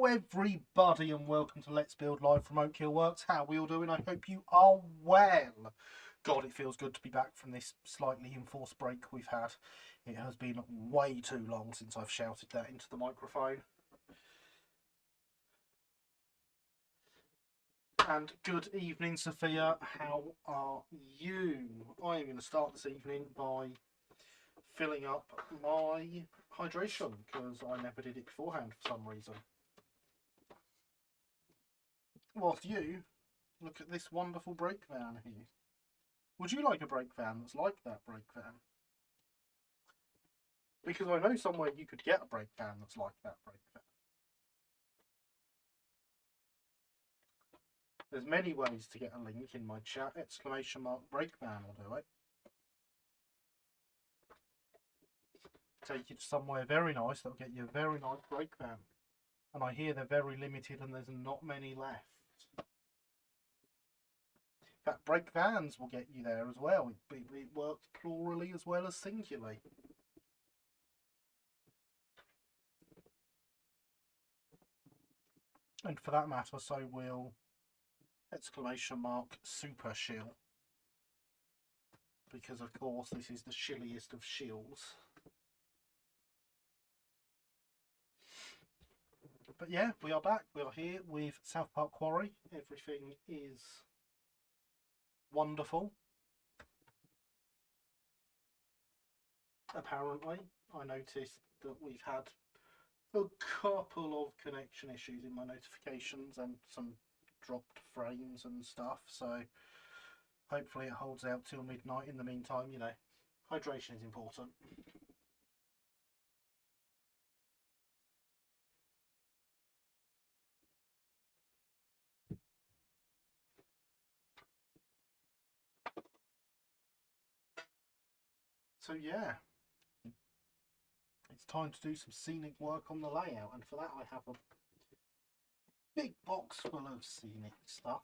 Everybody, and welcome to Let's Build Live from Oak Hill Works. How are we all doing? I hope you are well. God, it feels good to be back from this slightly enforced break we've had. It has been way too long since I've shouted that into the microphone. And good evening, Sophia. How are you? I am going to start this evening by filling up my hydration because I never did it beforehand for some reason. Whilst you look at this wonderful brake van here. Would you like a brake van that's like that brake van? Because I know somewhere you could get a brake van that's like that brake van. There's many ways to get a link in my chat. Exclamation mark brake van will do it. Take you to somewhere very nice that'll get you a very nice brake van. And I hear they're very limited and there's not many left. In fact, brake vans will get you there as well. It works plurally as well as singularly. And for that matter, so will exclamation mark super shill. Because of course this is the shilliest of shills. But yeah, we are back. We are here with South Park Quarry. Everything is wonderful. Apparently, I noticed that we've had a couple of connection issues in my notifications and some dropped frames and stuff, so hopefully it holds out till midnight. In the meantime, you know, hydration is important. So yeah, it's time to do some scenic work on the layout, and for that I have a big box full of scenic stuff.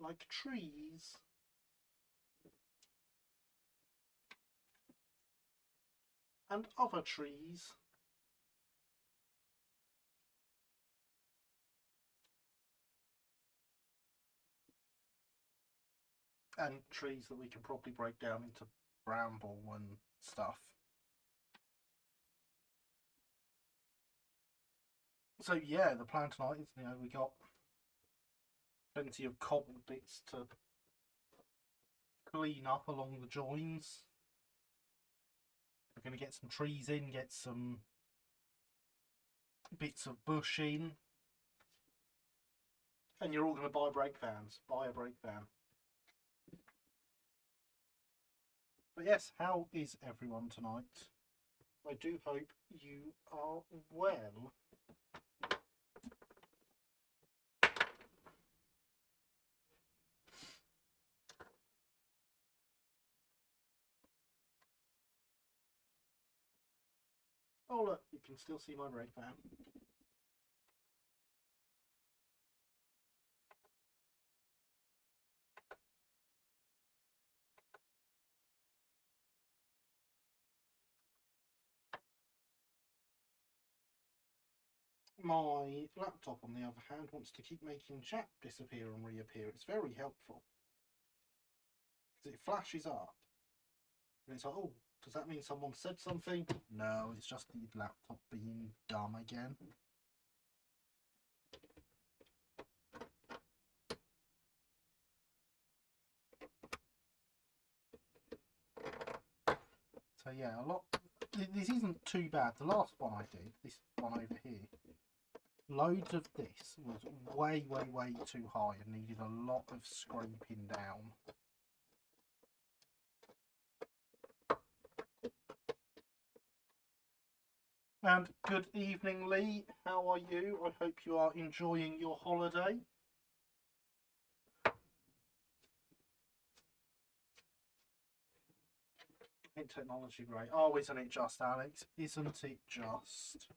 Like trees. And other trees. And trees that we can probably break down into bramble and stuff. So yeah, the plan tonight is, you know, we got plenty of cobbled bits to clean up along the joins. We're going to get some trees in, get some bits of bush in. And you're all going to buy brake vans. Buy a brake van. But yes, how is everyone tonight? I do hope you are well. Oh look, you can still see my brake van. My laptop, on the other hand, wants to keep making chat disappear and reappear. It's very helpful. Because it flashes up. And it's like, oh, does that mean someone said something? No, it's just the laptop being dumb again. So yeah, this isn't too bad. The last one I did, this one over here, loads of this was way too high and needed a lot of scraping down. And good evening, Lee. How are you? I hope you are enjoying your holiday. Ain't technology great? Oh, isn't it just, Alex? Isn't it just?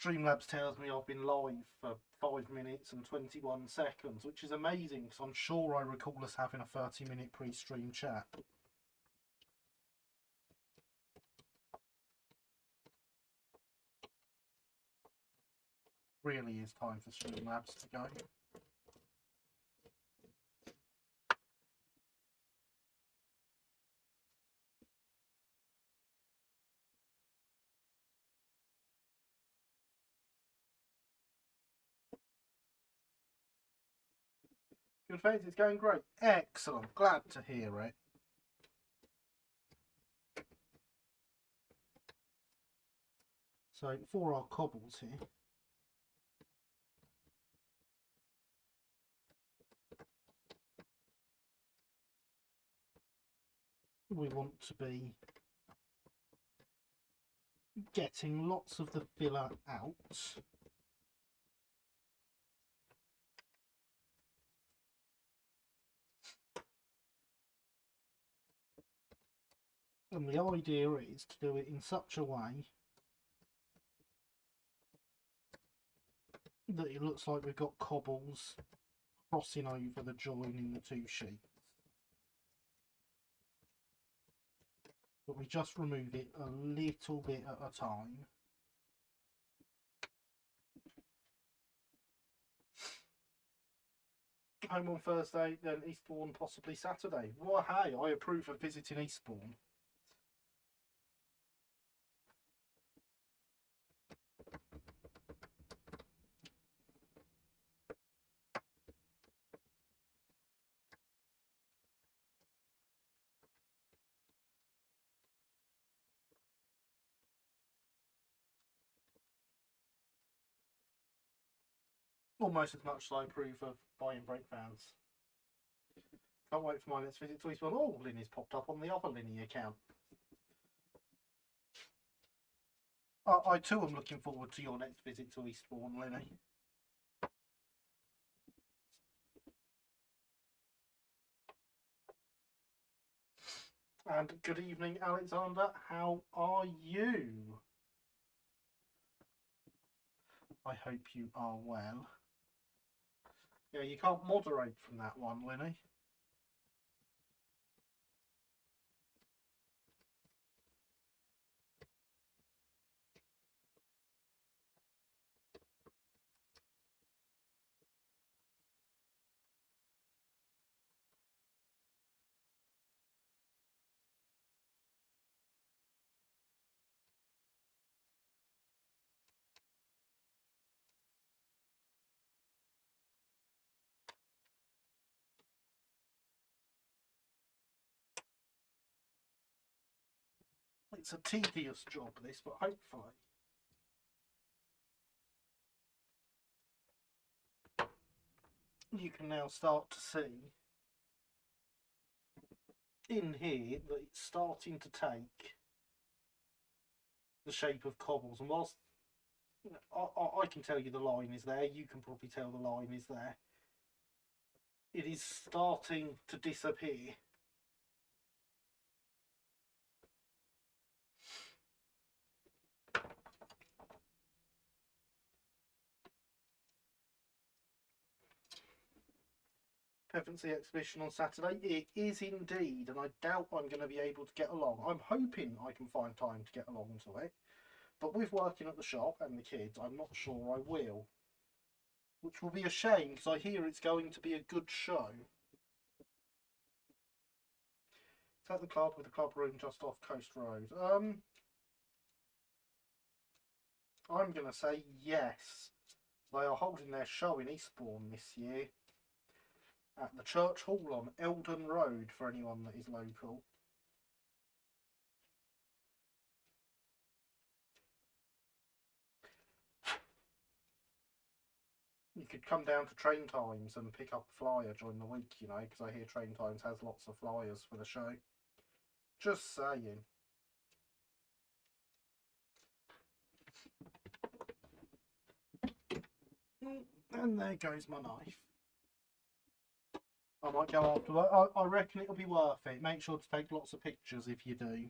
Streamlabs tells me I've been live for 5 minutes and 21 seconds, which is amazing because I'm sure I recall us having a 30-minute pre-stream chat. Really is time for Streamlabs to go. Good thanks, it's going great. Excellent, glad to hear it. So for our cobbles here, we want to be getting lots of the filler out. And the idea is to do it in such a way that it looks like we've got cobbles crossing over the join in the two sheets. But we just remove it a little bit at a time. Home on Thursday, then Eastbourne possibly Saturday. Well, hey, I approve of visiting Eastbourne. Almost as much as I approve of buying brake vans. Can't wait for my next visit to Eastbourne. Oh, Linny's popped up on the other Linny account. I too am looking forward to your next visit to Eastbourne, Linny. And good evening, Alexander. How are you? I hope you are well. Yeah, you can't moderate from that one, Linny. It's a tedious job, this, but hopefully you can now start to see in here that it's starting to take the shape of cobbles. And whilst I can tell you the line is there, you can probably tell the line is there. It is starting to disappear. Pevensey exhibition on Saturday. It is indeed, and I doubt I'm going to be able to get along. I'm hoping I can find time to get along to it, but with working at the shop and the kids, I'm not sure I will. Which will be a shame, because I hear it's going to be a good show. It's at the club with the club room just off Coast Road. I'm going to say yes. They are holding their show in Eastbourne this year at the Church Hall on Eldon Road for anyone that is local. You could come down to Train Times and pick up a flyer during the week, you know, because I hear Train Times has lots of flyers for the show. Just saying. And there goes my knife. I might go after work. I reckon it'll be worth it. Make sure to take lots of pictures if you do.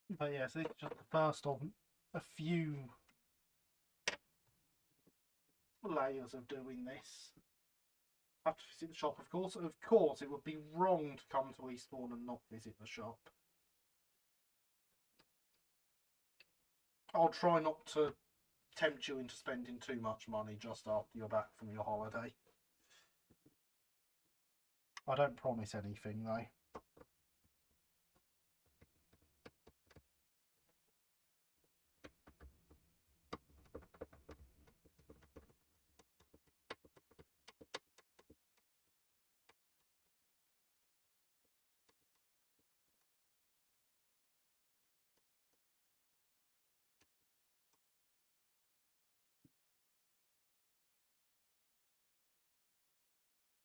But yeah, so this is just the first of a few layers of doing this. Have to visit the shop, of course. Of course, it would be wrong to come to Eastbourne and not visit the shop. I'll try not to tempt you into spending too much money just after you're back from your holiday. I don't promise anything, though.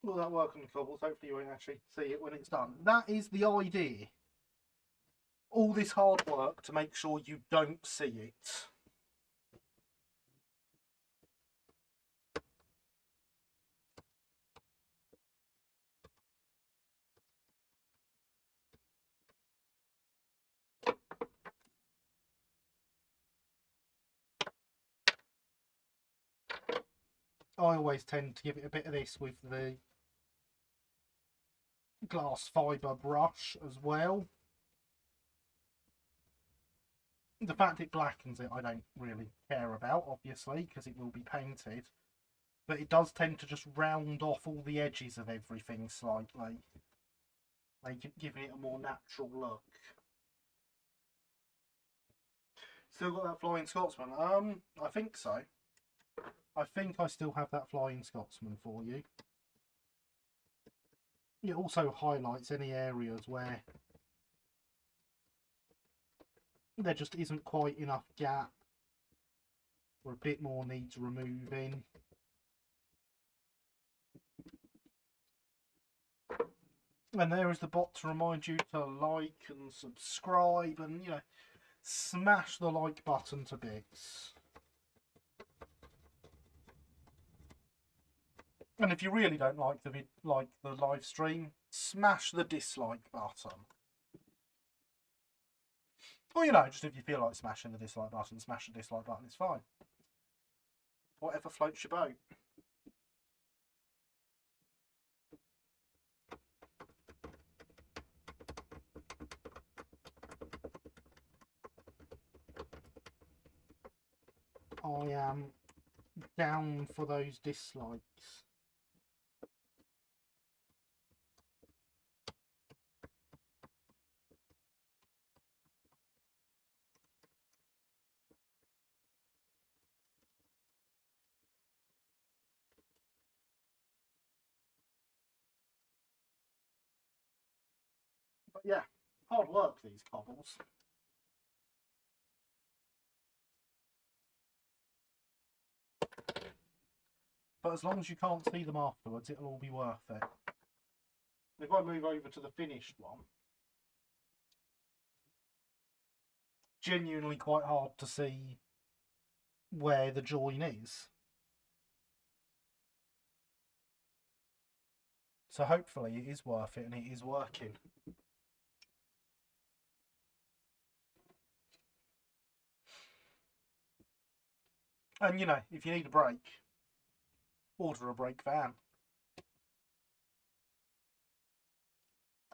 Will that work on the cobbles? Hopefully you won't actually see it when it's done. That is the idea. All this hard work to make sure you don't see it. I always tend to give it a bit of this with the glass fibre brush as well. The fact it blackens it I don't really care about, obviously, because it will be painted. But it does tend to just round off all the edges of everything slightly, giving it a more natural look. Still got that Flying Scotsman? I think so. I think I still have that Flying Scotsman for you. It also highlights any areas where there just isn't quite enough gap, or a bit more needs removing. And there is the bot to remind you to like and subscribe and, you know, smash the like button to bits. And if you really don't like the live stream, smash the dislike button. Or, you know, just if you feel like smashing the dislike button, smash the dislike button, it's fine. Whatever floats your boat. I am down for those dislikes. But yeah, hard work, these cobbles. But as long as you can't see them afterwards, it'll all be worth it. If I move over to the finished one, genuinely quite hard to see where the join is. So hopefully it is worth it and it is working. And, you know, if you need a brake, order a brake van.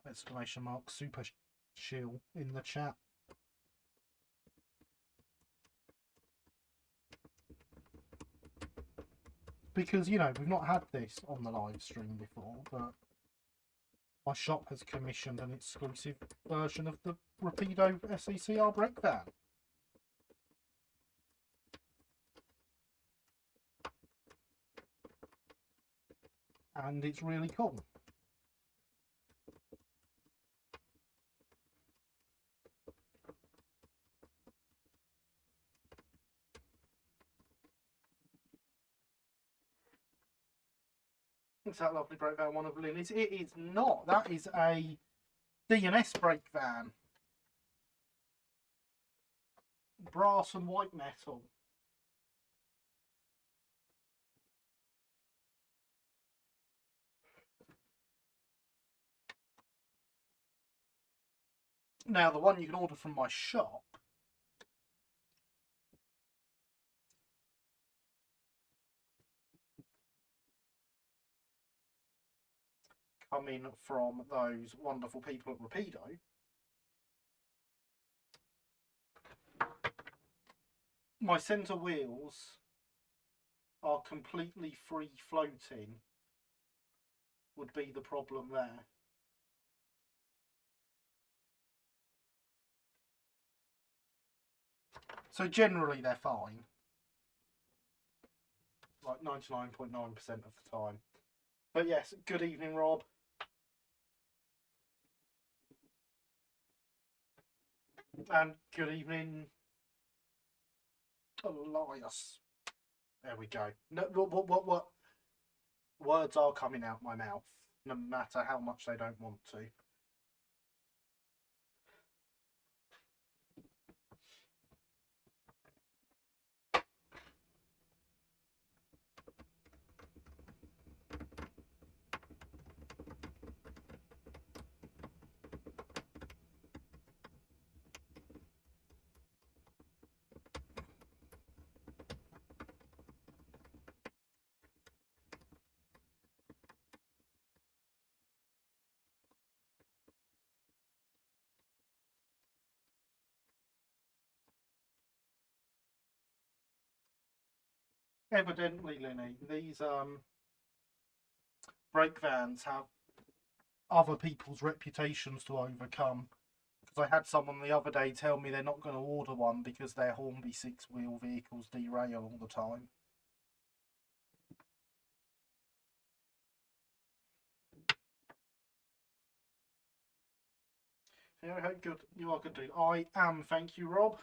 Exclamation mark super chill in the chat. Because, you know, we've not had this on the live stream before, but my shop has commissioned an exclusive version of the Rapido SECR brake van. And it's really cool. It's that lovely brake van, one of Lily's. It is not. That is a D&S brake van. Brass and white metal. Now, the one you can order from my shop coming from those wonderful people at Rapido, my centre wheels are completely free floating, would be the problem there. So generally they're fine, like 99.9% of the time. But yes, good evening, Rob. And good evening, Elias. There we go. No, what? Words are coming out my mouth, no matter how much they don't want to. Evidently, Linny, these brake vans have other people's reputations to overcome. Because I had someone the other day tell me they're not going to order one because their Hornby six-wheel vehicles derail all the time. Yeah, how good you are, good dude. I am, thank you, Rob.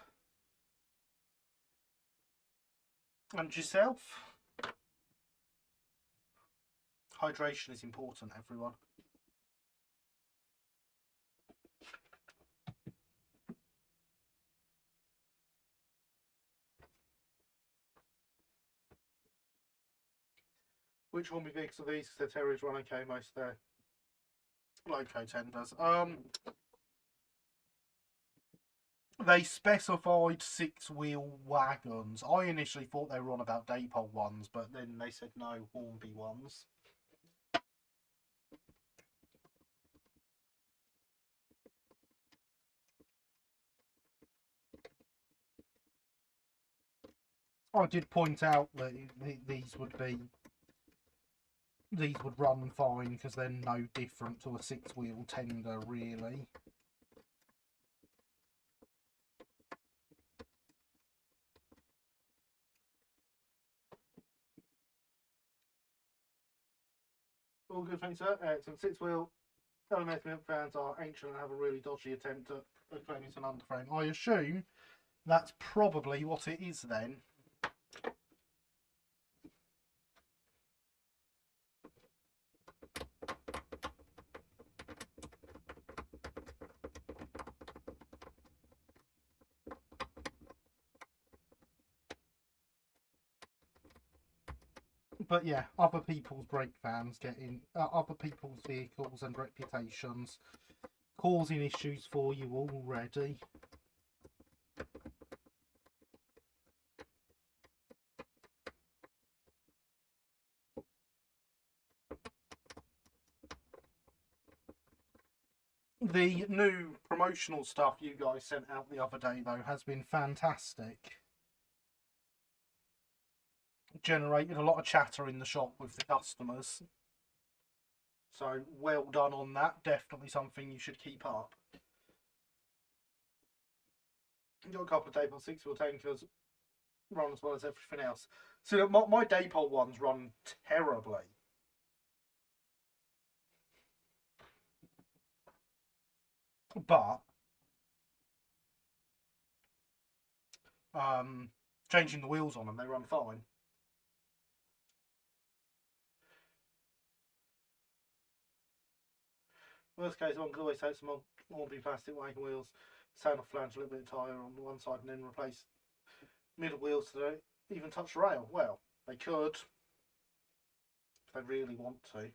And yourself? Hydration is important, everyone. Which Hornby vehicles are these? Because their Terriers run okay, most of their Loco tenders. They specified six-wheel wagons. I initially thought they were on about Daypole ones, but then they said no, Hornby ones. I did point out that these would run fine because they're no different to a six-wheel tender, really. All good, thanks, sir. Excellent. Six-wheel LMS milk vans are ancient and have a really dodgy attempt at claiming it's an underframe. I assume that's probably what it is then. But yeah, other people's brake vans getting other people's vehicles and reputations causing issues for you already. The new promotional stuff you guys sent out the other day, though, has been fantastic. Generated a lot of chatter in the shop with the customers. So, well done on that. Definitely something you should keep up. You've got a couple of Daypole six-wheel tankers run as well as everything else. So, my Daypole ones run terribly. But changing the wheels on them, they run fine. Worst case, one could always take some Hornby plastic wagon wheels, sand off flange a little bit of tyre on the one side, and then replace middle wheels so they even touch the rail. Well, they could if they really want to.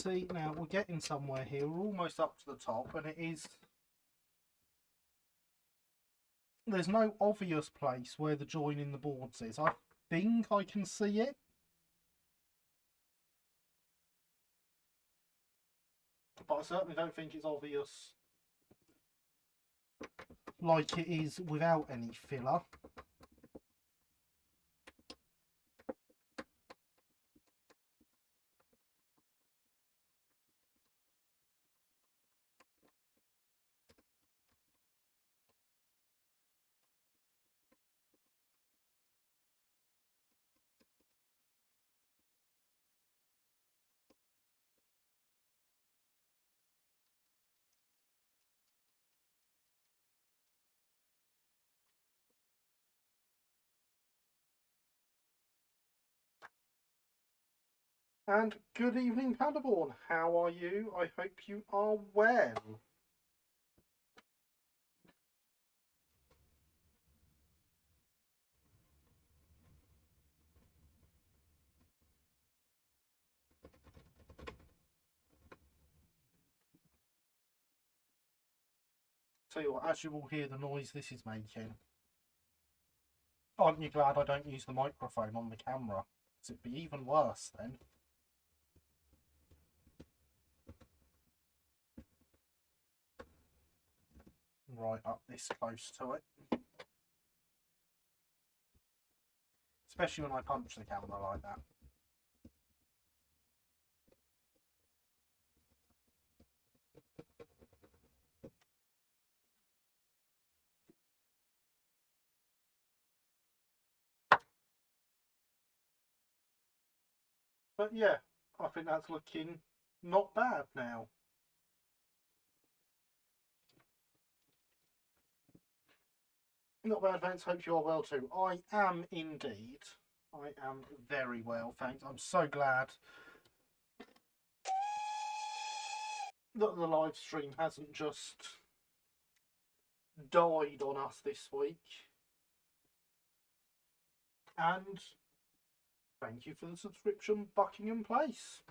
See, now we're getting somewhere here. We're almost up to the top, and it is... There's no obvious place where the join in the boards is. I think I can see it. But I certainly don't think it's obvious like it is without any filler. And good evening, Paderborn. How are you? I hope you are well. Tell you what, as you will hear the noise this is making, aren't you glad I don't use the microphone on the camera? Because it'd be even worse then. Right up this close to it. Especially when I punch the camera like that. But yeah, I think that's looking not bad now. Not bad, thanks. Hope you are well too. I am indeed. I am very well, thanks. I'm so glad that the live stream hasn't just died on us this week. And thank you for the subscription, Buckingham Place.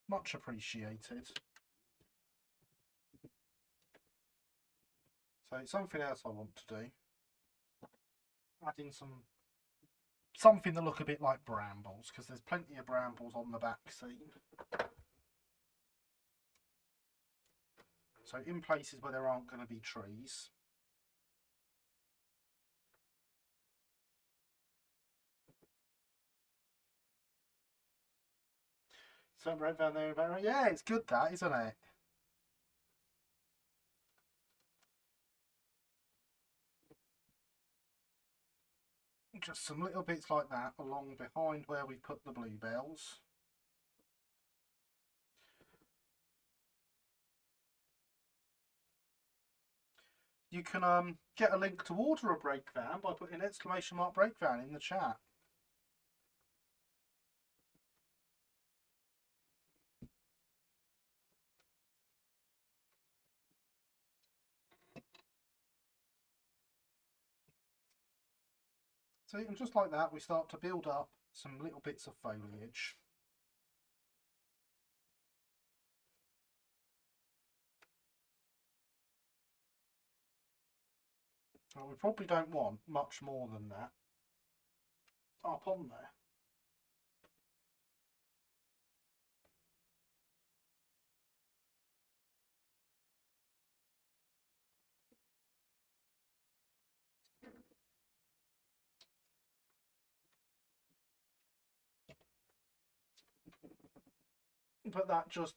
Much appreciated. So something else I want to do. Add in something that look a bit like brambles, because there's plenty of brambles on the back scene. So in places where there aren't going to be trees. So right down there, yeah, it's good that, isn't it? Just some little bits like that along behind where we put the bluebells. You can get a link to order a brake van by putting !brake van in the chat. See, and just like that, we start to build up some little bits of foliage. Well, we probably don't want much more than that up on there. But that just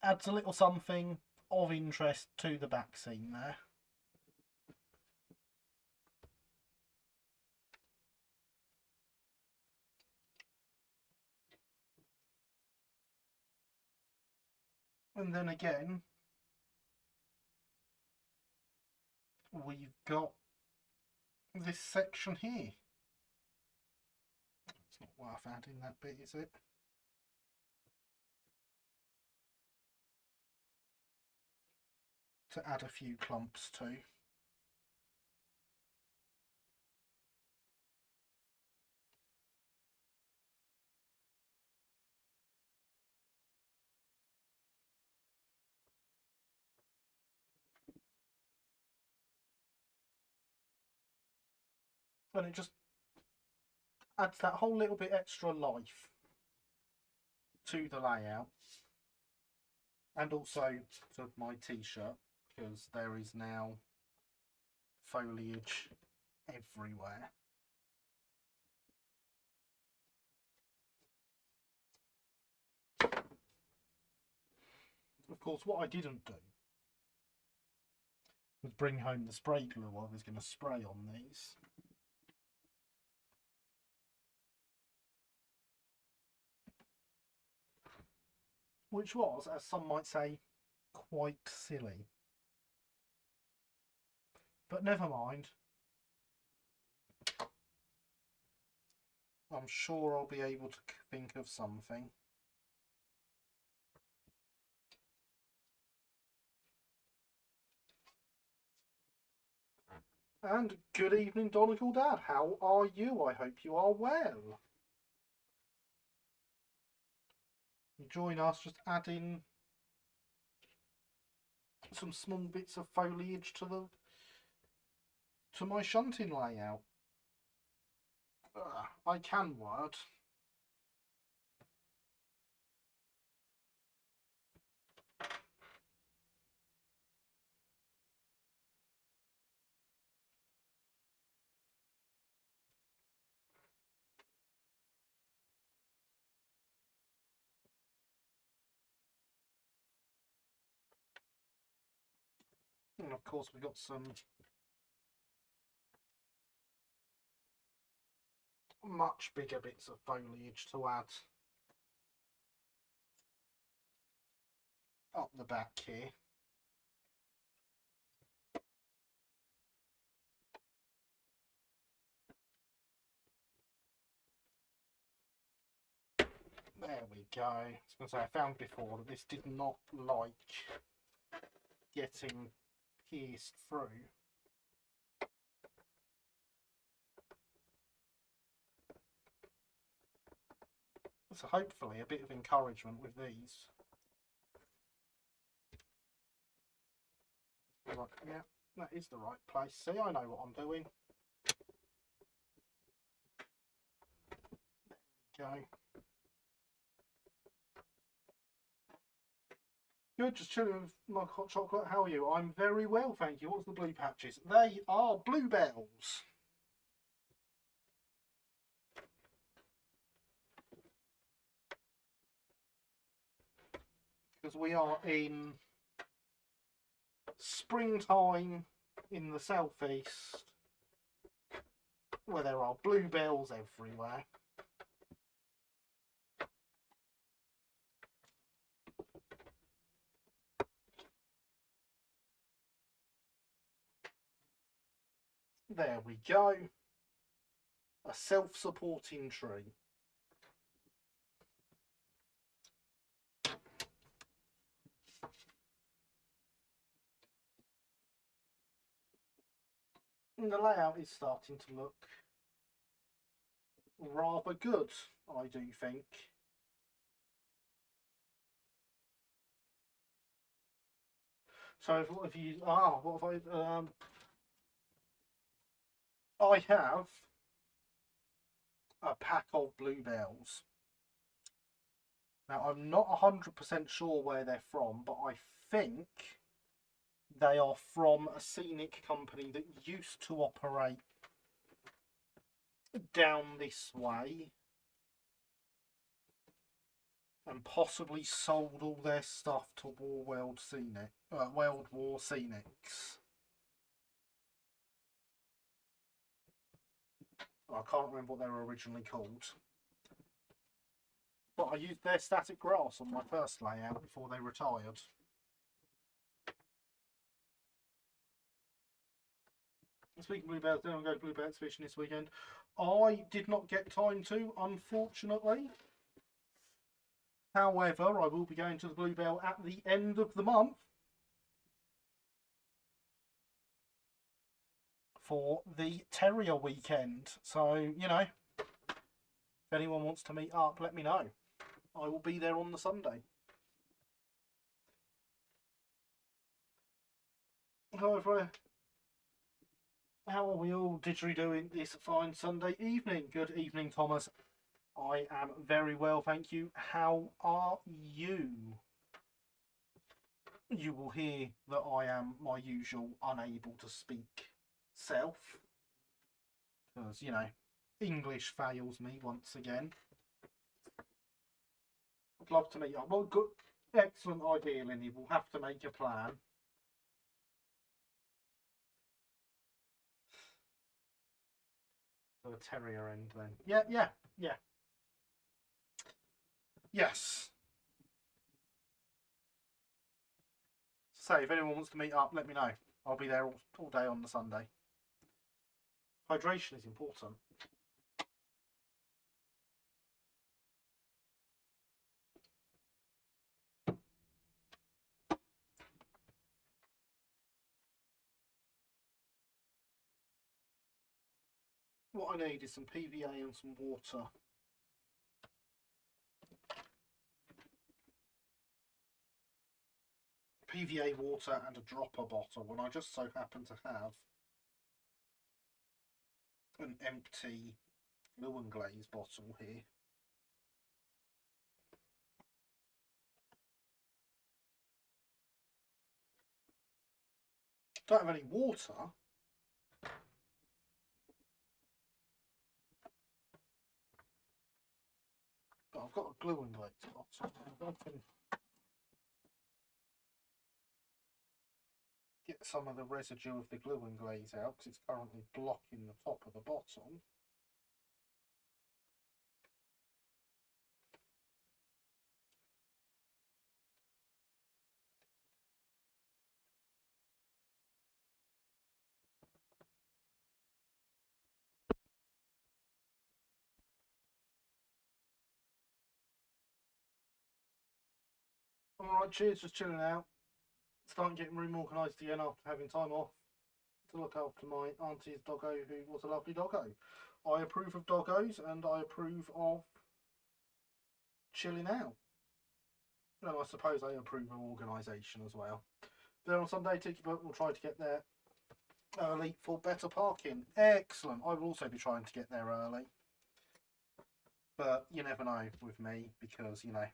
adds a little something of interest to the back scene there. And then again, we've got this section here. It's not worth adding that bit, is it? To add a few clumps to. And it just adds that whole little bit extra life to the layout. And also to my t-shirt, because there is now foliage everywhere. Of course, what I didn't do was bring home the spray glue I was going to spray on these. Which was, as some might say, quite silly. But never mind. I'm sure I'll be able to think of something. And good evening, Donegal Dad. How are you? I hope you are well. Join us, just adding some small bits of foliage to my shunting layout. I can word. And of course we've got some much bigger bits of foliage to add up the back here. There we go. I was going to say, I found before that this did not like getting pierced through. So hopefully a bit of encouragement with these. Right, yeah, that is the right place. See, I know what I'm doing. There we go. Good, just chilling with my hot chocolate. How are you? I'm very well, thank you. What's the blue patches? They are bluebells. Because we are in springtime in the southeast, where there are bluebells everywhere. There we go. A self-supporting tree. And the layout is starting to look rather good, I do think. So if you what have I have a pack of bluebells. Now I'm not 100% sure where they're from, but I think they are from a scenic company that used to operate down this way and possibly sold all their stuff to World War Scenics. I can't remember what they were originally called. But I used their static grass on my first layout before they retired. Speaking of bluebells, then I'm going to bluebells fishing this weekend. I did not get time to, unfortunately. However, I will be going to the Bluebell at the end of the month for the Terrier weekend. So, you know, if anyone wants to meet up, let me know. I will be there on the Sunday. However, How are we all digitally doing this fine Sunday evening? Good evening, Thomas. I am very well, thank you. How are you? You will hear that I am my usual unable to speak self. Because, you know, English fails me once again. I'd love to meet up. Well, good, excellent idea, Lindy. We'll have to make a plan. So a terrier end then. Yeah. Yes. So if anyone wants to meet up, let me know. I'll be there all day on the Sunday. Hydration is important. What I need is some PVA and some water. PVA water and a dropper bottle, and I just so happen to have an empty glue and glaze bottle here. Don't have any water. But I've got a glue and glaze bottle. I can get some of the residue of the glue and glaze out because it's currently blocking the top of the bottle. Alright, cheers, just chilling out. Starting getting room organised again after having time off to look after my auntie's doggo, who was a lovely doggo. I approve of doggos and I approve of chilling out. And I suppose I approve of organisation as well. Then on Sunday, Tiki Boat will try to get there early for better parking. Excellent. I will also be trying to get there early. But you never know with me because, you know,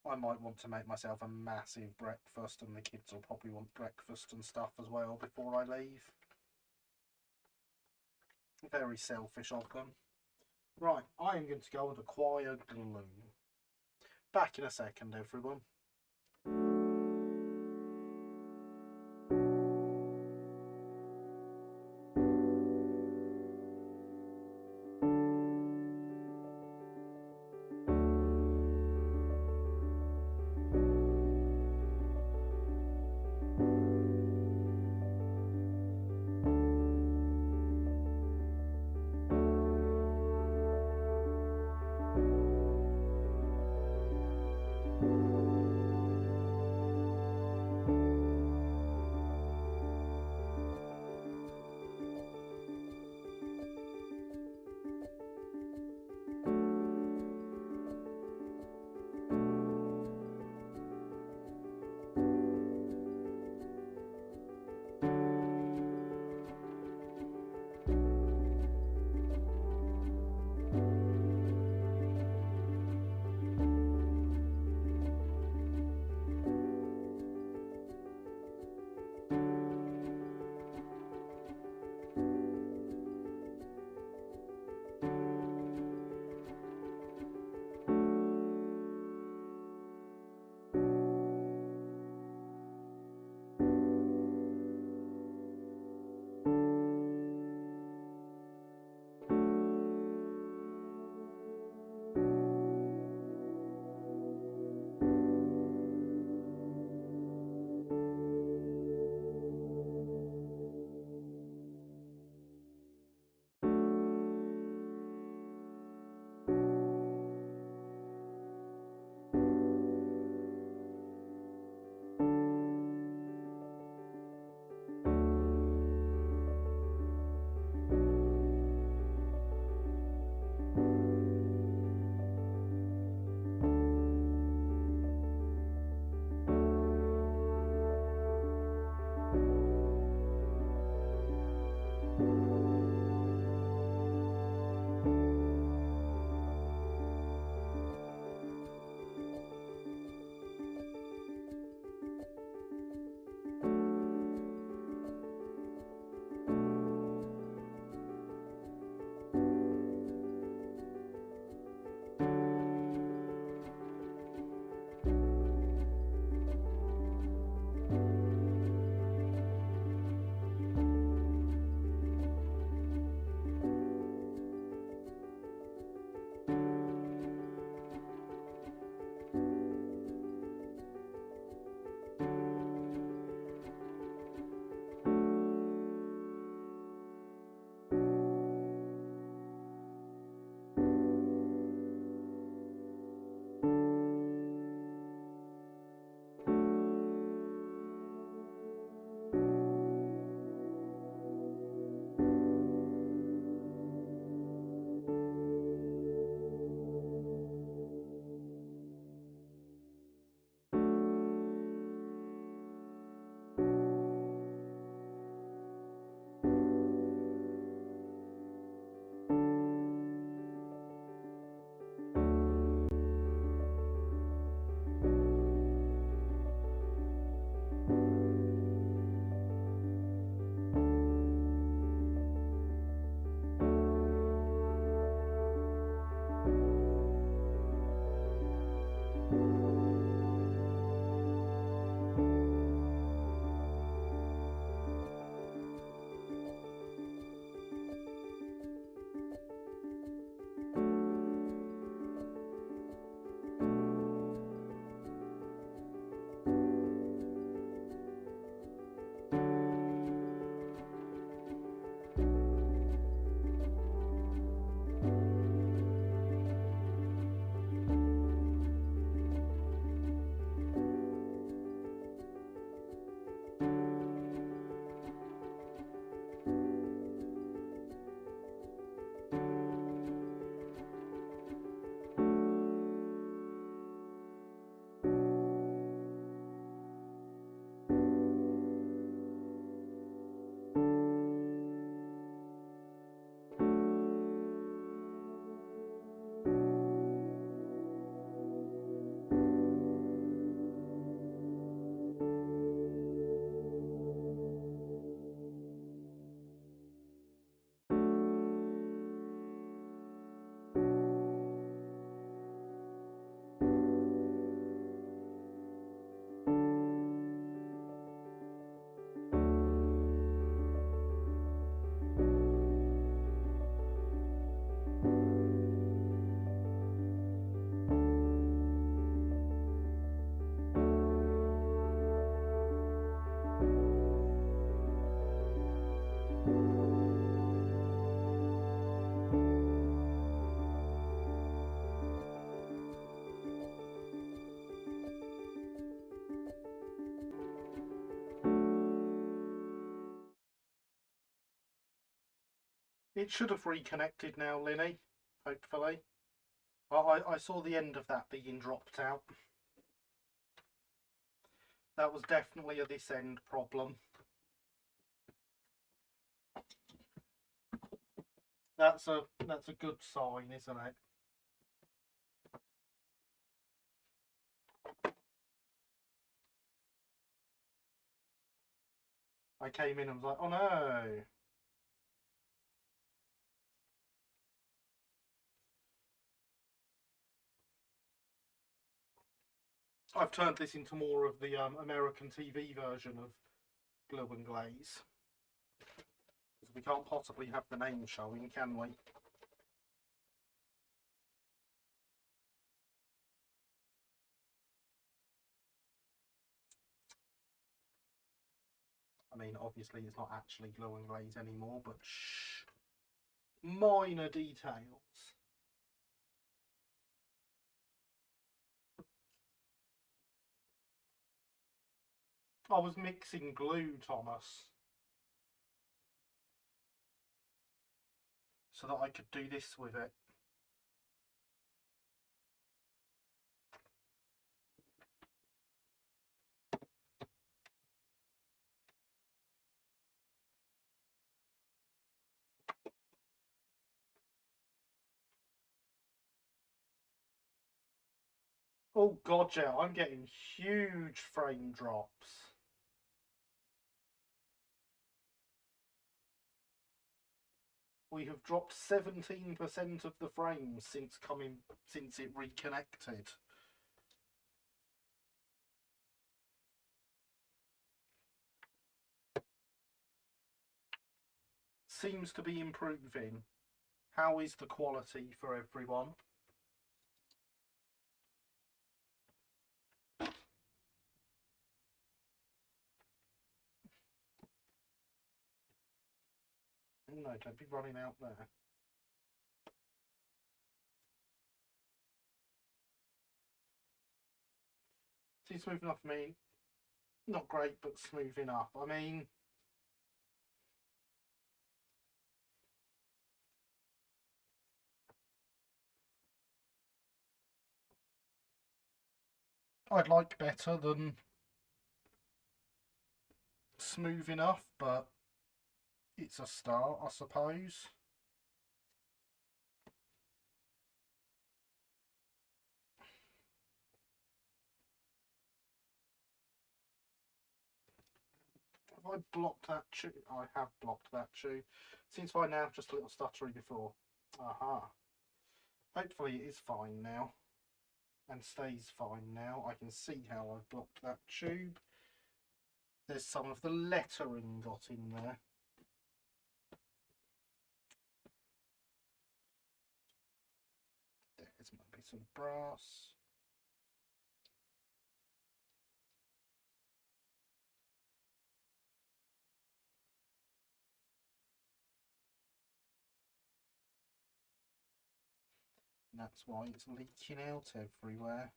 I might want to make myself a massive breakfast and the kids will probably want breakfast and stuff as well before I leave. Very selfish of them. Right, I am going to go and acquire glue. Back in a second, everyone. It should have reconnected now, Linny, hopefully. I saw the end of that being dropped out. That was definitely a this end problem. That's a good sign, isn't it? I came in and was like, oh no. I've turned this into more of the American TV version of Glue and Glaze. Because we can't possibly have the name showing, can we? I mean, obviously it's not actually Glue and Glaze anymore, but shh. Minor details. I was mixing glue, Thomas, so that I could do this with it. Oh god, yeah, I'm getting huge frame drops. We have dropped 17% of the frames since it reconnected. Seems to be improving. How is the quality for everyone? No, don't be running out there. See, smooth enough for me. Not great, but smooth enough. I mean, I'd like better than smooth enough, but it's a start, I suppose. Have I blocked that tube? I have blocked that tube. Seems fine now, just a little stuttery before. Aha. Hopefully it is fine now. And stays fine now. I can see how I've blocked that tube. There's some of the lettering got in there. There's my piece of brass. And that's why it's leaking out everywhere.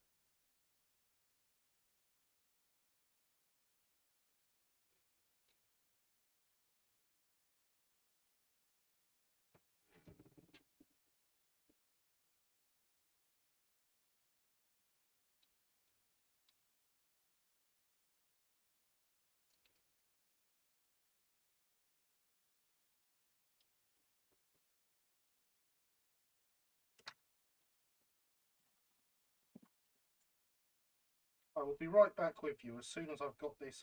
I will be right back with you as soon as I've got this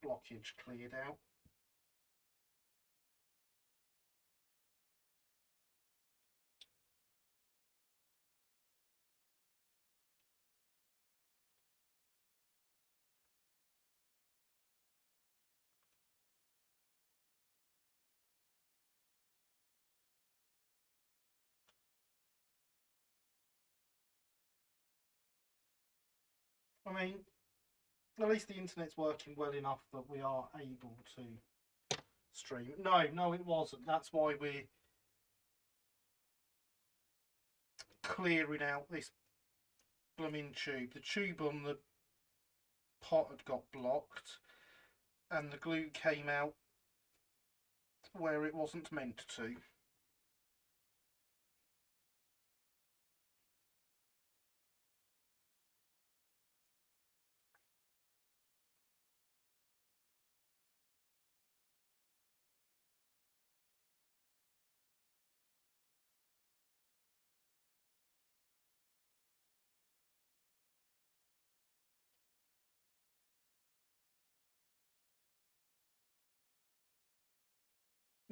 blockage cleared out. I mean, at least the internet's working well enough that we are able to stream. No, it wasn't. That's why we're clearing out this blooming tube. The tube on the pot had got blocked and the glue came out where it wasn't meant to.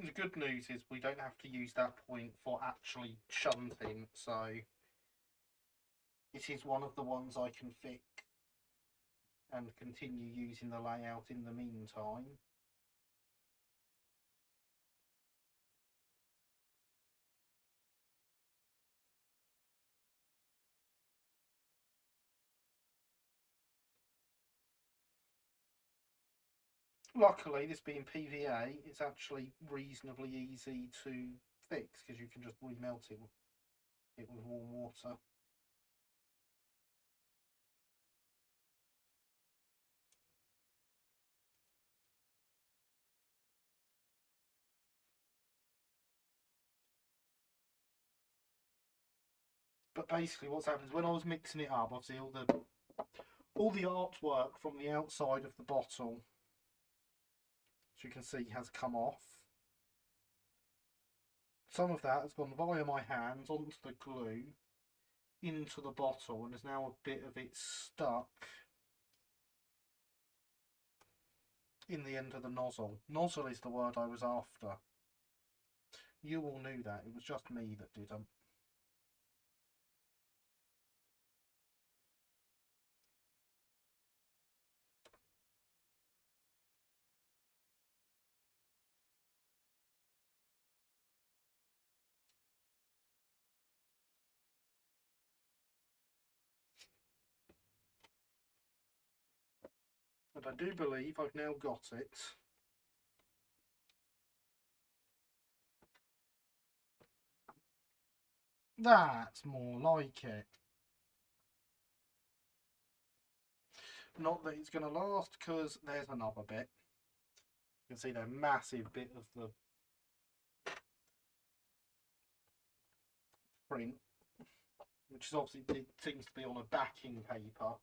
The good news is we don't have to use that point for actually shunting, so it is one of the ones I can fix and continue using the layout in the meantime. Luckily, this being PVA, it's actually reasonably easy to fix because you can just remelt it with warm water. But basically what's happened is when I was mixing it up, obviously all the artwork from the outside of the bottle, as you can see, has come off. Some of that has gone via my hands onto the glue into the bottle, and there's now a bit of it stuck in the end of the nozzle. Nozzle is the word I was after. You all knew that, it was just me that didn't. And I do believe I've now got it. That's more like it. Not that it's going to last, because there's another bit. You can see the massive bit of the print, which is obviously, it seems to be on a backing paper,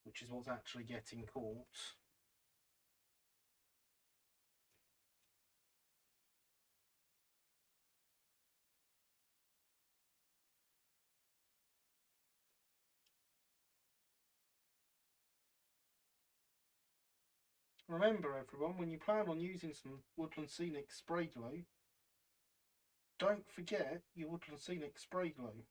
which is what's actually getting caught. Remember everyone, when you plan on using some Woodland Scenic spray glue, don't forget your Woodland Scenic spray glue.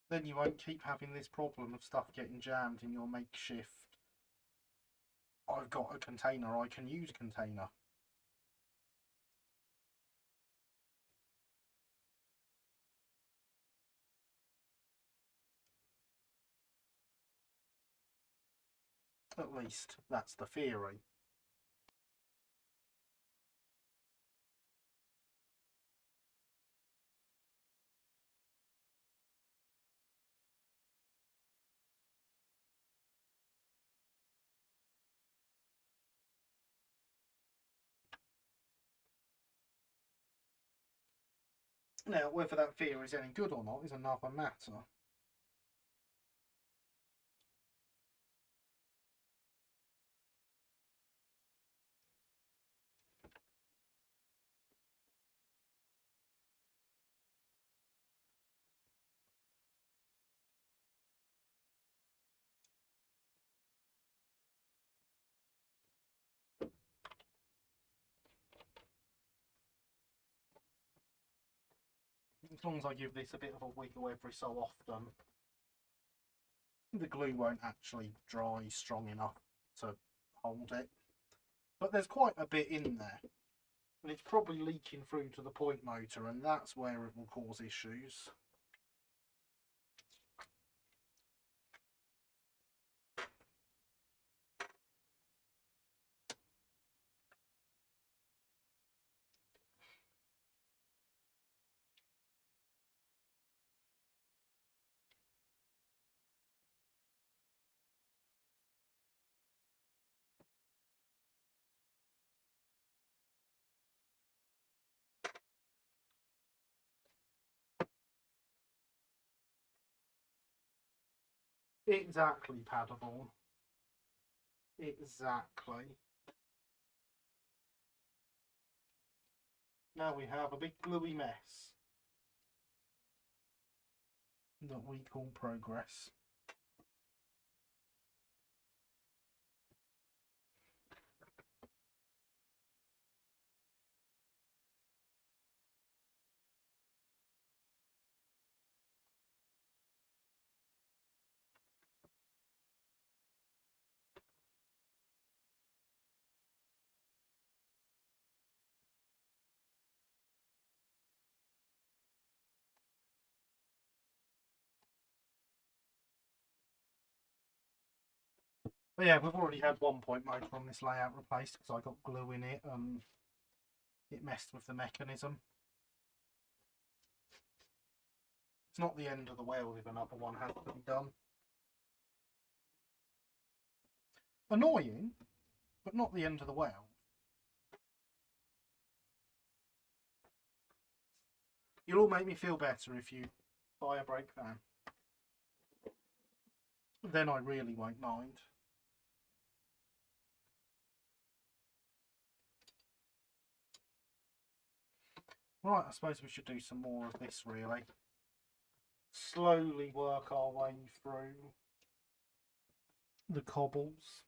Then you won't keep having this problem of stuff getting jammed in your makeshift. I've got a container, I can use a container. At least, that's the theory. Now, whether that theory is any good or not is another matter. As long as I give this a bit of a wiggle every so often, the glue won't actually dry strong enough to hold it. But there's quite a bit in there, and it's probably leaking through to the point motor, and that's where it will cause issues. Exactly, Paddleborn. Exactly. Now we have a big gluey mess that we call progress. But yeah, we've already had 1-point motor on this layout replaced because I got glue in it and it messed with the mechanism. It's not the end of the world if another one has to be done. Annoying, but not the end of the world. You'll all make me feel better if you buy a brake van. Then I really won't mind. Right, I suppose we should do some more of this really. Slowly work our way through the cobbles.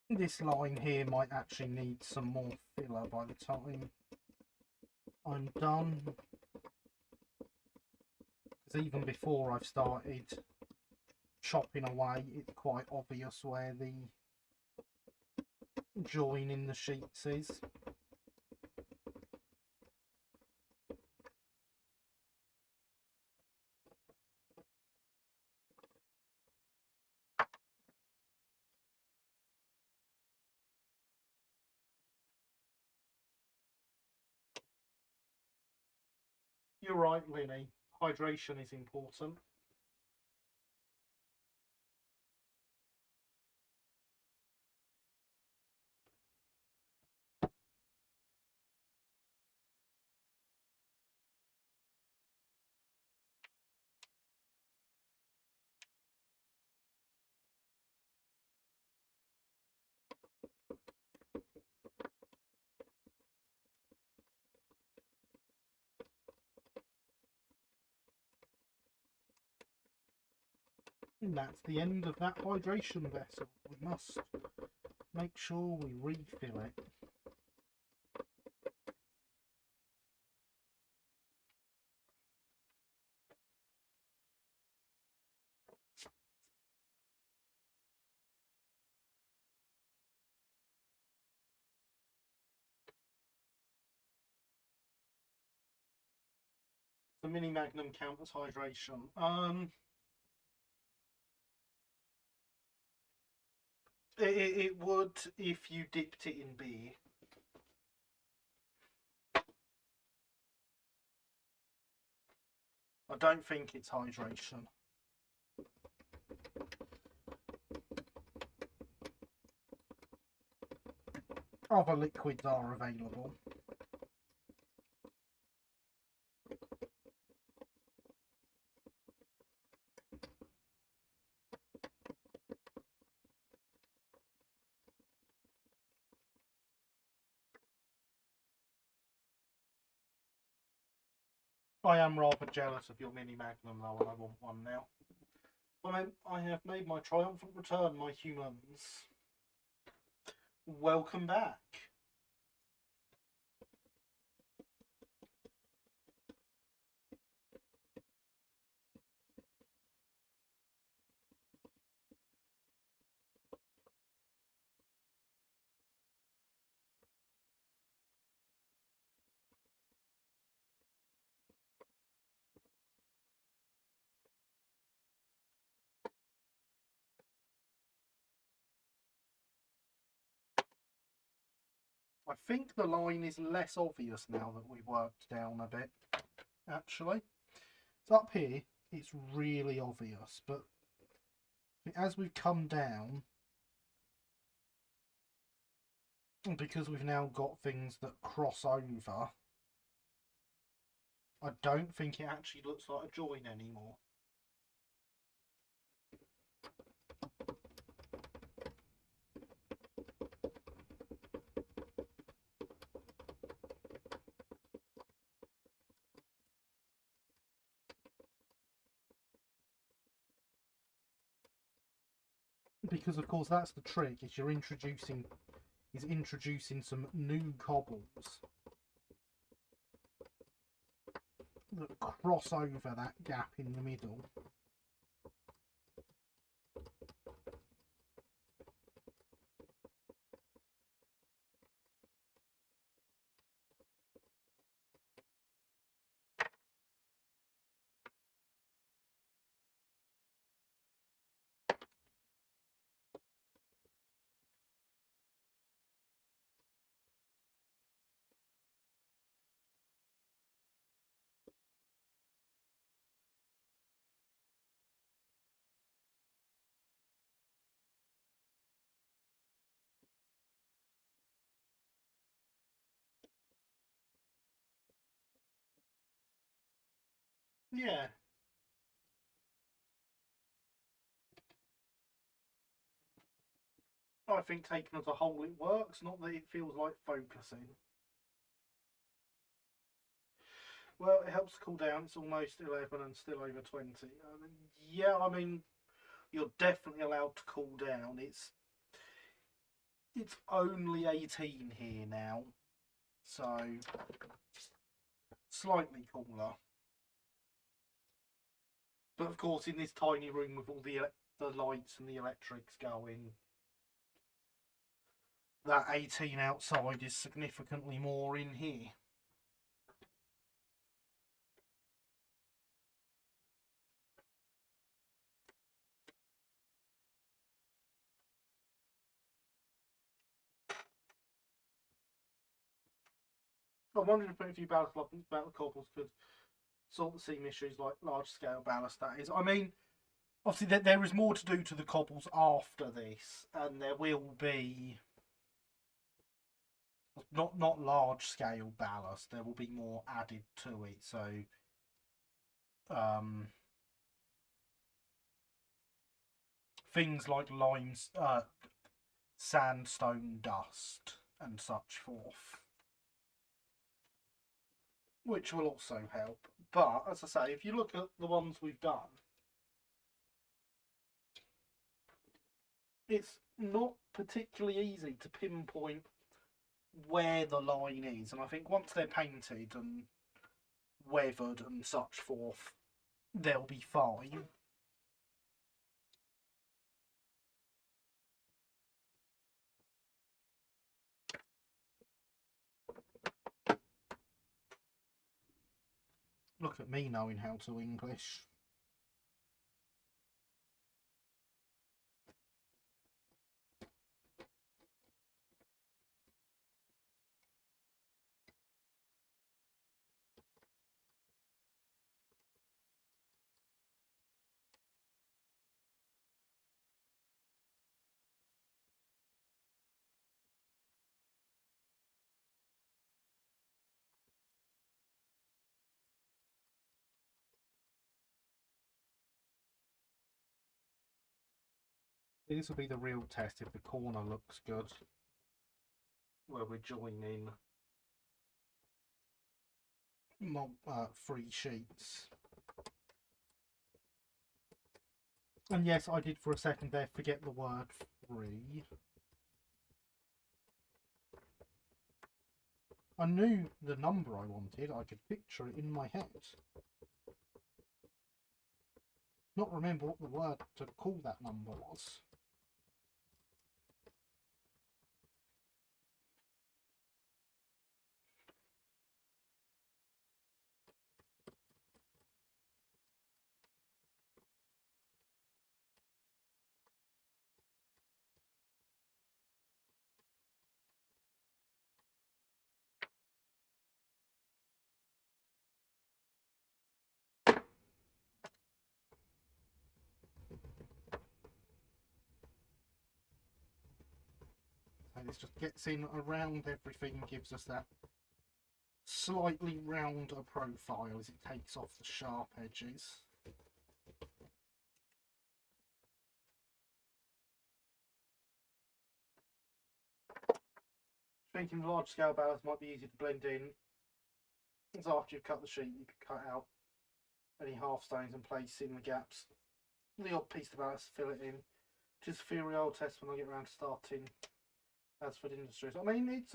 This line here might actually need some more filler by the time I'm done. Because even before I've started chopping away, it's quite obvious where the join in the sheets is. You're right, Linny. Hydration is important. And that's the end of that hydration vessel. We must make sure we refill it. The mini magnum count as hydration. It would if you dipped it in beer. I don't think it's hydration. Other liquids are available. I am rather jealous of your mini magnum though, and I want one now. I have made my triumphant return, my humans. Welcome back. I think the line is less obvious now that we've worked down a bit, actually. So up here, it's really obvious, but as we've come down, because we've now got things that cross over, I don't think it actually looks like a join anymore. Because of course that's the trick, is you're introducing some new cobbles that cross over that gap in the middle. Yeah. I think taken as a whole it works, not that it feels like focusing. Well, it helps to cool down. It's almost 11 and still over 20. Yeah, I mean, you're definitely allowed to cool down. It's only 18 here now, so slightly cooler. But of course, in this tiny room with all the lights and the electrics going, that 18 outside is significantly more in here. I wondered if a few battle couples could sort the seam issues like large scale ballast, that is. I mean, obviously there is more to do to the cobbles after this, and there will be not large scale ballast, there will be more added to it, so things like sandstone dust and such forth, which will also help. But as I say, if you look at the ones we've done, it's not particularly easy to pinpoint where the line is, and I think once they're painted and weathered and such forth, they'll be fine. Look at me knowing how to English. This will be the real test if the corner looks good, where we're joining 3 sheets. And yes, I did for a second there forget the word 3. I knew the number I wanted, I could picture it in my head. Not remember what the word to call that number was. this just gets in around everything, gives us that slightly rounder profile as it takes off the sharp edges. Thinking large scale ballast might be easy to blend in. So after you've cut the sheet, you can cut out any half stones and place in the gaps. The odd piece of ballast, fill it in. Just a theory I'll test when I get around to starting as for the industries. I mean, it's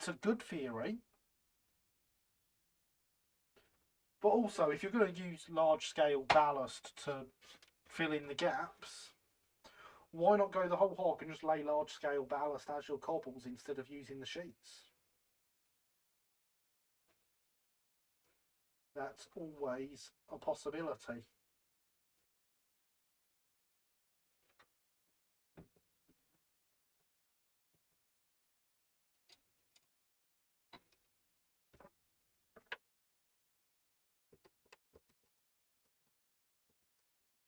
a good theory, but also if you're going to use large scale ballast to fill in the gaps, why not go the whole hog and just lay large scale ballast as your cobbles instead of using the sheets? That's always a possibility.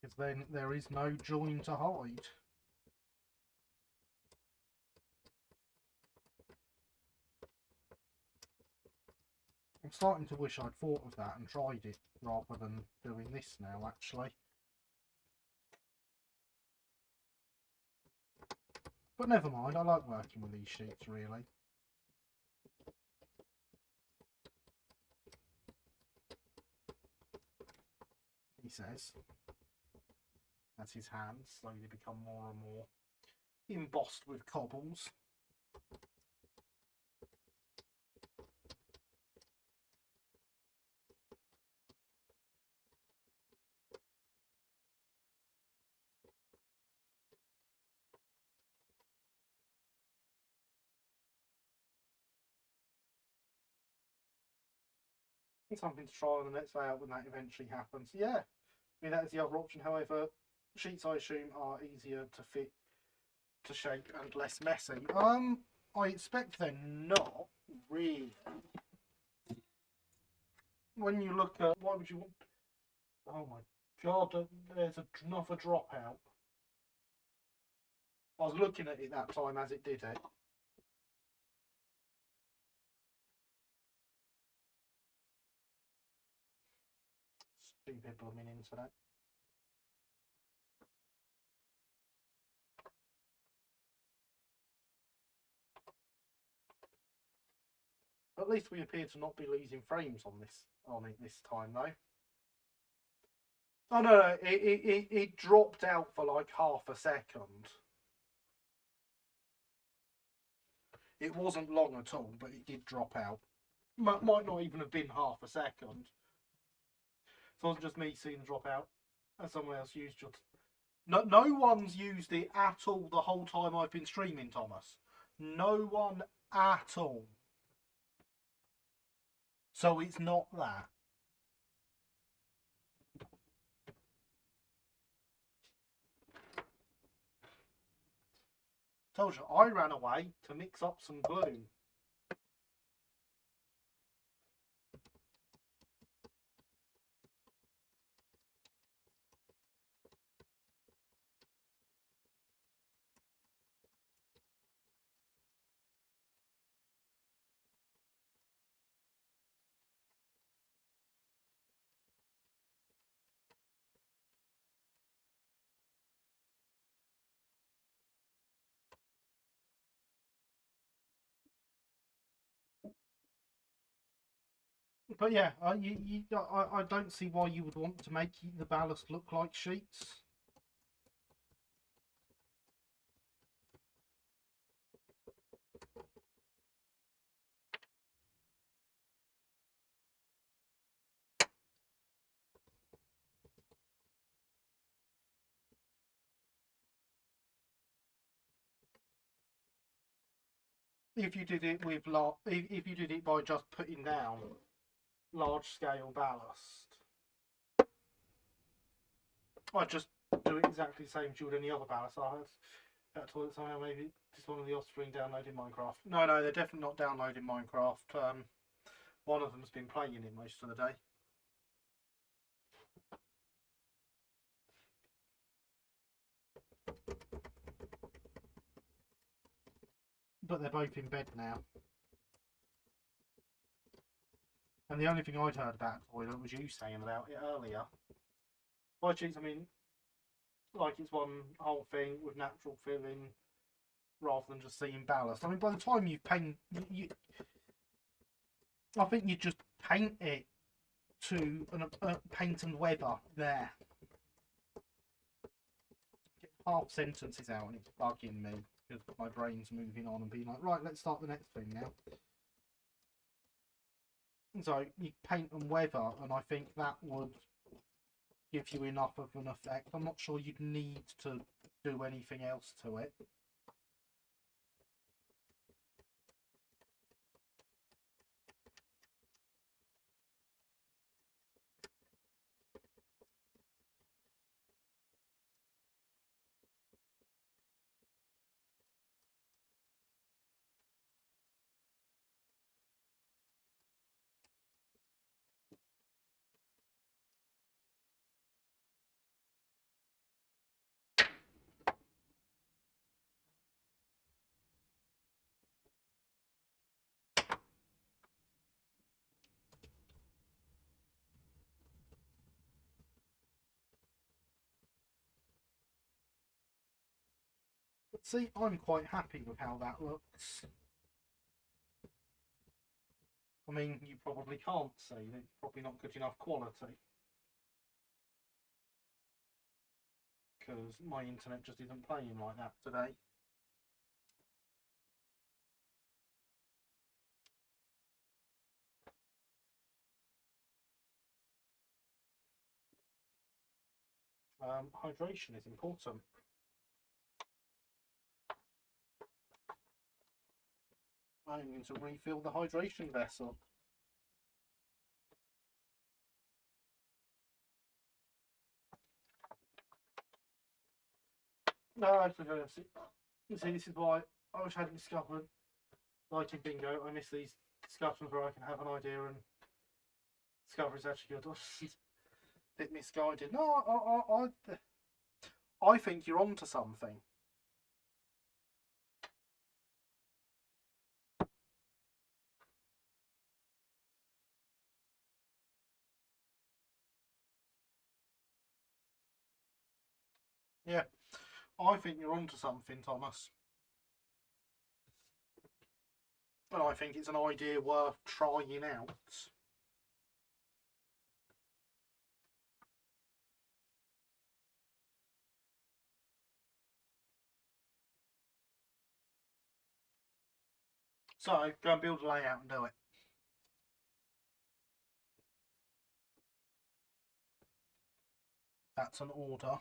Because then there is no join to hide. I'm starting to wish I'd thought of that and tried it rather than doing this now, actually. But never mind, I like working with these sheets, really. He says, as his hands slowly become more and more embossed with cobbles. Something to try on the next layout when that eventually happens. Yeah, I mean that is the other option. However, sheets I assume are easier to fit, to shape, and less messy. I expect they're not really. When you look at, why would you want? Oh my god, there's another dropout. I was looking at it that time as it did it. Stupid blooming internet. At least we appear to not be losing frames on it this time though. Oh no, it dropped out for like half a second. It wasn't long at all, but it did drop out. Might not even have been half a second. So it wasn't just me seeing the drop out, and someone else used your. No one's used it at all the whole time I've been streaming, Thomas. No one at all. So it's not that. Told you, I ran away to mix up some glue. But yeah, I don't see why you would want to make the ballast look like sheets. If you did it with if you did it by just putting down large scale ballast, I'd just do it exactly the same as you would any other ballast. I heard that toilet somehow maybe just one of the offspring downloading Minecraft. No, they're definitely not downloading Minecraft. One of them's been playing it most of the day. but they're both in bed now. And the only thing I'd heard about a toilet was you saying about it earlier. By cheeks, I mean, like it's one whole thing with natural filling rather than just seeing ballast. I mean, by the time you've painted, I think you just paint it to paint and weather there. Get half sentences out and it's bugging me because my brain's moving on and being like, right, let's start the next thing now. So you paint and weather, and I think that would give you enough of an effect. I'm not sure you'd need to do anything else to it. But see, I'm quite happy with how that looks. I mean, you probably can't see that it's probably not good enough quality. Because my internet just isn't playing like that today. Hydration is important. I'm going to refill the hydration vessel. No, actually, see, this is why I wish I hadn't discovered lighting bingo. I miss these discussions where I can have an idea and discover it's actually good. Bit misguided. No, I think you're onto something. Yeah, I think you're onto something, Thomas. And I think it's an idea worth trying out. So, go and build a layout and do it. That's an order.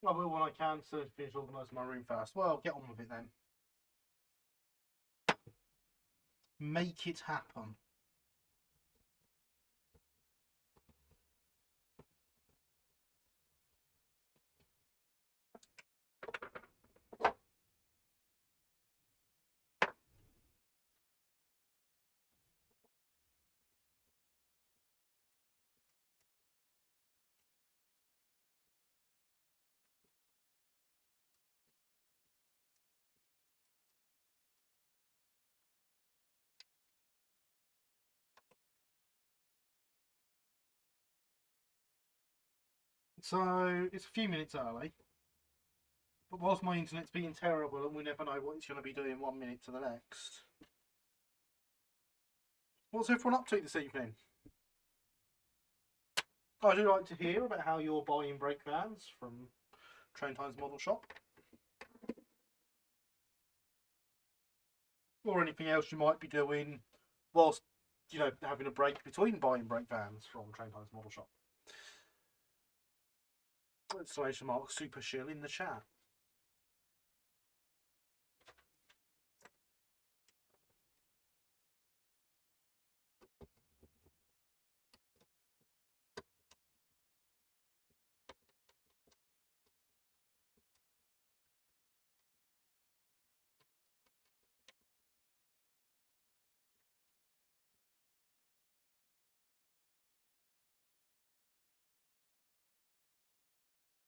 I will when I can, so finish organising my room first. Well, get on with it then. Make it happen. So, it's a few minutes early. But whilst my internet's being terrible and we never know what it's going to be doing 1 minute to the next. What's everyone up to this evening? I do like to hear about how you're buying brake vans from Train Times Model Shop. Or anything else you might be doing whilst, you know, having a break between buying brake vans from Train Times Model Shop. Exclamation mark super shill in the chat.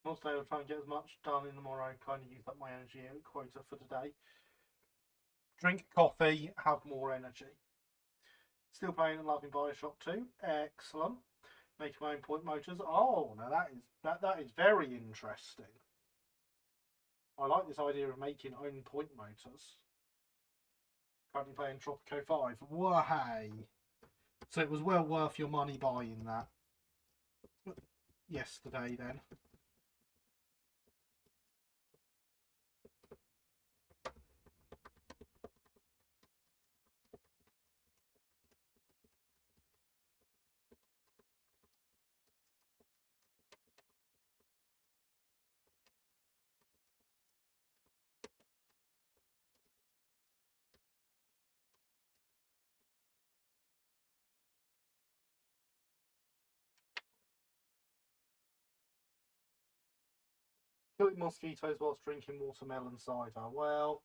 Not today, I'll try and get as much done in the morning. Kind of use up my energy quota for today. Drink coffee, have more energy. Still playing and loving Bioshock 2. Excellent. Making my own point motors. Oh, now that is very interesting. I like this idea of making own point motors. Currently playing Tropico 5. Why? So it was well worth your money buying that yesterday then. Killing mosquitoes whilst drinking watermelon cider. Well,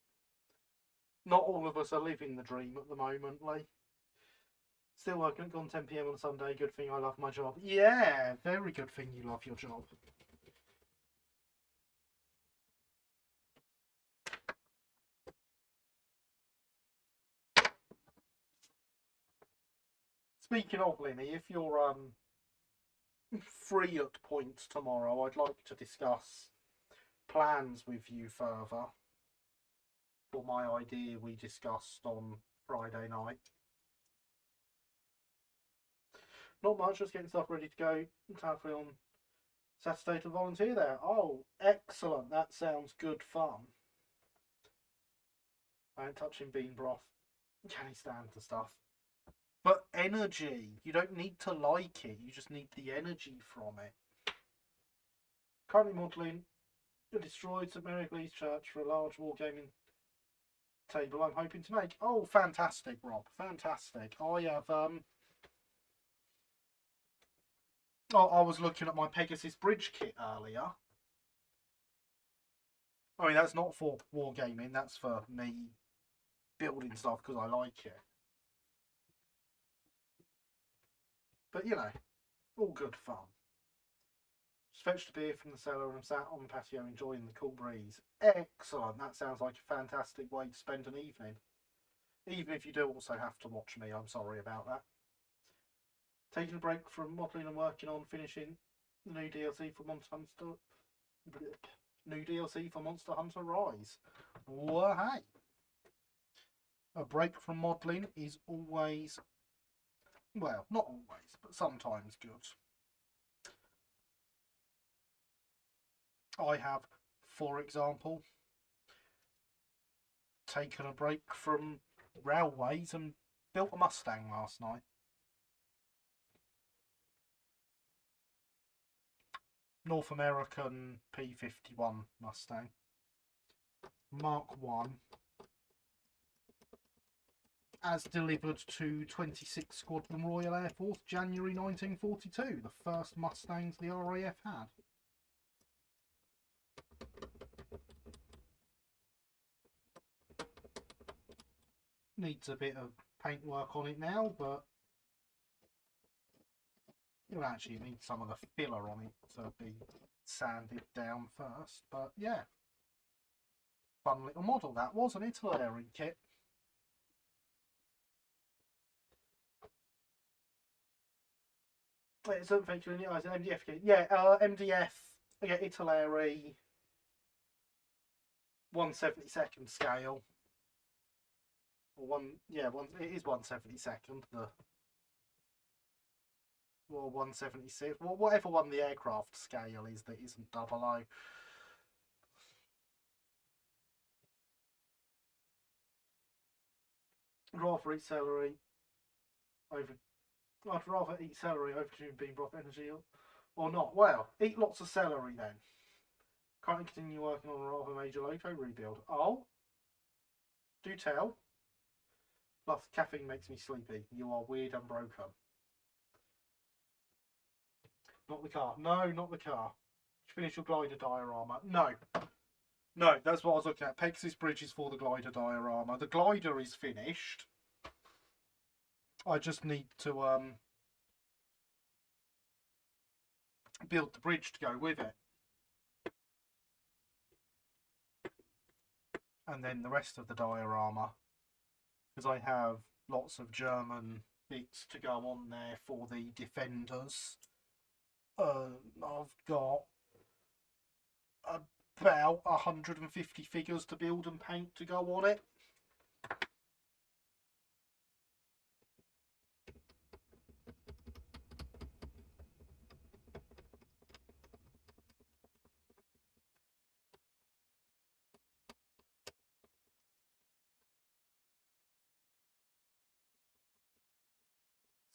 not all of us are living the dream at the moment, Lee. Still working at gone 10 PM on Sunday. Good thing I love my job. Yeah, very good thing you love your job. Speaking of, Linny, if you're free at points tomorrow, I'd like to discuss plans with you further for my idea we discussed on Friday night. Not much, just getting stuff ready to go. Hopefully on Saturday to volunteer there. Oh, excellent. That sounds good fun. I ain't touching bean broth. Can he stand the stuff? But energy. You don't need to like it. You just need the energy from it. Currently modelling a destroyed St Mary Glee's Church for a large wargaming table I'm hoping to make. Oh, fantastic, Rob. Fantastic. I have I was looking at my Pegasus Bridge kit earlier. I mean, that's not for wargaming. That's for me building stuff because I like it. But, you know, all good fun. Just fetched a beer from the cellar and I'm sat on the patio enjoying the cool breeze. Excellent. That sounds like a fantastic way to spend an evening. Even if you do also have to watch me, I'm sorry about that. Taking a break from modelling and working on finishing the new DLC for Monster Hunter. New DLC for Monster Hunter Rise. Well, hey. A break from modelling is always, well, not always, but sometimes good. I have, for example, taken a break from railways and built a Mustang last night. North American P51 Mustang. Mark 1. As delivered to 26th Squadron Royal Air Force, January 1942. The first Mustangs the RAF had. Needs a bit of paintwork on it now, but you'll actually need some of the filler on it to be sanded down first. But yeah, fun little model that was, an Italy kit. Wait, something featuring the eyes, MDF kit. Yeah, MDF. Yeah, Italy 1/72 scale. Or it is 1/72. Or 1/76. Well, whatever one the aircraft scale is that isn't 00. Rather eat celery over. I'd rather eat celery over bean broth energy Or not? Well, eat lots of celery then. Currently continue working on a rather major logo rebuild. Oh? Do tell. Plus, caffeine makes me sleepy. You are weird and broken. Not the car. No, not the car. Did you finish your glider diorama? No. No, that's what I was looking at. Pegasus Bridge is for the glider diorama. The glider is finished. I just need to build the bridge to go with it. And then the rest of the diorama, because I have lots of German bits to go on there for the defenders. I've got about 150 figures to build and paint to go on it.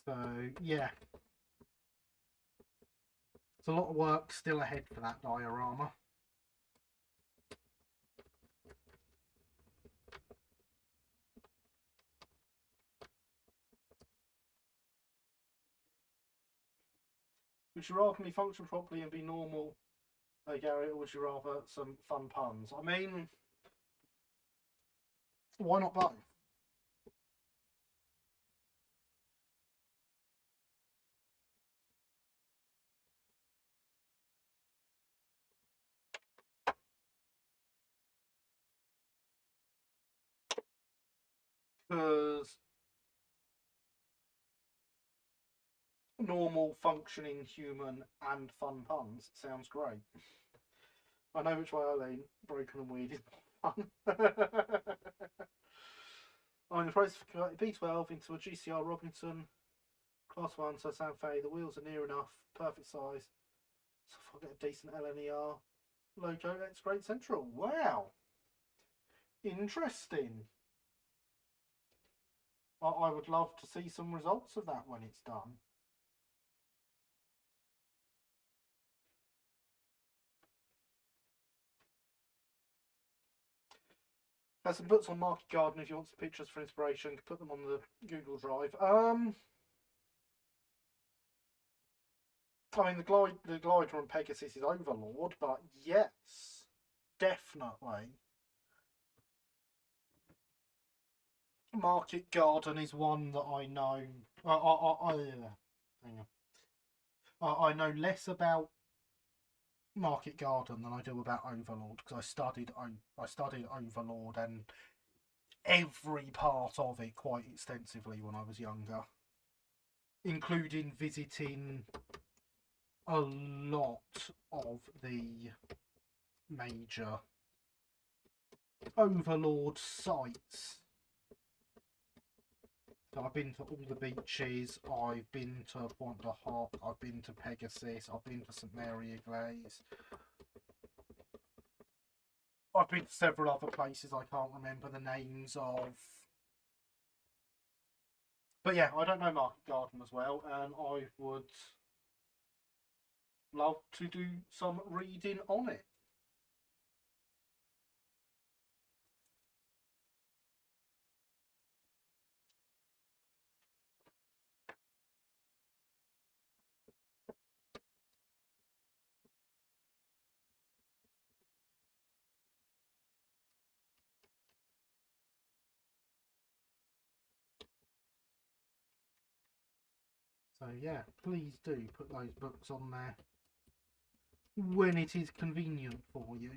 So yeah, it's a lot of work still ahead for that diorama. Would you rather me function properly and be normal, Gary, or would you rather some fun puns? I mean, why not both? Because normal, functioning human and fun puns sounds great. I know which way I lean. Broken and weird is fun. I'm in the process of converting B12 into a GCR Robinson Class 1, so San Fe. The wheels are near enough, perfect size. So if I get a decent LNER logo, that's Great Central. Wow. Interesting. I would love to see some results of that when it's done. Has some books on Market Garden if you want some pictures for inspiration. Put them on the Google Drive. I mean, the glider on Pegasus is Overlord, but yes, definitely. Market Garden is one that I know. I know less about Market Garden than I do about Overlord, because I studied Overlord and every part of it quite extensively when I was younger, including visiting a lot of the major Overlord sites. So I've been to all the beaches, I've been to Pointe de Hoc, I've been to Pegasus, I've been to St Mary Église. I've been to several other places I can't remember the names of. But yeah, I don't know Market Garden as well, and I would love to do some reading on it. So yeah, please do put those books on there when it is convenient for you.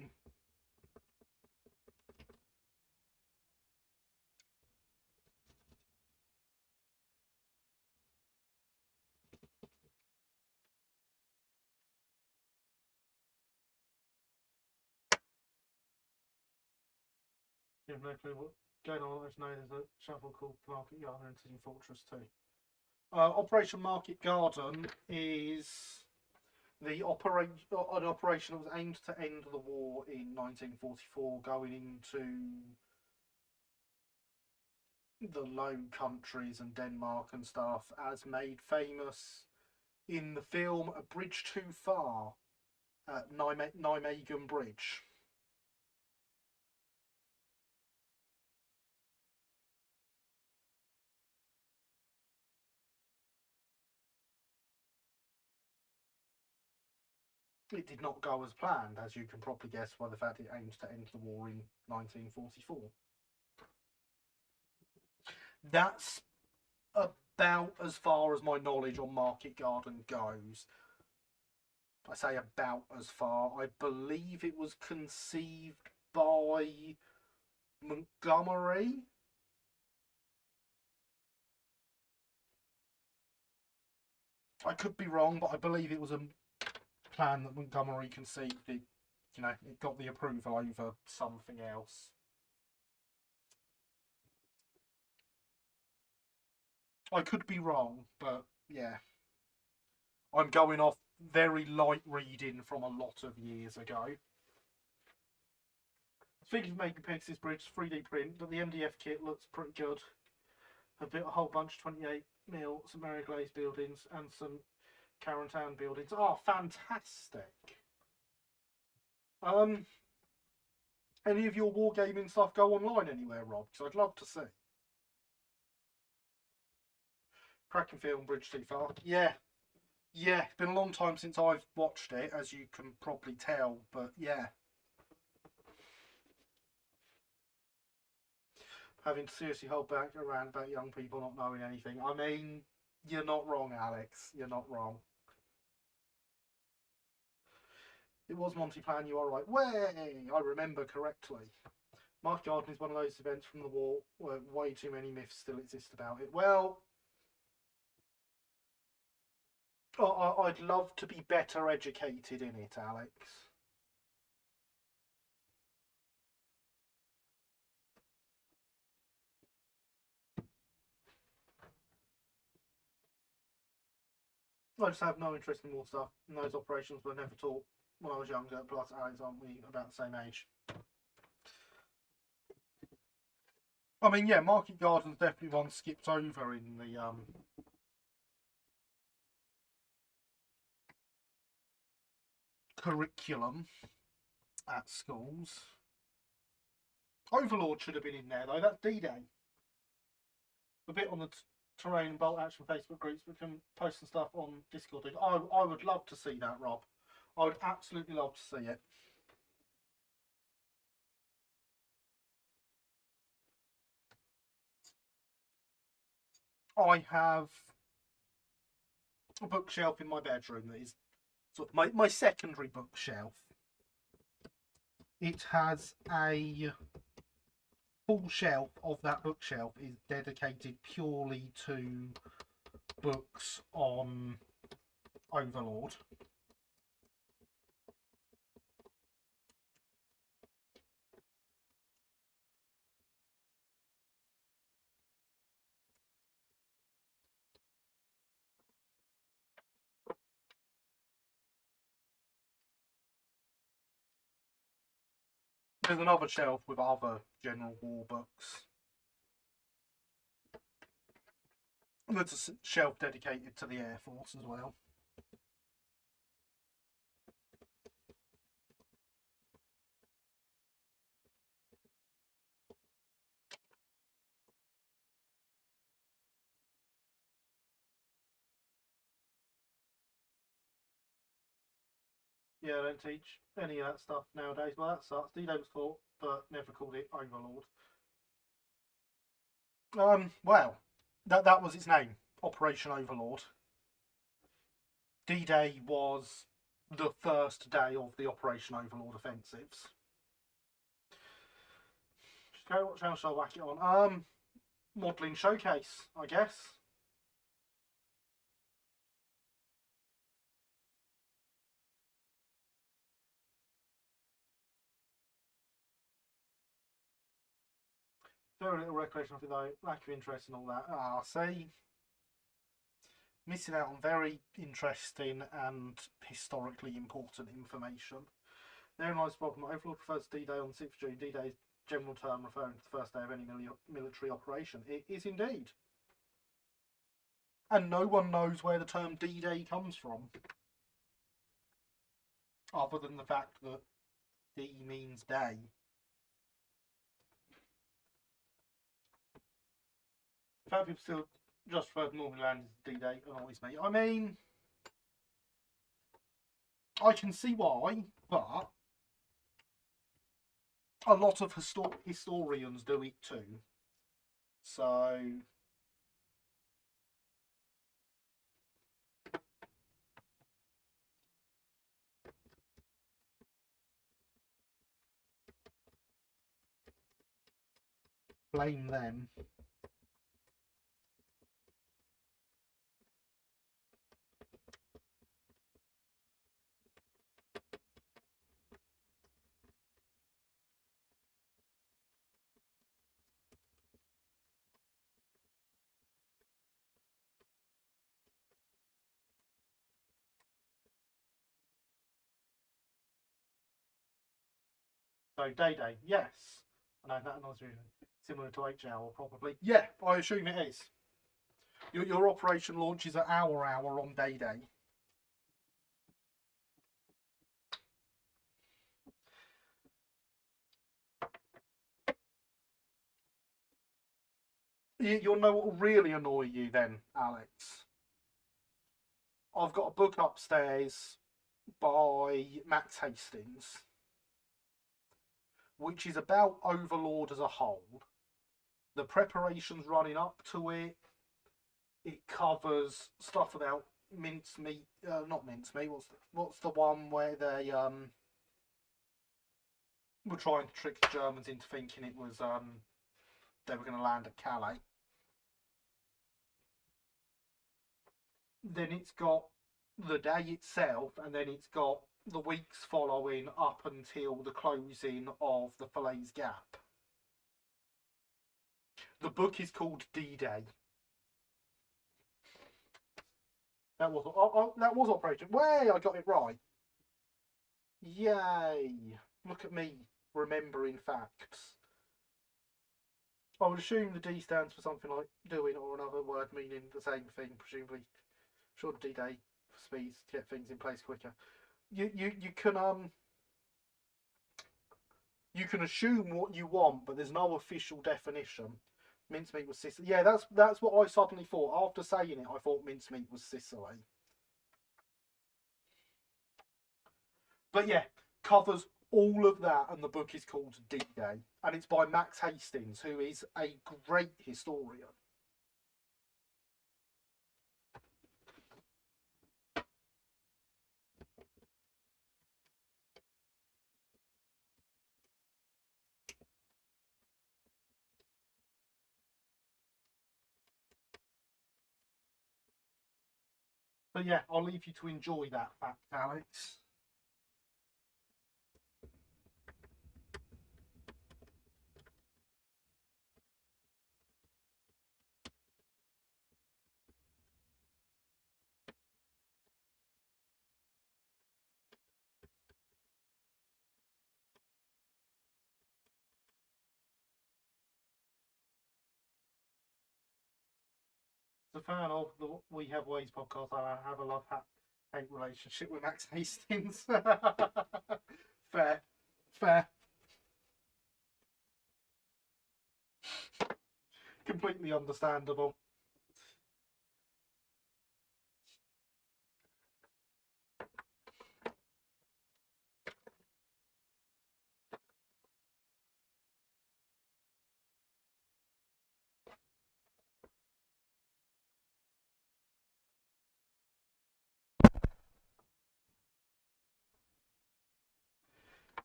You have no clue what's going on. I just know there's a shuffle called Market Garden and City Fortress 2. Operation Market Garden is an operation that was aimed to end the war in 1944, going into the Low Countries and Denmark and stuff, as made famous in the film A Bridge Too Far at Nijmegen Bridge. It did not go as planned, as you can probably guess by the fact it aims to end the war in 1944. That's about as far as my knowledge on Market Garden goes. I say about as far. I believe it was conceived by Montgomery. I could be wrong, but I believe it was a plan that Montgomery conceived. It, you know, it got the approval over something else. I could be wrong, but yeah. I'm going off very light reading from a lot of years ago. Speaking of making Pegasus Bridge 3D print, but the MDF kit looks pretty good. I built a whole bunch of 28mm, some Mary Glaze buildings and some Carentan buildings. Oh, fantastic! Any of your wargaming stuff go online anywhere, Rob? Because I'd love to see. Cracking film, Bridge Too Far. Yeah. Yeah, it's been a long time since I've watched it, as you can probably tell, but yeah. Having to seriously hold back around about young people not knowing anything. I mean, you're not wrong, Alex. You're not wrong. It was Monty Plan, you are right. Way! I remember correctly. Market Garden is one of those events from the war where way too many myths still exist about it. Well, I'd love to be better educated in it, Alex. I just have no interest in war stuff, and those operations were never taught when I was younger. Plus, Alex, aren't we about the same age? I mean, yeah, Market Garden's definitely one skipped over in the curriculum at schools. Overlord should have been in there though. That's D-Day. A bit on the terrain and bolt action Facebook groups, but can post some stuff on Discord. I would love to see that, Rob. I would absolutely love to see it. I have a bookshelf in my bedroom that is sort of my secondary bookshelf. It has a full shelf of that bookshelf is dedicated purely to books on Overlord. There's another shelf with other General War books. There's a shelf dedicated to the Air Force as well. Yeah, I don't teach any of that stuff nowadays. Well, that sucks. D-Day was taught, but never called it Overlord. Well, that was its name, Operation Overlord. D-Day was the first day of the Operation Overlord offensives. What channel shall I whack it on? Modelling Showcase, I guess. Very little recollection of it though, lack of interest and all that. Ah, see? Missing out on very interesting and historically important information. Therein lies the problem. Overlord prefers D-Day on 6th June. D-Day is general term referring to the first day of any military operation. It is indeed. And no one knows where the term D-Day comes from, other than the fact that D means day. The fact people still just refer to Northern Ireland as D-Day annoys me. I mean, I can see why, but a lot of historians do it too. So blame them. So Day-Day, yes. I know that annoys me. Similar to HL, probably. Yeah, I assume it is. Your operation launches at hour on Day-Day. You'll know what will really annoy you then, Alex. I've got a book upstairs by Max Hastings, which is about Overlord as a whole. The preparations running up to it. It covers stuff about mincemeat. Not mincemeat. What's the one where they were trying to trick the Germans into thinking it was they were going to land at Calais. Then it's got the day itself, and then it's got the weeks following up until the closing of the Falaise Gap. The book is called D-Day. That was Operation. Way, I got it right. Yay! Look at me remembering facts. I would assume the D stands for something like doing or another word meaning the same thing, presumably. Sure, D-Day speeds to get things in place quicker. You can assume what you want, but there's no official definition. Mincemeat was Sicily. Yeah, that's what I suddenly thought. After saying it, I thought mincemeat was Sicily. But yeah, covers all of that, and the book is called D-Day, and it's by Max Hastings, who is a great historian. But yeah, I'll leave you to enjoy that fact, Alex. As a fan of the We Have Ways podcast, I have a love-hate relationship with Max Hastings. Fair. Completely understandable.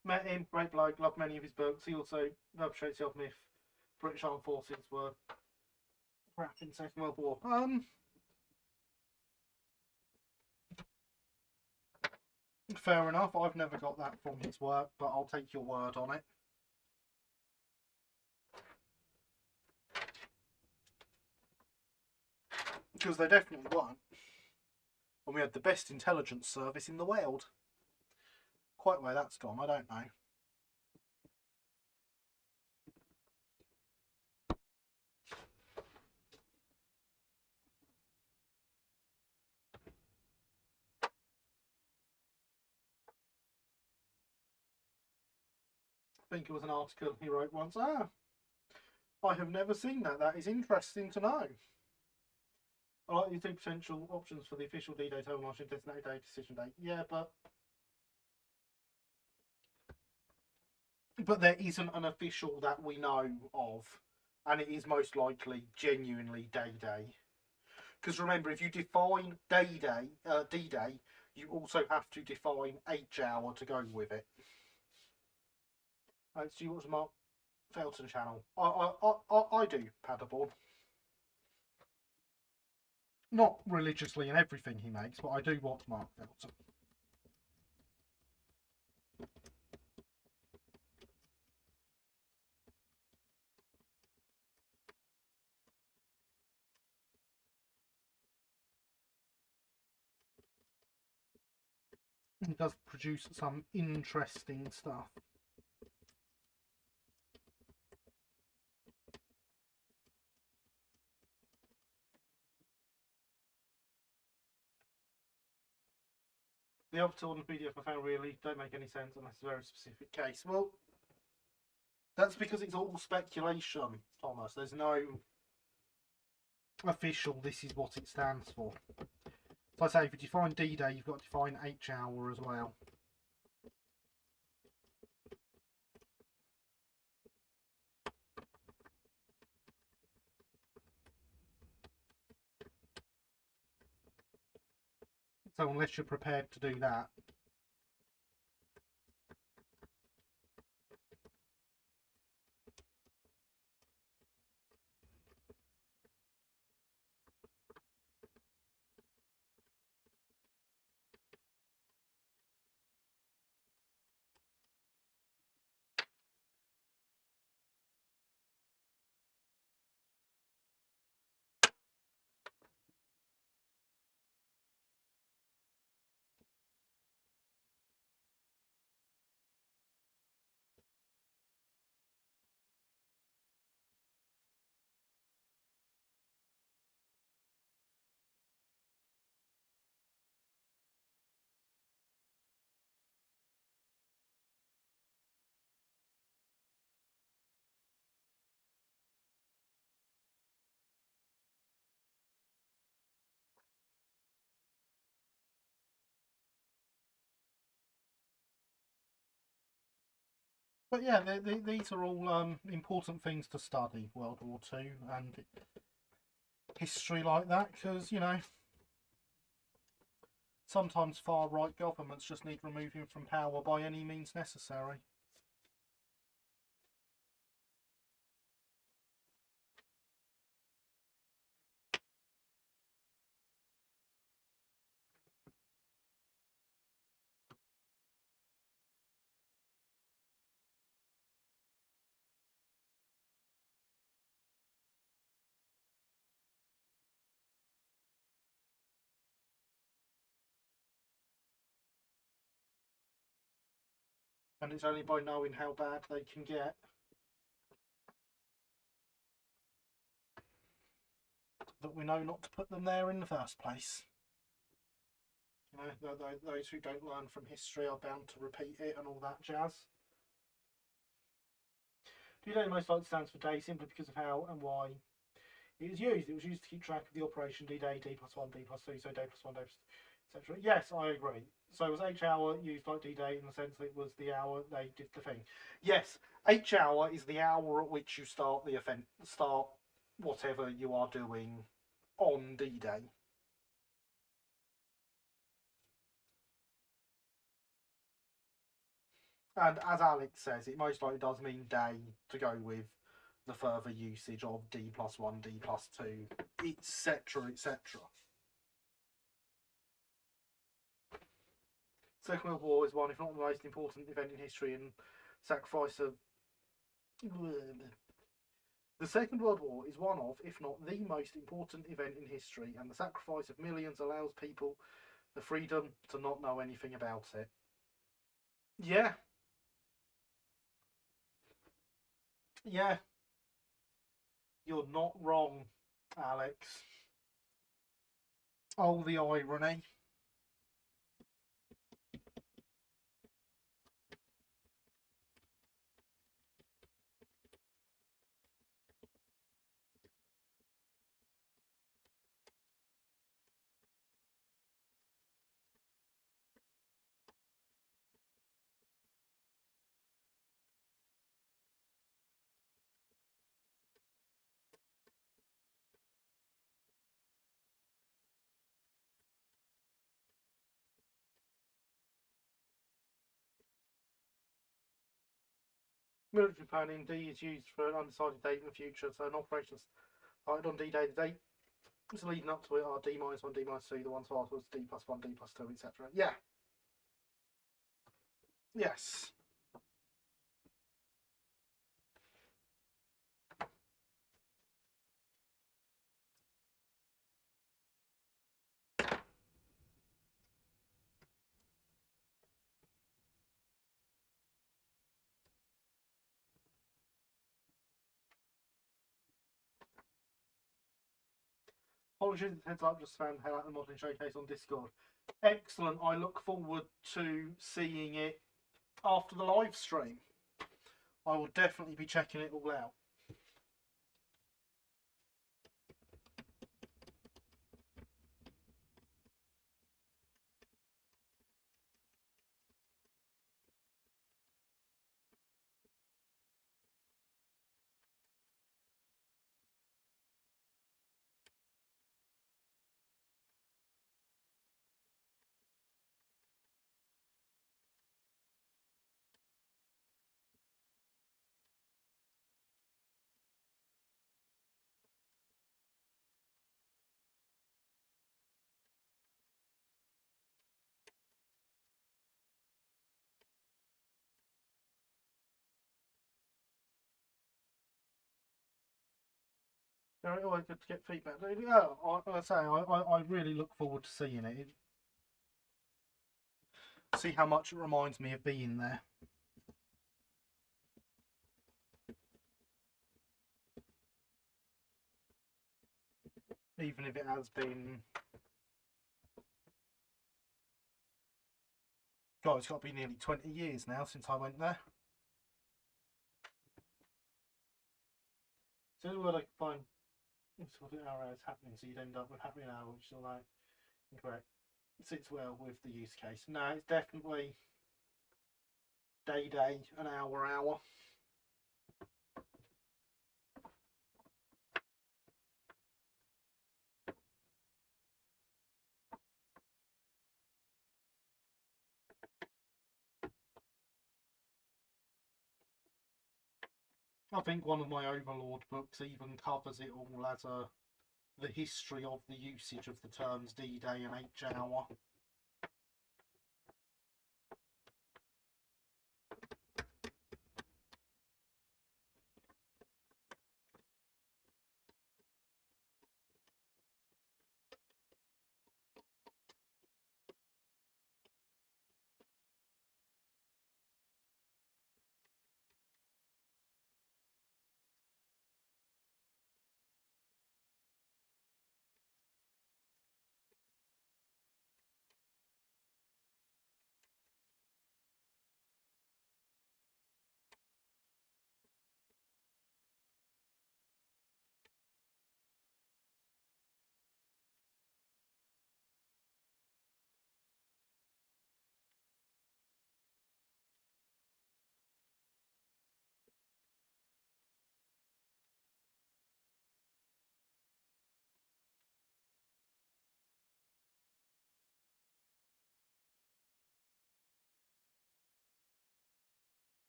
Met him, great bloke, loved many of his books. He also perpetrates the odd myth British Armed Forces were crap in the Second World War. Fair enough. I've never got that from his work, but I'll take your word on it. Because they definitely weren't. And we had the best intelligence service in the world. Quite where that's gone, I don't know. think it was an article he wrote once. I have never seen that. That is interesting to know. I like the two potential options for the official D-Day termination designated day decision date. Yeah, but there isn't an official that we know of, and it is most likely genuinely D-Day. Because remember, if you define D-Day, you also have to define H-hour to go with it. Alex, do you watch the Mark Felton channel? I do, paddleboard. Not religiously in everything he makes, but I do watch Mark Felton. He does produce some interesting stuff. The other two on the PDF I found really don't make any sense unless it's a very specific case. Well, that's because it's all speculation, Thomas. There's no official, this is what it stands for. So I say, if you define D-Day, you've got to define H-hour as well. So unless you're prepared to do that, but yeah, these are all important things to study, World War II and history like that, because, you know, sometimes far-right governments just need removing from power by any means necessary. And it's only by knowing how bad they can get that we know not to put them there in the first place. You know, those who don't learn from history are bound to repeat it and all that jazz. D-Day most likely stands for day simply because of how and why it was used. It was used to keep track of the operation D-Day, D+1, D+2, so day plus one, day plus, etc. Yes, I agree. So was H-hour used like D-Day in the sense that it was the hour they did the thing? Yes, H-hour is the hour at which you start the event, start whatever you are doing on D-Day. And as Alex says, it most likely does mean day to go with the further usage of D+1, D+2, etc., etc. Second World War is one, if not the most important event in history, and sacrifice of... The Second World War is one of, if not the most important event in history, and the sacrifice of millions allows people the freedom to not know anything about it. Yeah. Yeah. You're not wrong, Alex. Oh, the irony. Military planning, D is used for an undecided date in the future, so an operation started on D-Day, the date is leading up to it are D-1, D-2, the ones afterwards, D+1, D+2, etc. Yeah. Yes. Apologies, heads up, just found Hell at the Modelling Showcase on Discord. Excellent. I look forward to seeing it after the live stream. I will definitely be checking it all out. Very always good to get feedback. Yeah, I really look forward to seeing it. See how much it reminds me of being there. Even if it has been... God, it's got to be nearly 20 years now since I went there. So the word I can find sort of hour is happening, so you'd end up with happening hour, which is like incorrect. Sits well with the use case. No, it's definitely day, an hour. I think one of my Overlord books even covers it all as the history of the usage of the terms D-Day and H-hour.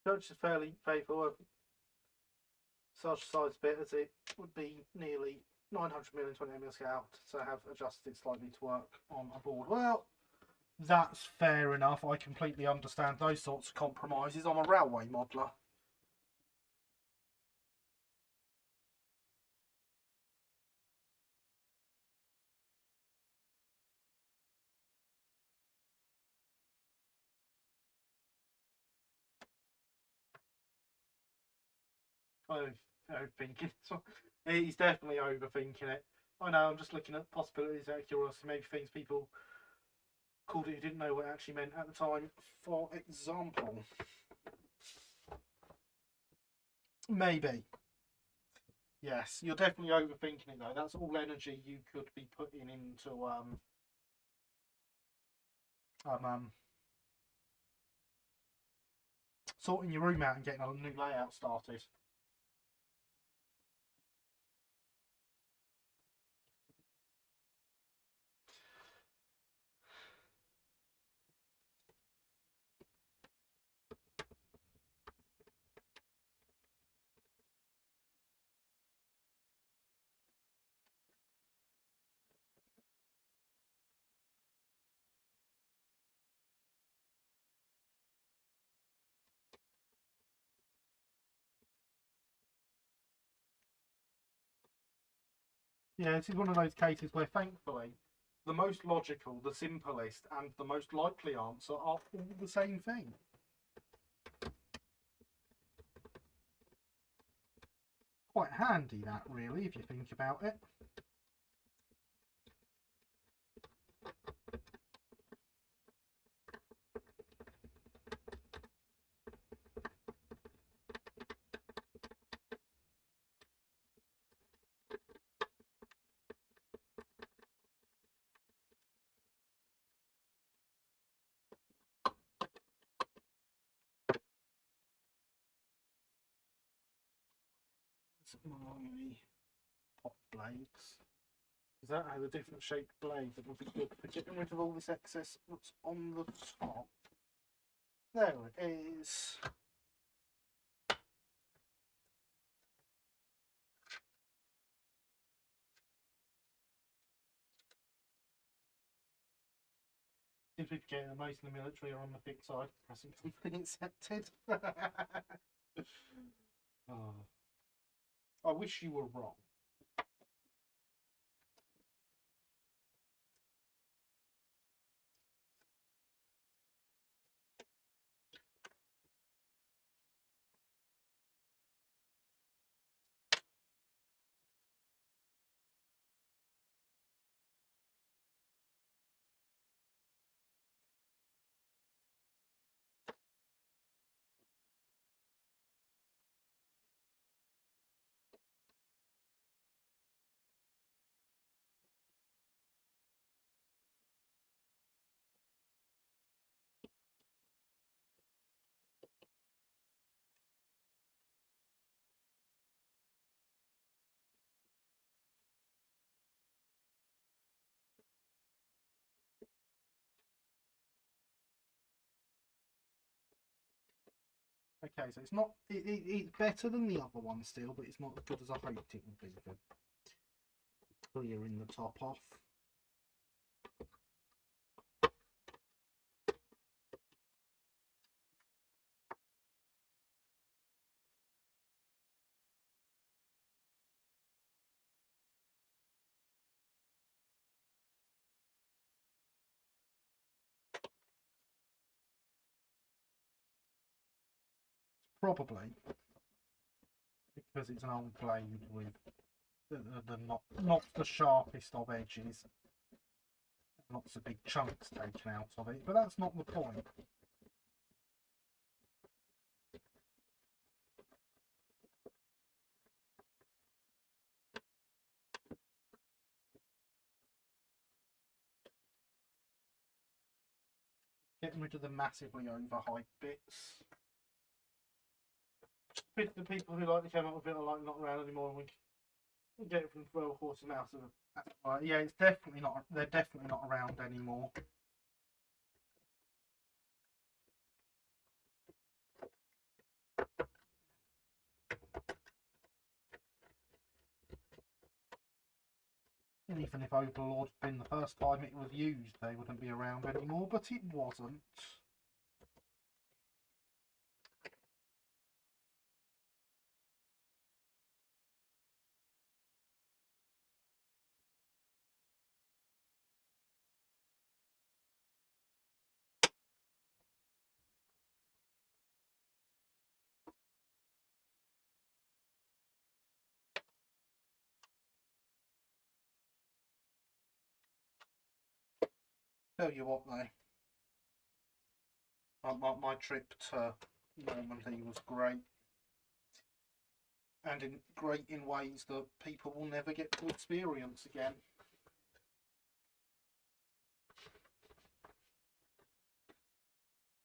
Church is fairly faithful. Such a size bit as it would be nearly 900 million 28mm scale, so have adjusted it slightly to work on a board. Well, that's fair enough. I completely understand those sorts of compromises. I'm a railway modeller. Overthinking. He's definitely overthinking it. I know, I'm just looking at possibilities out of curiosity. Maybe things people called it who didn't know what it actually meant at the time. For example, maybe. Yes, you're definitely overthinking it though. That's all energy you could be putting into sorting your room out and getting a new layout started. Yeah, this is one of those cases where, thankfully, the most logical, the simplest, and the most likely answer are all the same thing. Quite handy, that, really, if you think about it. My pot blades. Is that how the different shaped blades that would be good for getting rid of all this excess that's on the top? There it is. Seems we forget that most of the military are on the thick side, pressing something accepted. Oh. I wish you were wrong. Okay, so it's not. It's better than the other one still, but it's not as good as I hoped it would be for clearing the top off. Probably because it's an old blade with the not the sharpest of edges, lots of big chunks taken out of it. But that's not the point. Getting rid of the massively overhyped bits. The people who like to come up with it are like not around anymore. And we can get it from 12 horses mouth. Yeah, it's definitely not. They're definitely not around anymore. And even if Overlord had been the first time it was used, they wouldn't be around anymore. But it wasn't. Tell you what, though. My trip to Normandy was great, and great in ways that people will never get to experience again.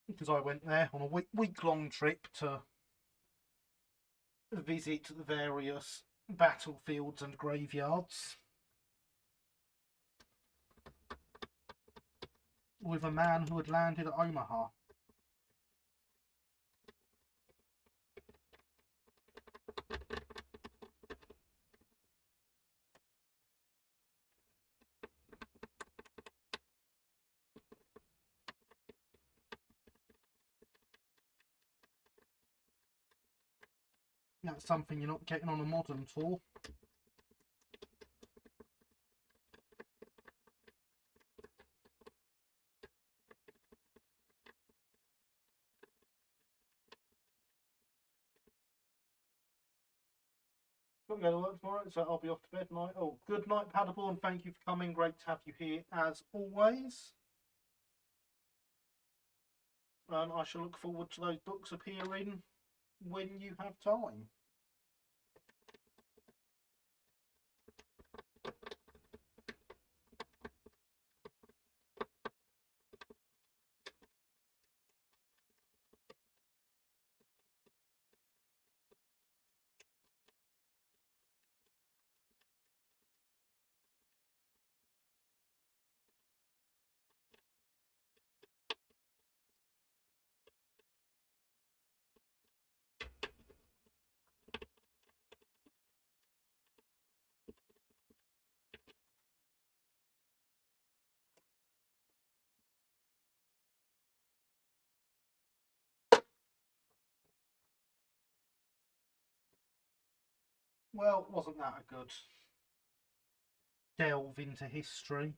Because I went there on a week-long trip to visit the various battlefields and graveyards with a man who had landed at Omaha. That's something you're not getting on a modern tour. Got to go to work tomorrow, so I'll be off to bed tonight. Oh, good night, Paderborn. Thank you for coming. Great to have you here as always. And I shall look forward to those books appearing when you have time. Well, wasn't that a good delve into history?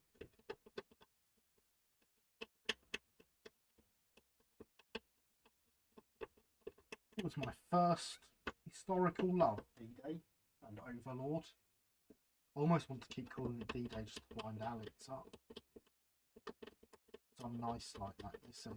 It was my first historical love, D-Day and Overlord. I almost want to keep calling it D-Day just to wind Alex up. So I'm nice like that, you see.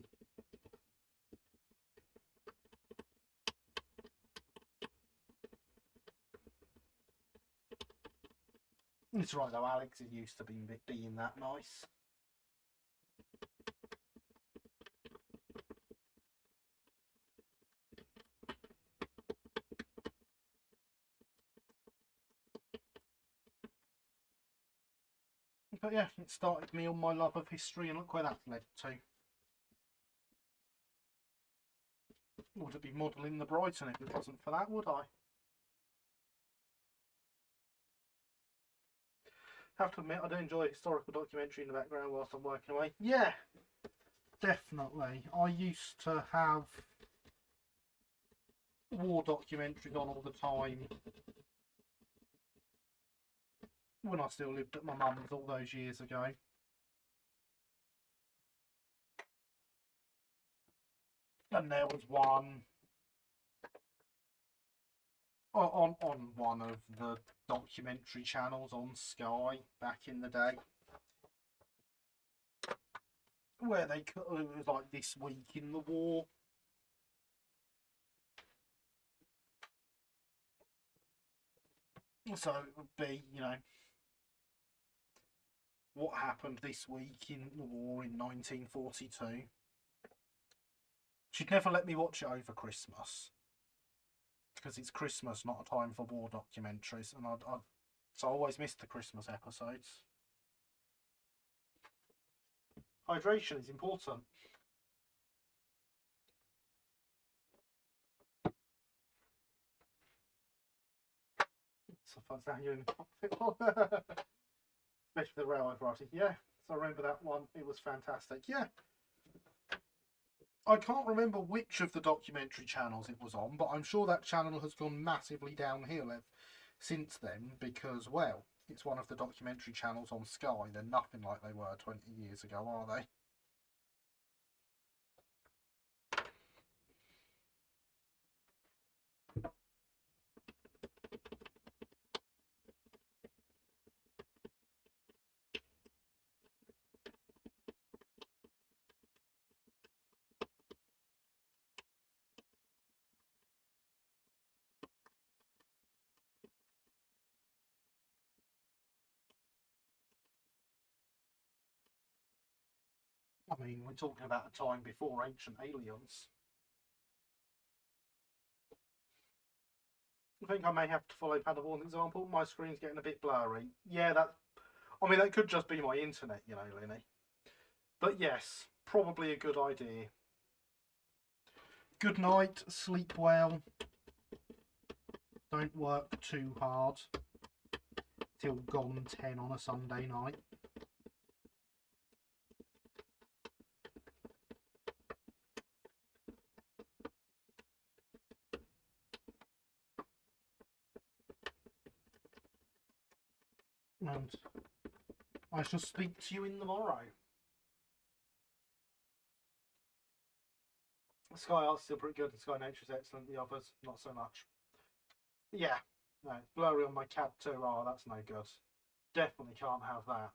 It's right though, Alex is used to being that nice. But yeah, it started me on my love of history, and look where that's led to. Would it be modelling the Brighton if it wasn't for that, would I? Have to admit, I do enjoy a historical documentary in the background whilst I'm working away. Yeah, definitely. I used to have war documentaries on all the time when I still lived at my mum's all those years ago. And there was one on one of the documentary channels on Sky back in the day, where it was like this week in the war. So it would be, you know, what happened this week in the war in 1942. She'd never let me watch it over Christmas because it's Christmas, not a time for war documentaries, and so I always missed the Christmas episodes. Hydration is important. So fun now you're in the cockpit. Especially the railway variety. Yeah, so I remember that one. It was fantastic. Yeah. I can't remember which of the documentary channels it was on, but I'm sure that channel has gone massively downhill since then because, well, it's one of the documentary channels on Sky. They're nothing like they were 20 years ago, are they? I mean, we're talking about a time before Ancient Aliens. I think I may have to follow Paderborn's example. My screen's getting a bit blurry. Yeah, I mean, that could just be my internet, you know, Lenny. But yes, probably a good idea. Good night, sleep well. Don't work too hard till gone 10 on a Sunday night. And I shall speak to you in the morrow. Sky Art's still pretty good, and Sky Nature's excellent. The others, not so much. Yeah. No, it's blurry on my CAD too. Oh, that's no good. Definitely can't have that.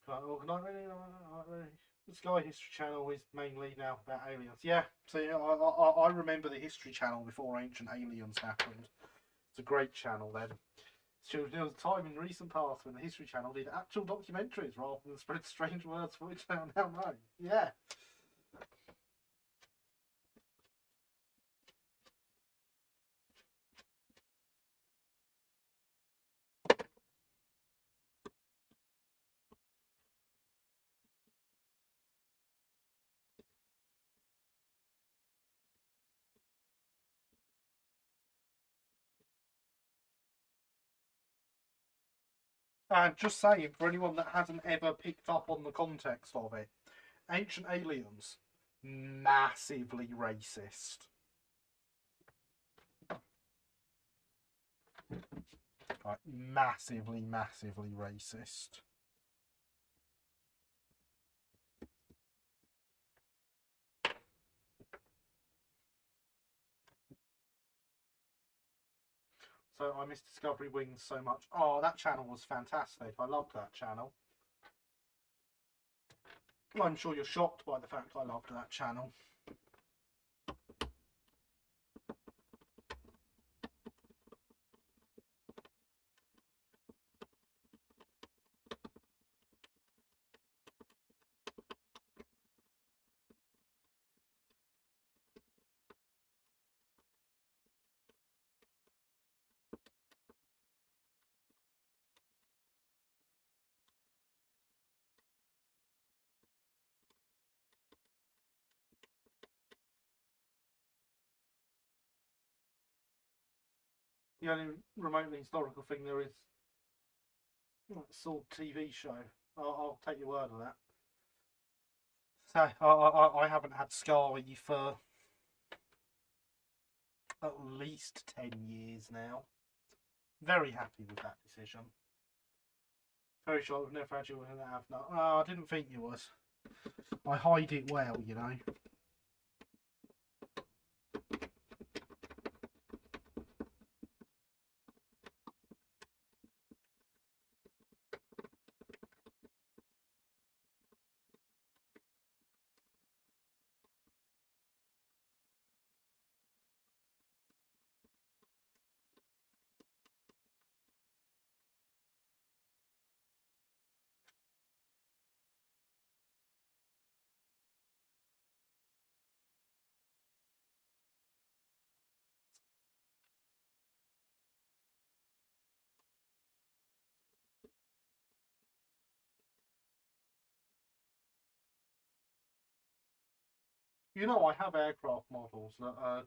Oh, can I really? The Sky History Channel is mainly now about aliens. Yeah, see, I remember the History Channel before Ancient Aliens happened. It's a great channel then. So there was a time in recent past when the History Channel did actual documentaries rather than spread strange words for which they are now known. Yeah. And just saying, for anyone that hasn't ever picked up on the context of it, Ancient Aliens, massively racist. Like, massively, massively racist. So I miss Discovery Wings so much. Oh, that channel was fantastic. I loved that channel. I'm sure you're shocked by the fact I loved that channel. The only remotely historical thing there is Sword TV show. I'll take your word on that. So I haven't had Sky for at least 10 years now. Very happy with that decision. Very sure I've never had you in that have not. Oh, I didn't think you was. I hide it well, you know. You know, I have aircraft models that are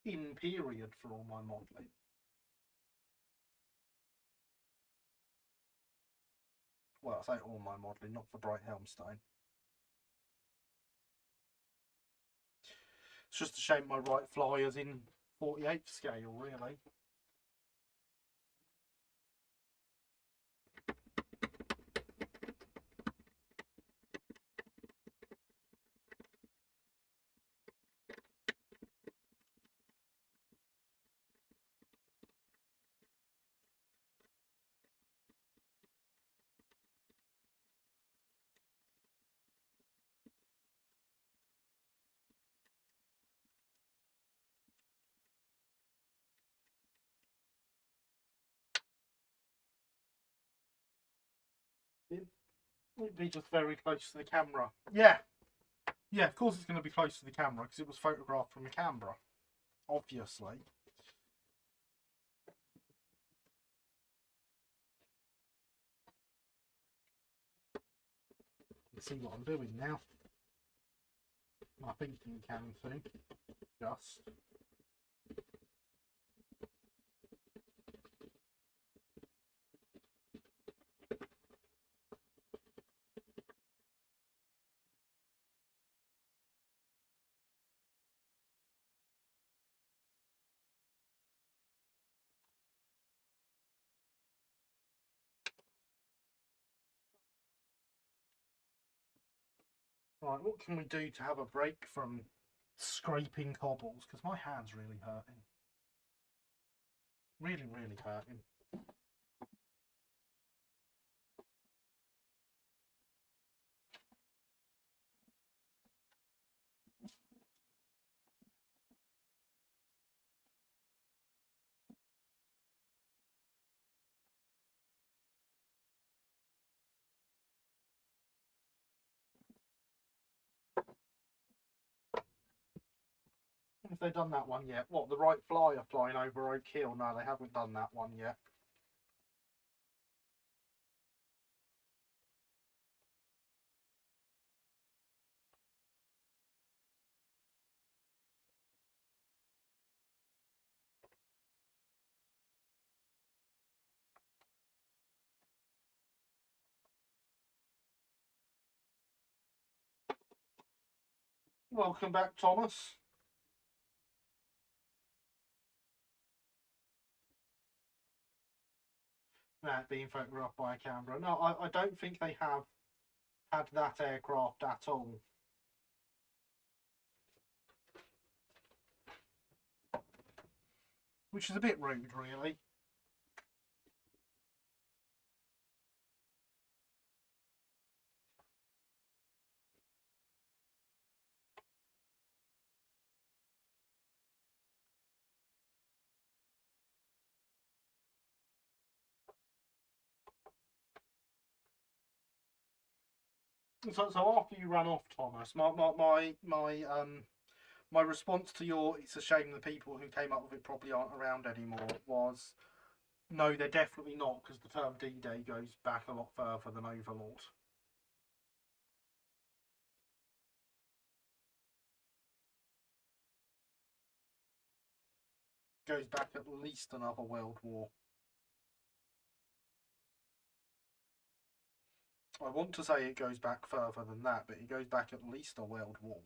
in period for all my modelling. Well, I say all my modelling, not for Bright Helmstone. It's just a shame my right flyer's in 48th scale, really. It'd be just very close to the camera. Yeah. Yeah, of course it's going to be close to the camera because it was photographed from a camera. Obviously. Let's see what I'm doing now. My thinking can too. Just. Right, what can we do to have a break from scraping cobbles because my hand's really hurting. Really, really hurting. Have they done that one yet? What, the right flyer flying over Oak Hill? No, they haven't done that one yet. Welcome back, Thomas. That being photographed by a camera. No, I don't think they have had that aircraft at all. Which is a bit rude, really. So after you ran off, Thomas, my response to your "it's a shame the people who came up with it probably aren't around anymore" was, no, they're definitely not, because the term D-Day goes back a lot further than Overlord. Goes back at least another World War. I want to say it goes back further than that, but it goes back at least a World War.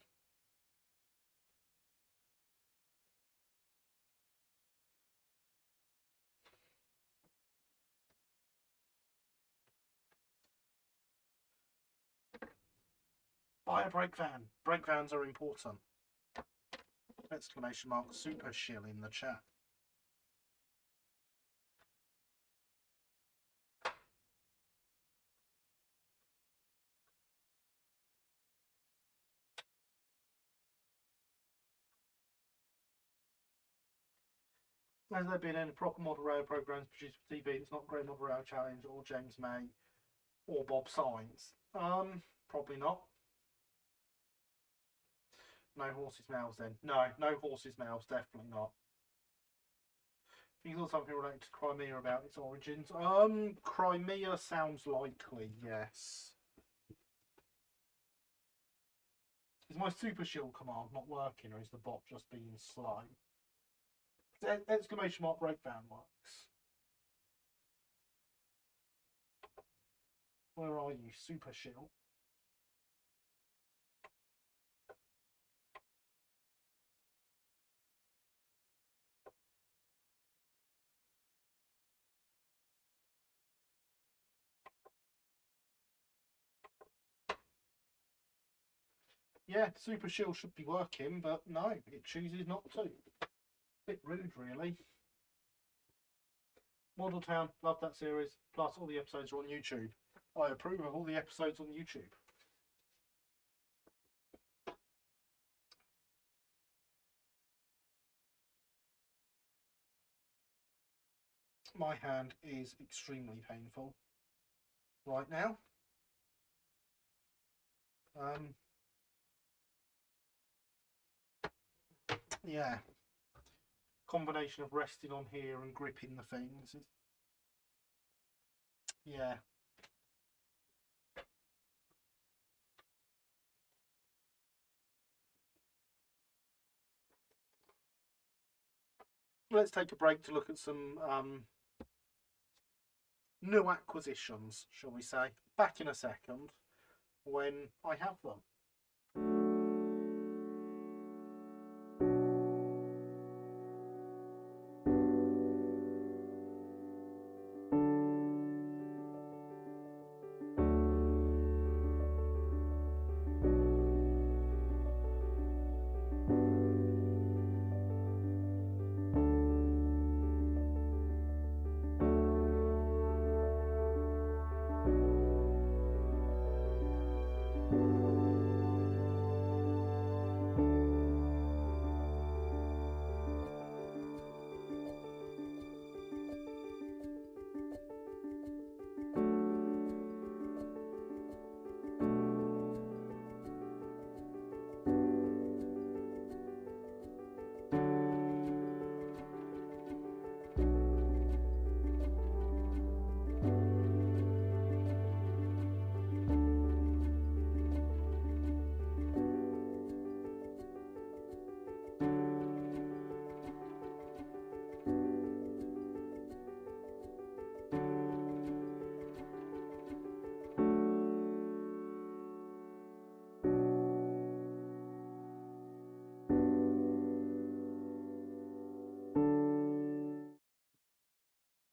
Buy a brake van. Brake vans are important. Exclamation mark super shill in the chat. Has there been any proper model rail programs produced for TV? It's not Great Model Rail Challenge or James May or Bob Signs. Probably not. No horses mouths then. No horses mouths, definitely not. Think you thought something related to Crimea about its origins? Crimea sounds likely, yes. Is my super shield command not working, or is the bot just being slow? Exclamation mark brake van works. Where are you, super shield? Yeah, super shield should be working, but no, it chooses not to. Bit rude, really. Model Town, love that series. Plus, all the episodes are on YouTube. I approve of all the episodes on YouTube. My hand is extremely painful right now. Yeah. Combination of resting on here and gripping the things. Yeah. Let's take a break to look at some new acquisitions, shall we say. Back in a second when I have them.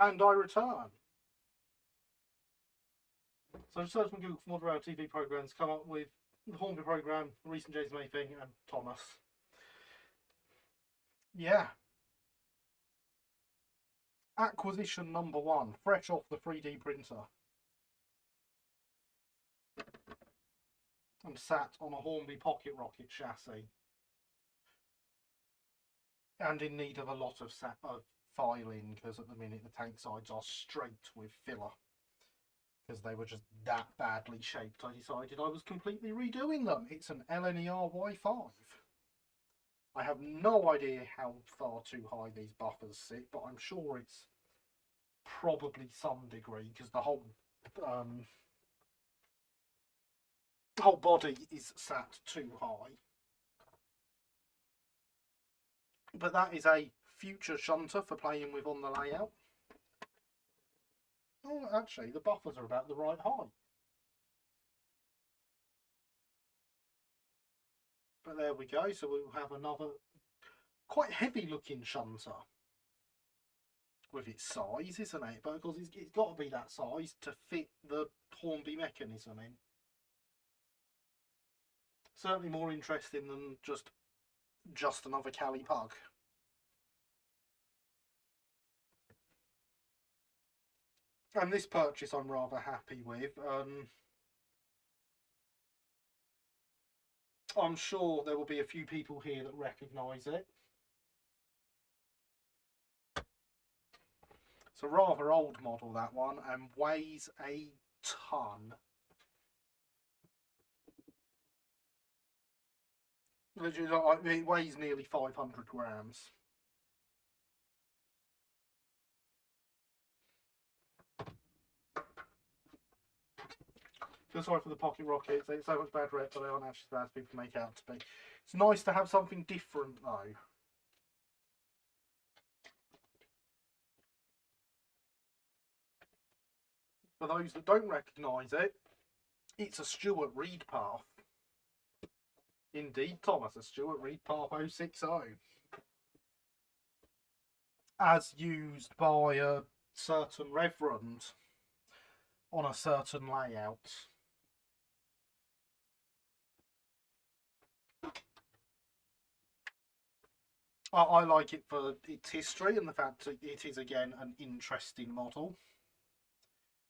And I return. So I searched on Google for modern rail TV programs, come up with the Hornby program, the recent James May thing, and Thomas. Yeah. Acquisition number 1, fresh off the 3D printer. And sat on a Hornby pocket rocket chassis. And in need of a lot of filing, because at the minute the tank sides are straight with filler. Because they were just that badly shaped, I decided I was completely redoing them. It's an LNER Y5. I have no idea how far too high these buffers sit, but I'm sure it's probably some degree, because the whole body is sat too high. But that is a future shunter for playing with on the layout. Oh, actually, the buffers are about the right height. But there we go, so we'll have another quite heavy looking shunter with its size, isn't it? But of course it's got to be that size to fit the Hornby mechanism in. Certainly more interesting than just another Cali Pug. And this purchase I'm rather happy with. I'm sure there will be a few people here that recognise it. It's a rather old model, that one, and weighs a ton. It weighs nearly 500 grams. Feel sorry for the pocket rockets. They get so much bad rep, but they aren't actually as bad as people make out to be. It's nice to have something different, though. For those that don't recognise it, it's a Stuart Reed path. Indeed, Thomas, a Stuart Reed path 060. As used by a certain reverend on a certain layout. I like it for its history and the fact that it is, again, an interesting model.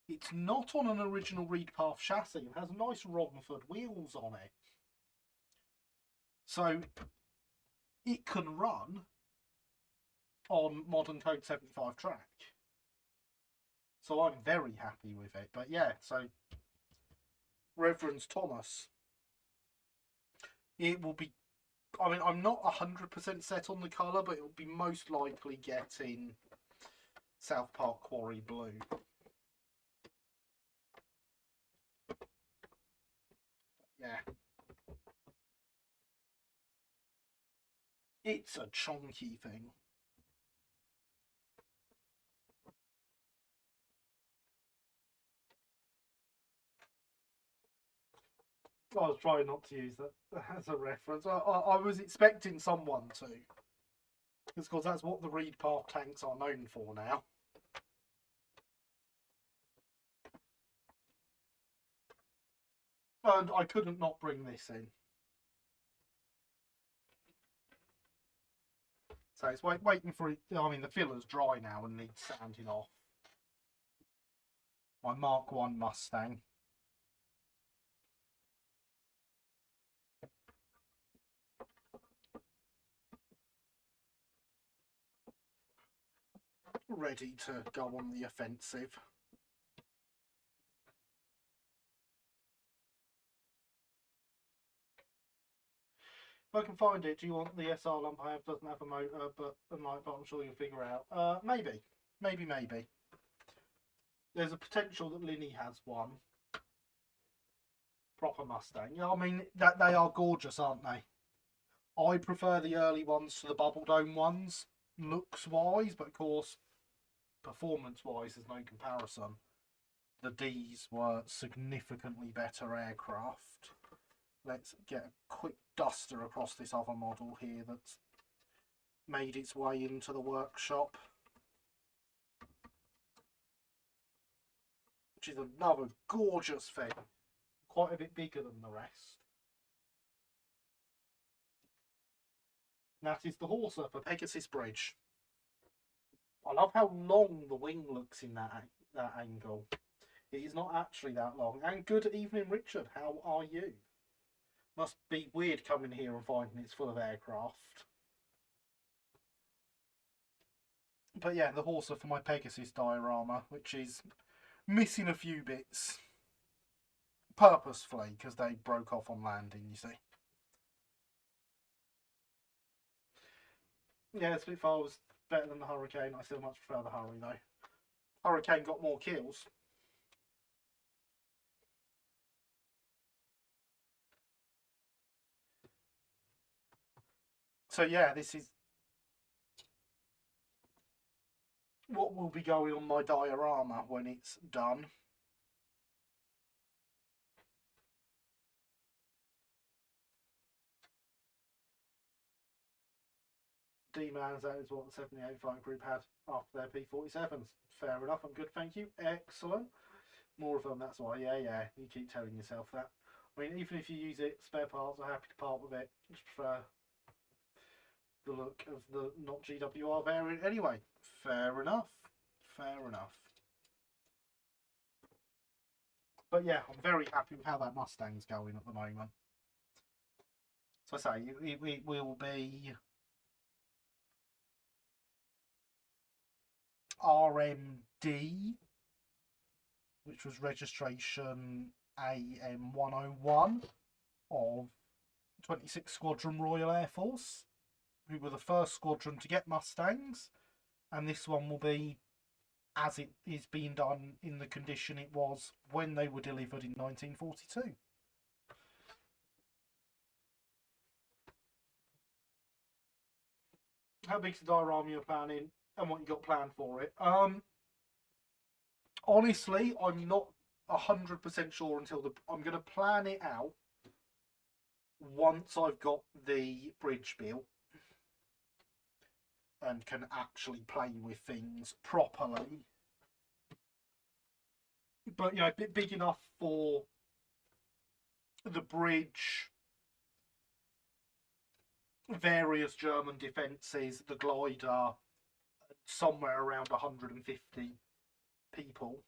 It's not on an original Reed Path chassis. It has nice Romford wheels on it. So it can run on modern Code 75 track. So I'm very happy with it. But yeah, so Reverend Thomas. It will be, I mean, I'm not 100% set on the colour, but it will be most likely getting South Park Quarry blue. Yeah. It's a chunky thing. I was trying not to use that as a reference. I was expecting someone to. Because that's what the Reed Path tanks are known for now. And I couldn't not bring this in. So it's waiting for it. I mean, the filler's dry now and needs sanding off. My Mark 1 Mustang. Ready to go on the offensive. If I can find it, do you want the SR lump I have? Doesn't have a motor, but I'm sure you'll figure out. Maybe. There's a potential that Linny has one. Proper Mustang. Yeah, I mean, they are gorgeous, aren't they? I prefer the early ones to the Bubble Dome ones, looks-wise, but of course, performance-wise, there's no comparison. The Ds were significantly better aircraft. Let's get a quick duster across this other model here that's made its way into the workshop. which is another gorgeous thing. Quite a bit bigger than the rest. And that is the Horser for Pegasus Bridge. I love how long the wing looks in that angle. It is not actually that long. And good evening, Richard. How are you? Must be weird coming here and finding it's full of aircraft. But yeah, the Horser for my Pegasus diorama, which is missing a few bits. Purposefully, because they broke off on landing, you see. Yeah, the Spitfire was better than the Hurricane. I still much prefer the Hurry, though. Hurricane got more kills. So yeah, this is what will be going on my diorama when it's done. D-Mans, that is what the 78 Flight Group had after their P-47s. Fair enough, I'm good, thank you. Excellent. More of them, that's why. Yeah, you keep telling yourself that. I mean, even if you use it, spare parts are happy to part with it. Just prefer the look of the not GWR variant anyway. Fair enough. Fair enough. But yeah, I'm very happy with how that Mustang's going at the moment. So I say, it will be RMD, which was registration AM101 of 26th Squadron Royal Air Force, who were the first squadron to get Mustangs, and this one will be as it is being done in the condition it was when they were delivered in 1942. How big's the diorama you're planning and what you got planned for it? Honestly, I'm not 100% sure until I'm going to plan it out once I've got the bridge built and can actually play with things properly. But you know, a bit big enough for the bridge, various German defences, the glider, somewhere around 150 people.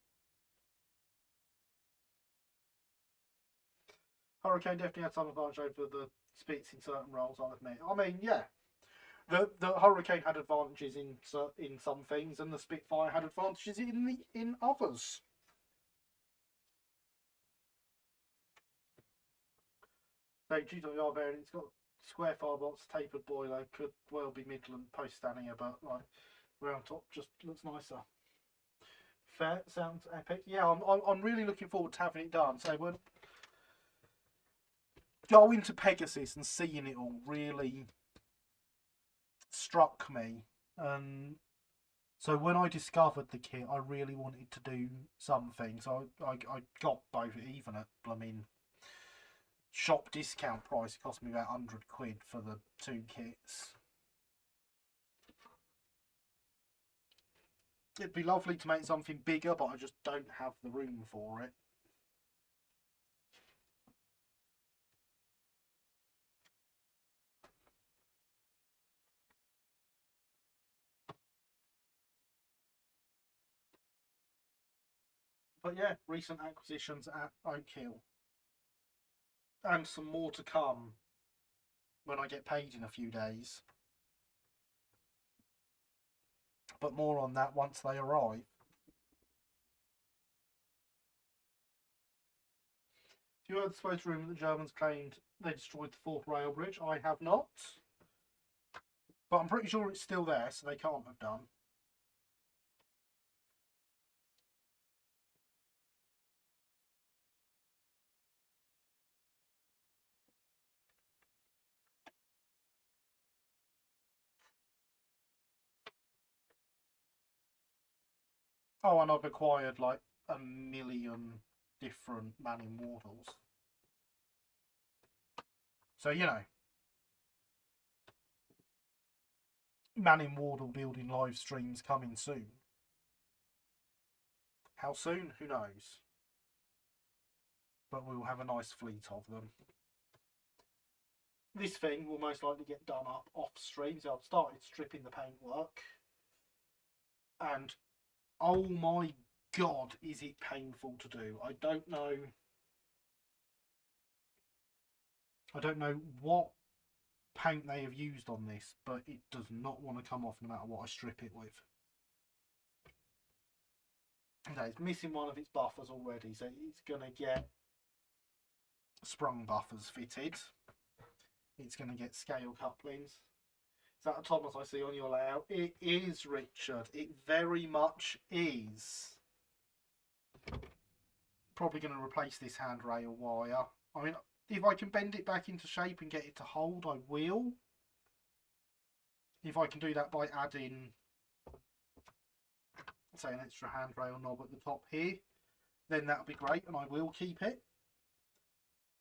Hurricane definitely had some advantage over the Spitz in certain roles, I'll admit. I mean, yeah, the Hurricane had advantages in some things, and the Spitfire had advantages in others. So GWR variant, it's got square firebox, tapered boiler, could well be Midland post Stanier, but like round top just looks nicer. Fair, sounds epic. Yeah, I'm really looking forward to having it done. So when going to Pegasus and seeing it all really struck me, and so when I discovered the kit, I really wanted to do something. So I got both, even at blooming shop discount price. It cost me about £100 for the 2 kits. It'd be lovely to make something bigger, but I just don't have the room for it. But yeah, recent acquisitions at Oak Hill. And some more to come when I get paid in a few days. But more on that once they arrive. You heard the supposed rumour that the Germans claimed they destroyed the 4th rail bridge. I have not. But I'm pretty sure it's still there, so they can't have done. Oh, and I've acquired like 1 million different Manning Wardles. So, you know, Manning Wardle building live streams coming soon. How soon? Who knows? but we will have a nice fleet of them. This thing will most likely get done up off stream, so I've started stripping the paintwork, and oh my god, is it painful to do. I don't know what paint they have used on this, but it does not want to come off no matter what I strip it with. Okay, it's missing one of its buffers already, so it's going to get sprung buffers fitted. It's going to get scale couplings. Is that a Thomas I see on your layout? It is, Richard. It very much is. Probably going to replace this handrail wire. I mean, if I can bend it back into shape and get it to hold, I will. If I can do that by adding, say, an extra handrail knob at the top here, then that'll be great and I will keep it.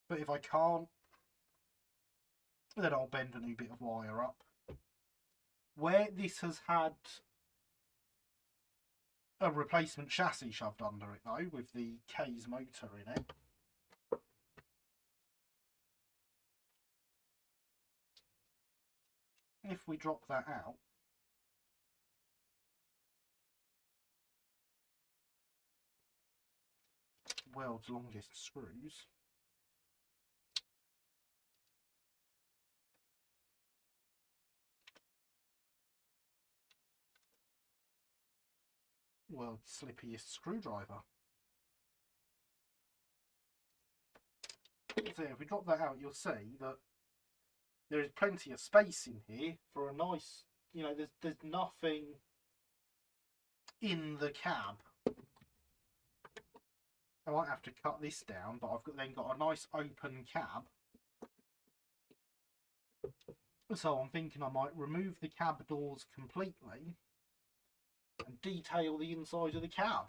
But if I can't, then I'll bend a new bit of wire up. Where this has had a replacement chassis shoved under it though, with the K's motor in it, if we drop that out, world's longest screws, world's slippiest screwdriver. So if we drop that out, you'll see that there is plenty of space in here for a nice, you know, there's nothing in the cab. I might have to cut this down, but I've then got a nice open cab. So I'm thinking I might remove the cab doors completely and detail the inside of the cab.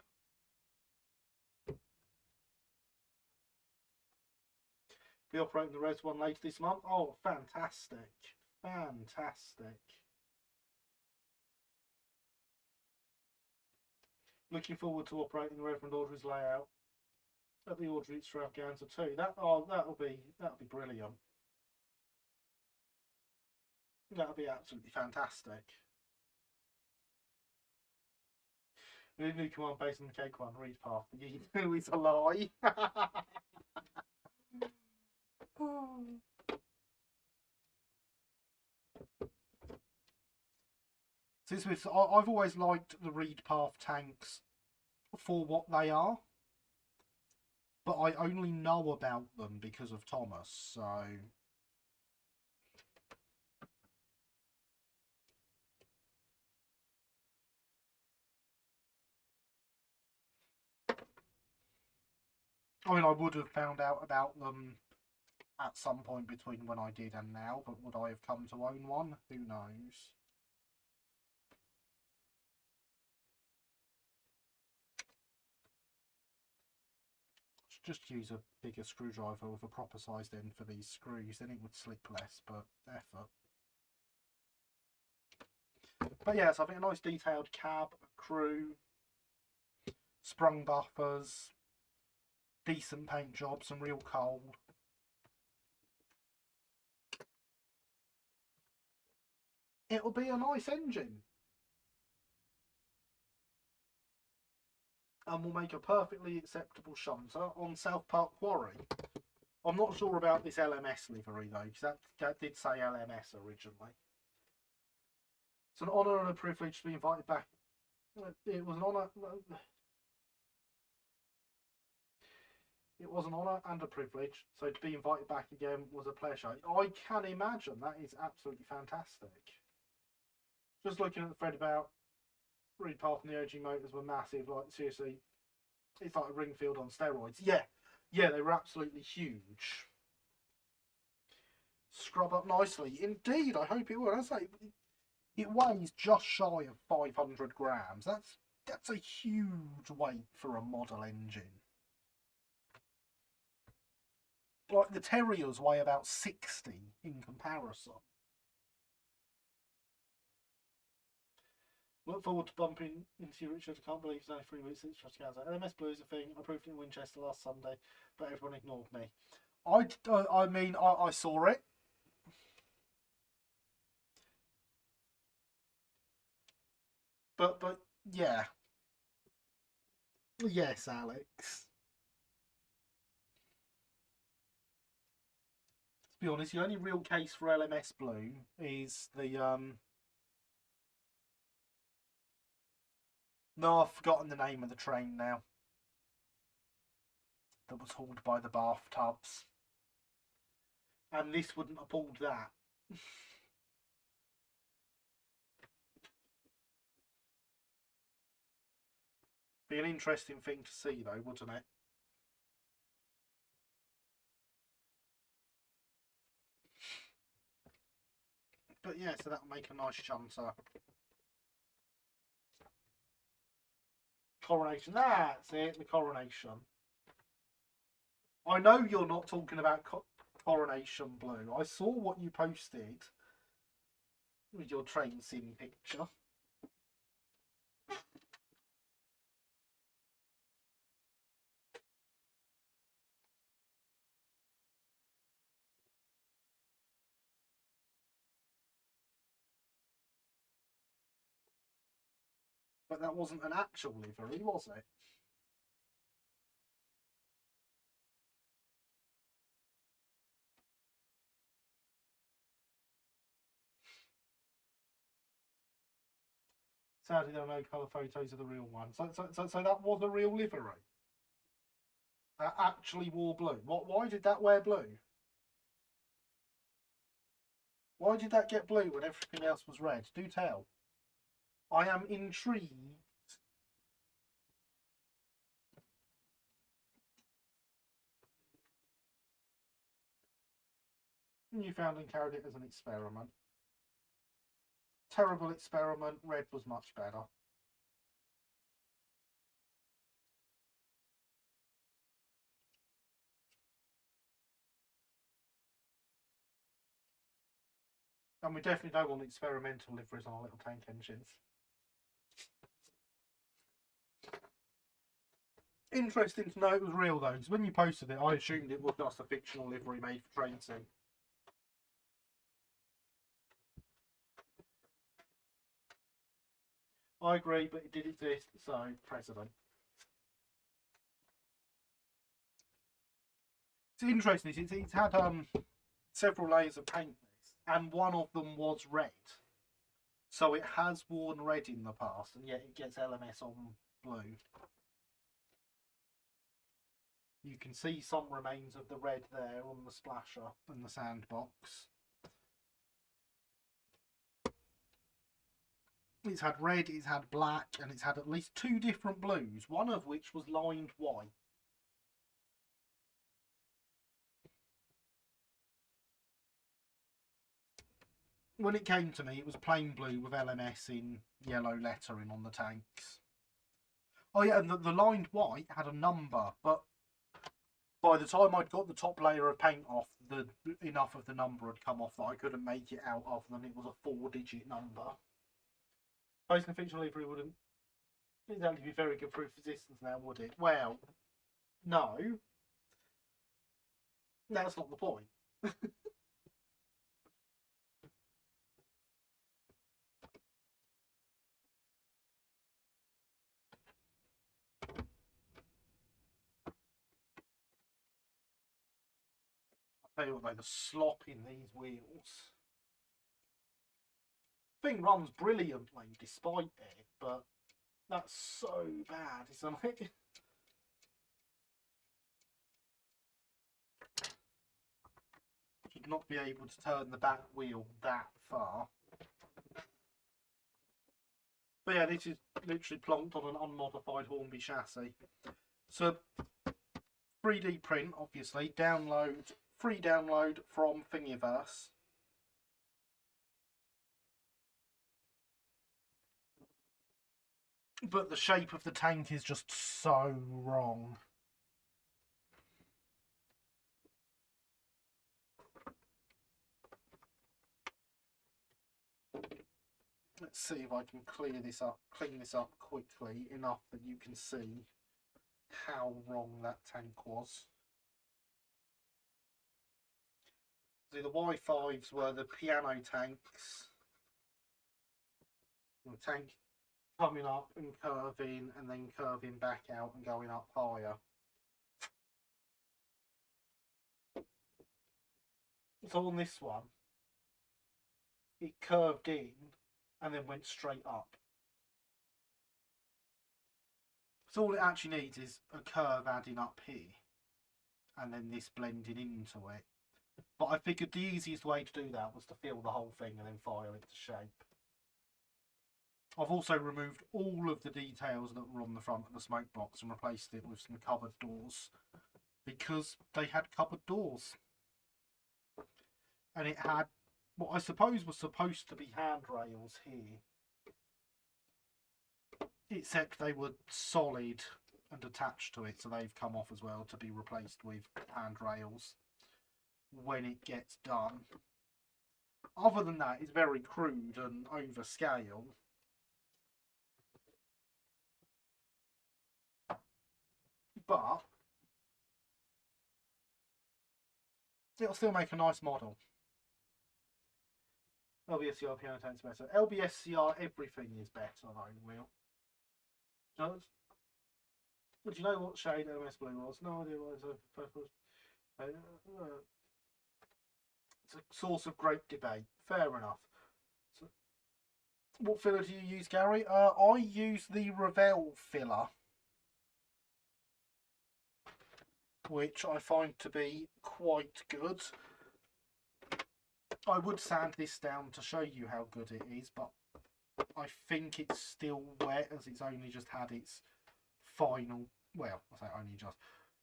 Be operating the res one later this month. Oh, fantastic. Fantastic. Looking forward to operating the Reverend Audrey's layout at the Audrey Extravaganza too. That'll be brilliant. That'll be absolutely fantastic. The new command based on the cake one, read path. The Emu is a lie. I've always liked the read path tanks for what they are, but I only know about them because of Thomas, so I mean, I would have found out about them at some point between when I did and now, but would I have come to own one? Who knows? Just use a bigger screwdriver with a proper sized end for these screws, then it would slip less, but effort. But yeah, so I think a nice detailed cab, a crew, sprung buffers, decent paint job, some real coal. It'll be a nice engine. And will make a perfectly acceptable shunter on South Park Quarry. I'm not sure about this LMS livery though, because that did say LMS originally. It's an honour and a privilege to be invited back. It was an honour. It was an honour and a privilege, so to be invited back again was a pleasure. I can imagine, that is absolutely fantastic. Just looking at the thread about read path and the OG motors were massive, like seriously, it's like a Ringfield on steroids. Yeah, they were absolutely huge. Scrub up nicely. Indeed, I hope it will. I say, it weighs just shy of 500 grams. That's a huge weight for a model engine. Like the Terriers weigh about 60 in comparison. Look forward to bumping into you, Richard. I can't believe it's only 3 weeks since Trustgaza. LMS Blue is a thing. I proved it in Winchester last Sunday, but everyone ignored me. I mean, I saw it. But yeah. Yes, Alex. To be honest, the only real case for LMS Blue is the no, I've forgotten the name of the train now. That was hauled by the bathtubs. And this wouldn't have pulled that. Be an interesting thing to see though, wouldn't it? But yeah, so that'll make a nice shunter. Coronation, that's it, the Coronation. I know you're not talking about Coronation Blue. I saw what you posted with your train sim picture. But that wasn't an actual livery, was it? Sadly, there are no colour photos of the real one. So that was a real livery. That actually wore blue. Why did that wear blue? Why did that get blue when everything else was red? Do tell. I am intrigued. Newfoundland carried it as an experiment. Terrible experiment. Red was much better. And we definitely don't want experimental liveries on our little tank engines. Interesting to know it was real though, because when you posted it, I assumed it was just a fictional livery made for train sim. I agree, but it did exist, so precedent. It's interesting. It's had several layers of paint, and one of them was red. So it has worn red in the past, and yet it gets LMS on blue. You can see some remains of the red there on the splasher and the sandbox. It's had red, it's had black, and it's had at least 2 different blues, one of which was lined white. When it came to me, it was plain blue with LMS in yellow lettering on the tanks. Oh yeah, and the lined white had a number, but by the time I'd got the top layer of paint off, enough of the number had come off that I couldn't make it out other than it was a 4-digit number. Posting a fictional livery wouldn't exactly be very good proof of resistance now, would it? Well, no. That's not the point. I'll tell you what though, the slop in these wheels. Thing runs brilliantly despite it, but that's so bad, isn't it? Should not be able to turn the back wheel that far. But yeah, this is literally plonked on an unmodified Hornby chassis. So 3D print, obviously, download, free download from Thingiverse. But the shape of the tank is just so wrong. Let's see if I can clean this up quickly enough that you can see how wrong that tank was. See, the Y5s were the piano tanks. The tank coming up and curving and then curving back out and going up higher. So on this one, it curved in and then went straight up. So all it actually needs is a curve adding up here and then this blending into it. But I figured the easiest way to do that was to fill the whole thing and then file it to shape. I've also removed all of the details that were on the front of the smoke box and replaced it with some cupboard doors because they had cupboard doors. And it had what I suppose was supposed to be handrails here, except they were solid and attached to it, so they've come off as well to be replaced with handrails when it gets done. Other than that, it's very crude and overscale. But it'll still make a nice model. LBSCR piano tank's better. LBSCR everything is better though, Will. Would you know what shade MS Blue was? No idea what it was. It's a source of great debate. Fair enough. So, what filler do you use, Gary? I use the Revell filler, which I find to be quite good. I would sand this down to show you how good it is, but I think it's still wet as it's only just had its final, well, I say only just,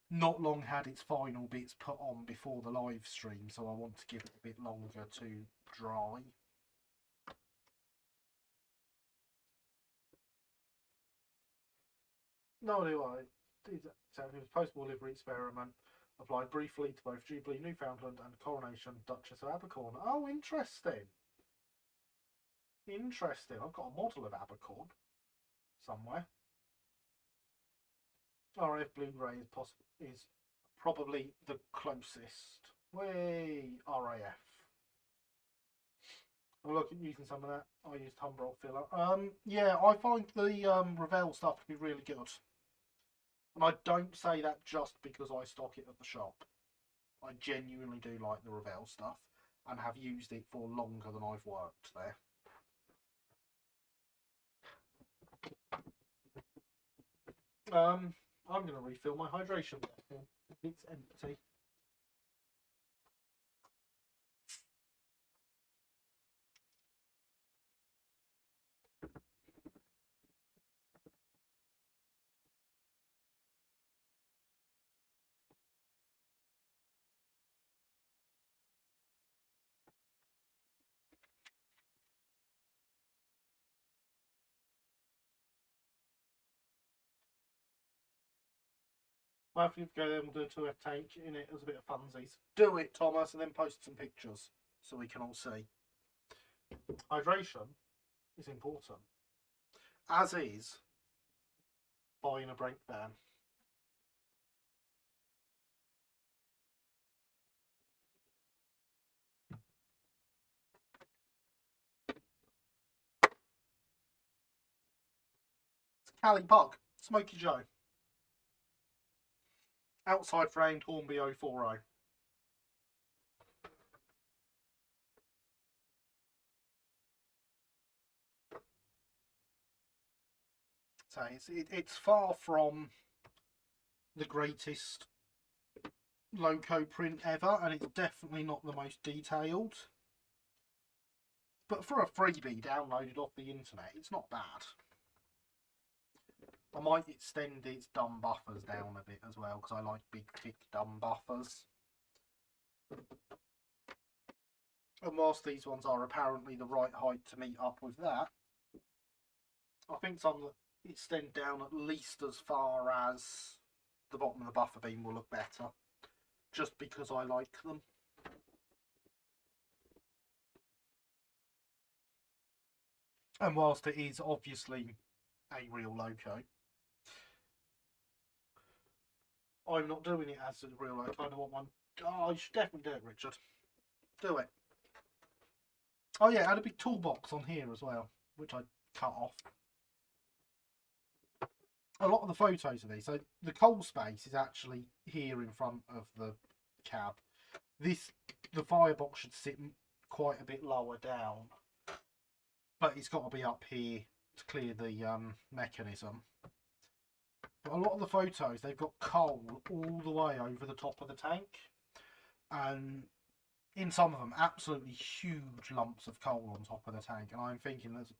not long had its final bits put on before the live stream, so I want to give it a bit longer to dry. No, do I? It's a post-war livery experiment. Applied briefly to both Jubilee, Newfoundland and Coronation, Duchess of Abercorn. Oh, interesting. Interesting. I've got a model of Abercorn somewhere. RAF Blu-ray is probably the closest. Way RAF. I'll look at using some of that. I used Humbrol filler. Yeah, I find the Revell stuff to be really good. And I don't say that just because I stock it at the shop. I genuinely do like the Revell stuff and have used it for longer than I've worked there. I'm going to refill my hydration bottle. It's empty. After you go there, we'll do a 2F tank in it as a bit of funsies. Do it, Thomas, and then post some pictures so we can all see. Hydration is important, as is buying a brake van. It's Cali Pug, Smoky Joe. Outside framed Hornby 040. So it's far from the greatest loco print ever, and it's definitely not the most detailed. But for a freebie downloaded off the internet, it's not bad. I might extend its dumb buffers down a bit as well, because I like big, thick, dumb buffers. And whilst these ones are apparently the right height to meet up with that, I think some extend down at least as far as the bottom of the buffer beam will look better, just because I like them. And whilst it is obviously a real loco, I'm not doing it as a real loco. I kind of want one. Oh, you should definitely do it, Richard. Do it. Oh yeah, I had a big toolbox on here as well, which I cut off. A lot of the photos of these, so the coal space is actually here in front of the cab. The firebox should sit quite a bit lower down, but it's got to be up here to clear the mechanism. But a lot of the photos, they've got coal all the way over the top of the tank, and in some of them, absolutely huge lumps of coal on top of the tank. And I'm thinking that's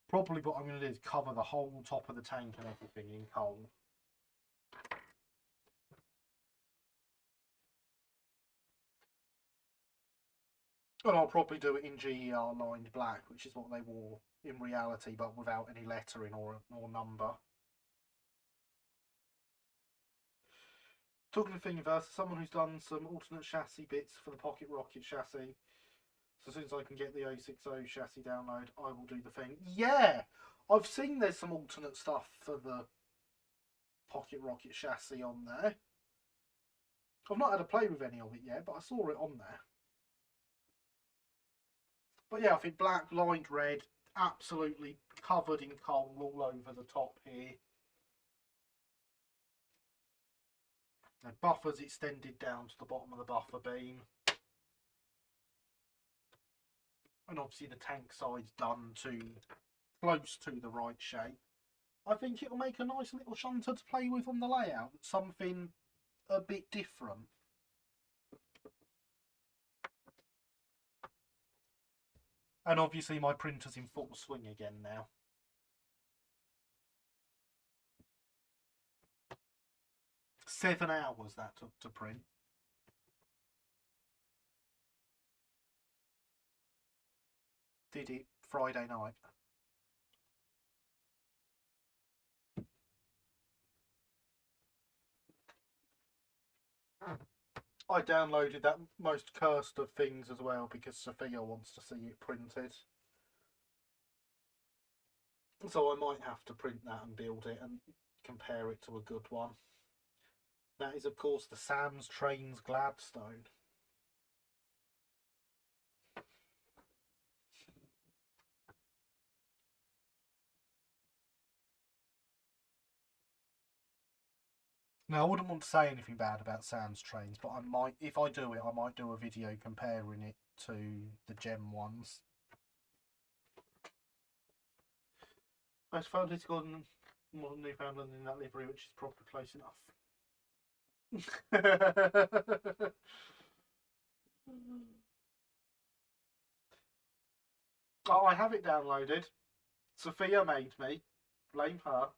probably what I'm going to do, is cover the whole top of the tank and everything in coal. And I'll probably do it in GER lined black, which is what they wore in reality, but without any lettering or number. Talking of Thingiverse, someone who's done some alternate chassis bits for the Pocket Rocket chassis. So as soon as I can get the 060 chassis download, I will do the thing. Yeah! I've seen there's some alternate stuff for the Pocket Rocket chassis on there. I've not had a play with any of it yet, but I saw it on there. But yeah, I think black, lined red, absolutely covered in coal all over the top here. The buffer's extended down to the bottom of the buffer beam. And obviously the tank side's done to close to the right shape. I think it'll make a nice little shunter to play with on the layout. Something a bit different. And obviously my printer's in full swing again now. "7 hours that took to print. Did it Friday night. I downloaded that most cursed of things as well because Sophia wants to see it printed. So I might have to print that and build it and compare it to a good one. That is, of course, the Sam's Trains Gladstone. Now, I wouldn't want to say anything bad about Sam's Trains, but I might, if I do it, I might do a video comparing it to the Gem ones. I found it's got modern Newfoundland in that livery, which is probably close enough. Oh, I have it downloaded. Sophia made me. Blame her.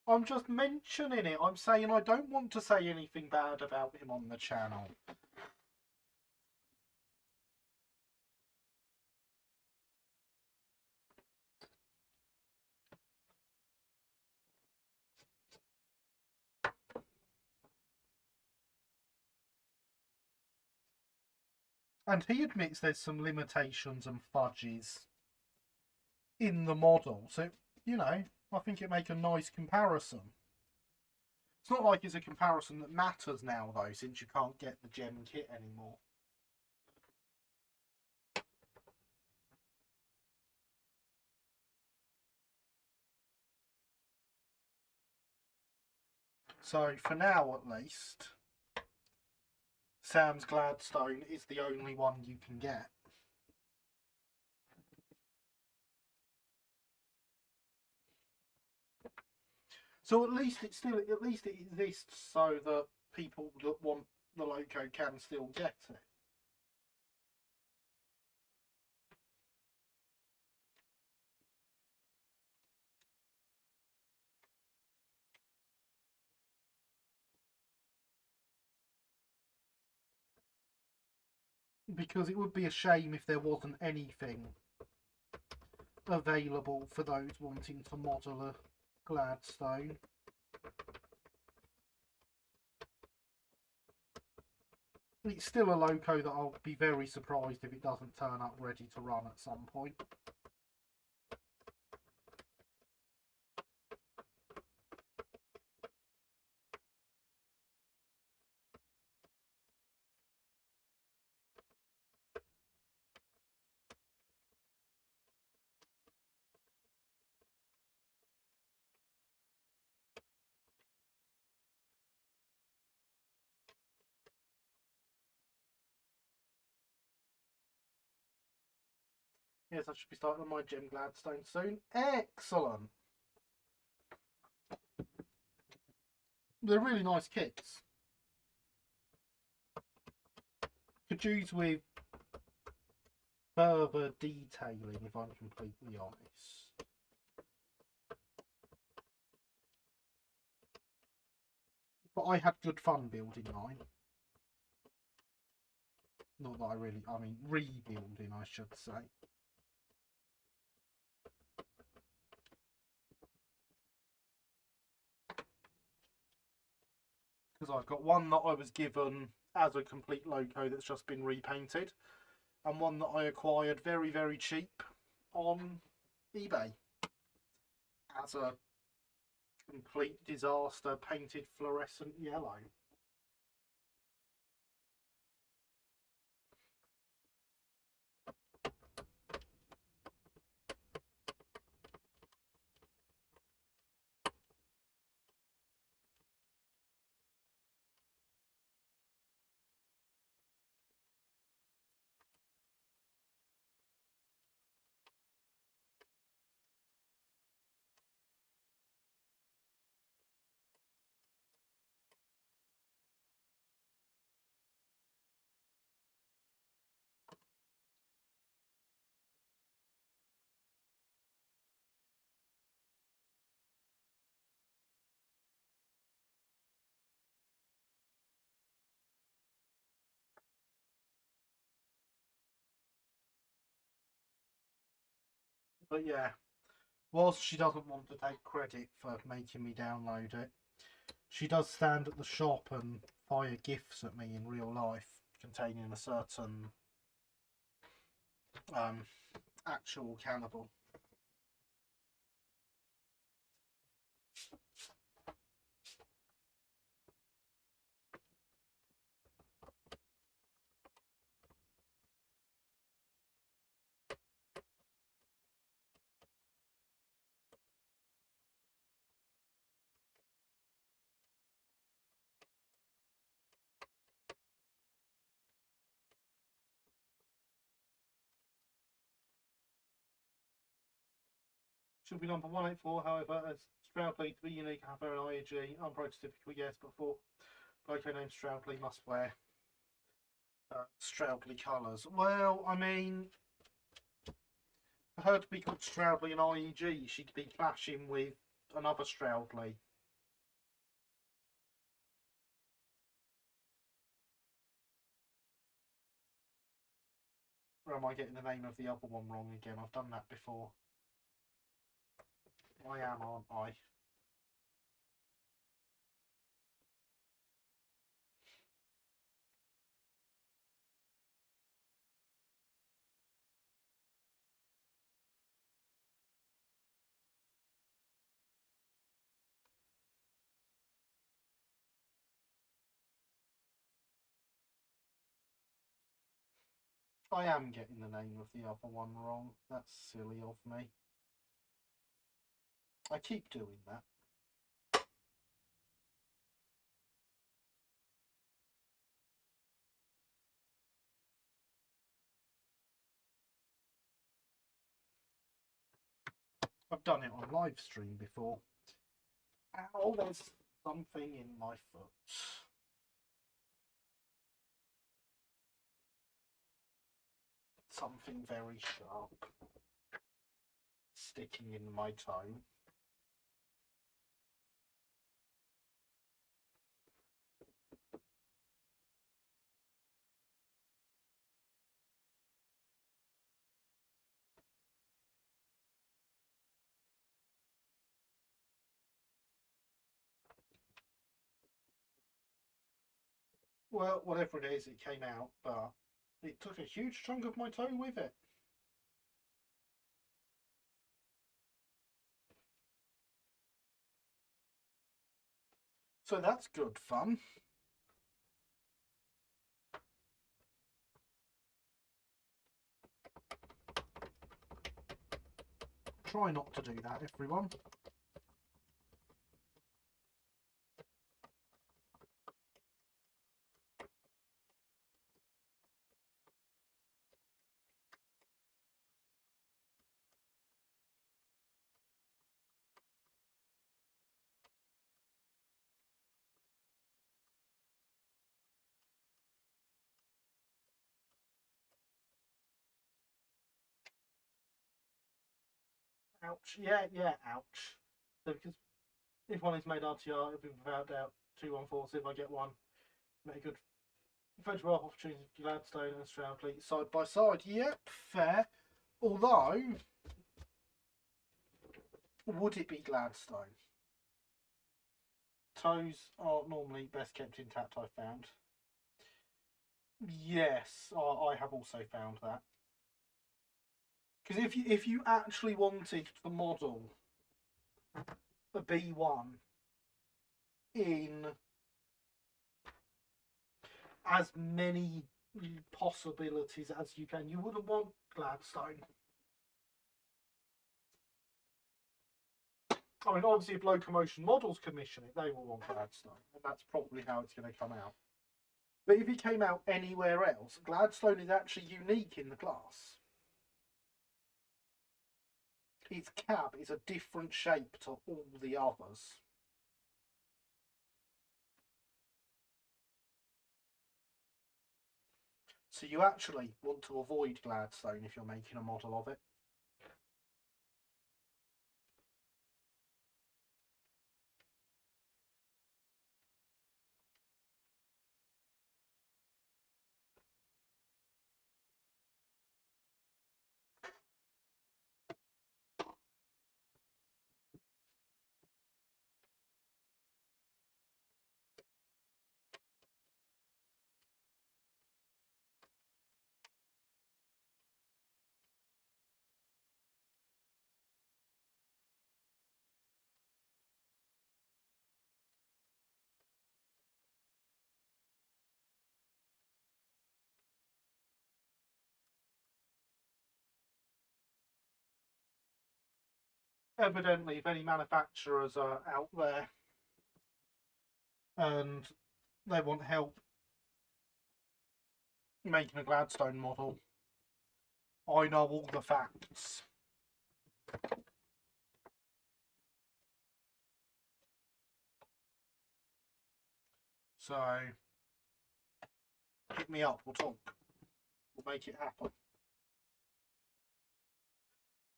I'm just mentioning it. I'm saying I don't want to say anything bad about him on the channel. And he admits there's some limitations and fudges in the model. So, you know, I think it make a nice comparison. It's not like it's a comparison that matters now, though, since you can't get the Gem kit anymore. So, for now at least, Sam's Gladstone is the only one you can get. So at least it exists so that people that want the loco can still get it. Because it would be a shame if there wasn't anything available for those wanting to model a Gladstone. It's still a loco that I'll be very surprised if it doesn't turn up ready to run at some point. Yes, I should be starting on my Gem Gladstone soon. Excellent! They're really nice kits. Could use with further detailing, if I'm completely honest. But I had good fun building mine. Not that I mean rebuilding, I should say. Because I've got one that I was given as a complete loco that's just been repainted, and one that I acquired very, very cheap on eBay as a complete disaster painted fluorescent yellow. But yeah, whilst she doesn't want to take credit for making me download it, she does stand at the shop and fire gifts at me in real life containing a certain actual cannibal. Should be number 184, however, as Stroudley to be unique, have an IAG, unprototypical, yes, but for loco named Stroudley must wear Stroudley colours. Well, I mean, for her to be called Stroudley and IEG, she'd be clashing with another Stroudley. Or am I getting the name of the other one wrong again? I've done that before. I am, aren't I? I am getting the name of the other one wrong. That's silly of me. I keep doing that. I've done it on live stream before. Ow, there's something in my foot. Something very sharp sticking in my toe. well, whatever it is, it came out, but it took a huge chunk of my toe with it. So that's good fun. Try not to do that, everyone. Ouch. Yeah, ouch. So because if one is made RTR, it'll be without doubt 214. So if I get one, make a good photograph opportunity of Gladstone and Stroudley side by side. Yep, fair. Although, would it be Gladstone? Toes are normally best kept intact, I've found. Yes, I have also found that. Because if you actually wanted the model, the B1, in as many possibilities as you can, you wouldn't want Gladstone. I mean, obviously, if Locomotion Models commission it, they will want Gladstone, and that's probably how it's going to come out. But if it came out anywhere else, Gladstone is actually unique in the class. Its cab is a different shape to all the others. So you actually want to avoid Gladstone if you're making a model of it. Evidently, if any manufacturers are out there and they want help making a Gladstone model, I know all the facts. So, hit me up, we'll talk. We'll make it happen.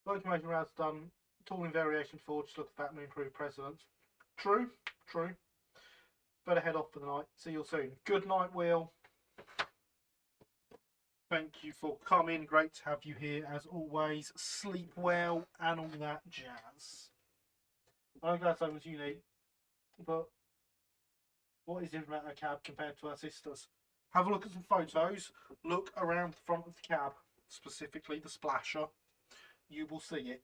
Locomotion routes done, tooling variation forward, just look at that and improve precedence. True, true. Better head off for the night. See you soon. Good night, Will. Thank you for coming. Great to have you here as always. Sleep well and all that jazz. I know Gladstone was unique, but what is different about a cab compared to our sisters? Have a look at some photos. Look around the front of the cab, specifically the splasher. You will see it.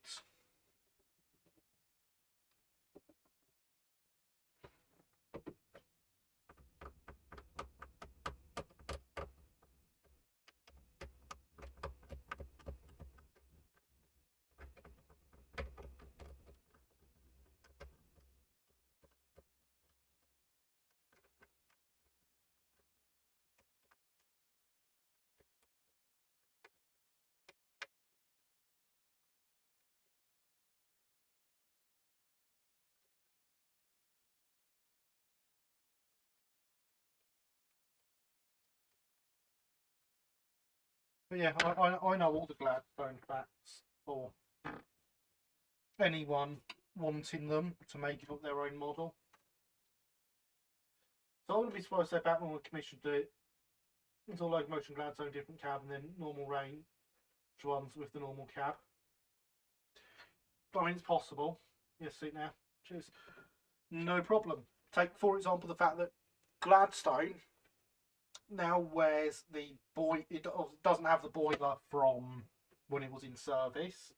But yeah, I know all the Gladstone facts for anyone wanting them to make up their own model. So I wouldn't be surprised if Batman would commission do it. It's all Locomotion Gladstone, different cab, and then normal range ones with the normal cab. I mean, it's possible. Yes, see now. Cheers. No problem. Take, for example, the fact that Gladstone now wears the it doesn't have the boiler from when it was in service,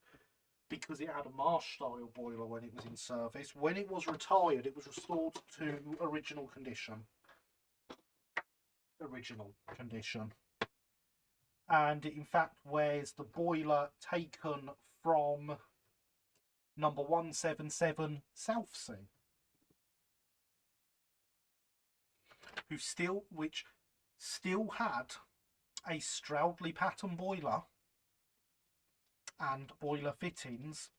because it had a marsh style boiler when it was in service. When it was retired, it was restored to original condition. And it in fact wears the boiler taken from number 177 South Sea, which still had a Stroudley pattern boiler and boiler fittings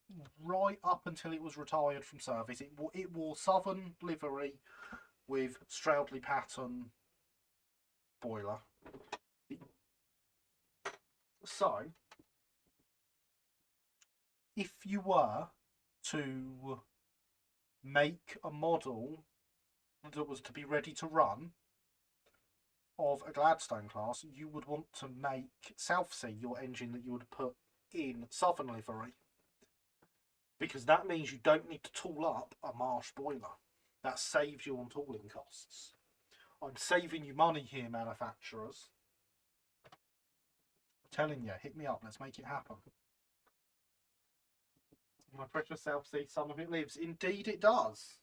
right up until it was retired from service. It wore Southern livery with Stroudley pattern boiler. So, if you were to make a model that was to be ready to run of a Gladstone class, you would want to make South Sea your engine that you would put in Southern livery, because that means you don't need to tool up a marsh boiler. That saves you on tooling costs. I'm saving you money here, manufacturers. I'm telling you, hit me up, let's make it happen. My precious South Sea, some of it lives. Indeed it does.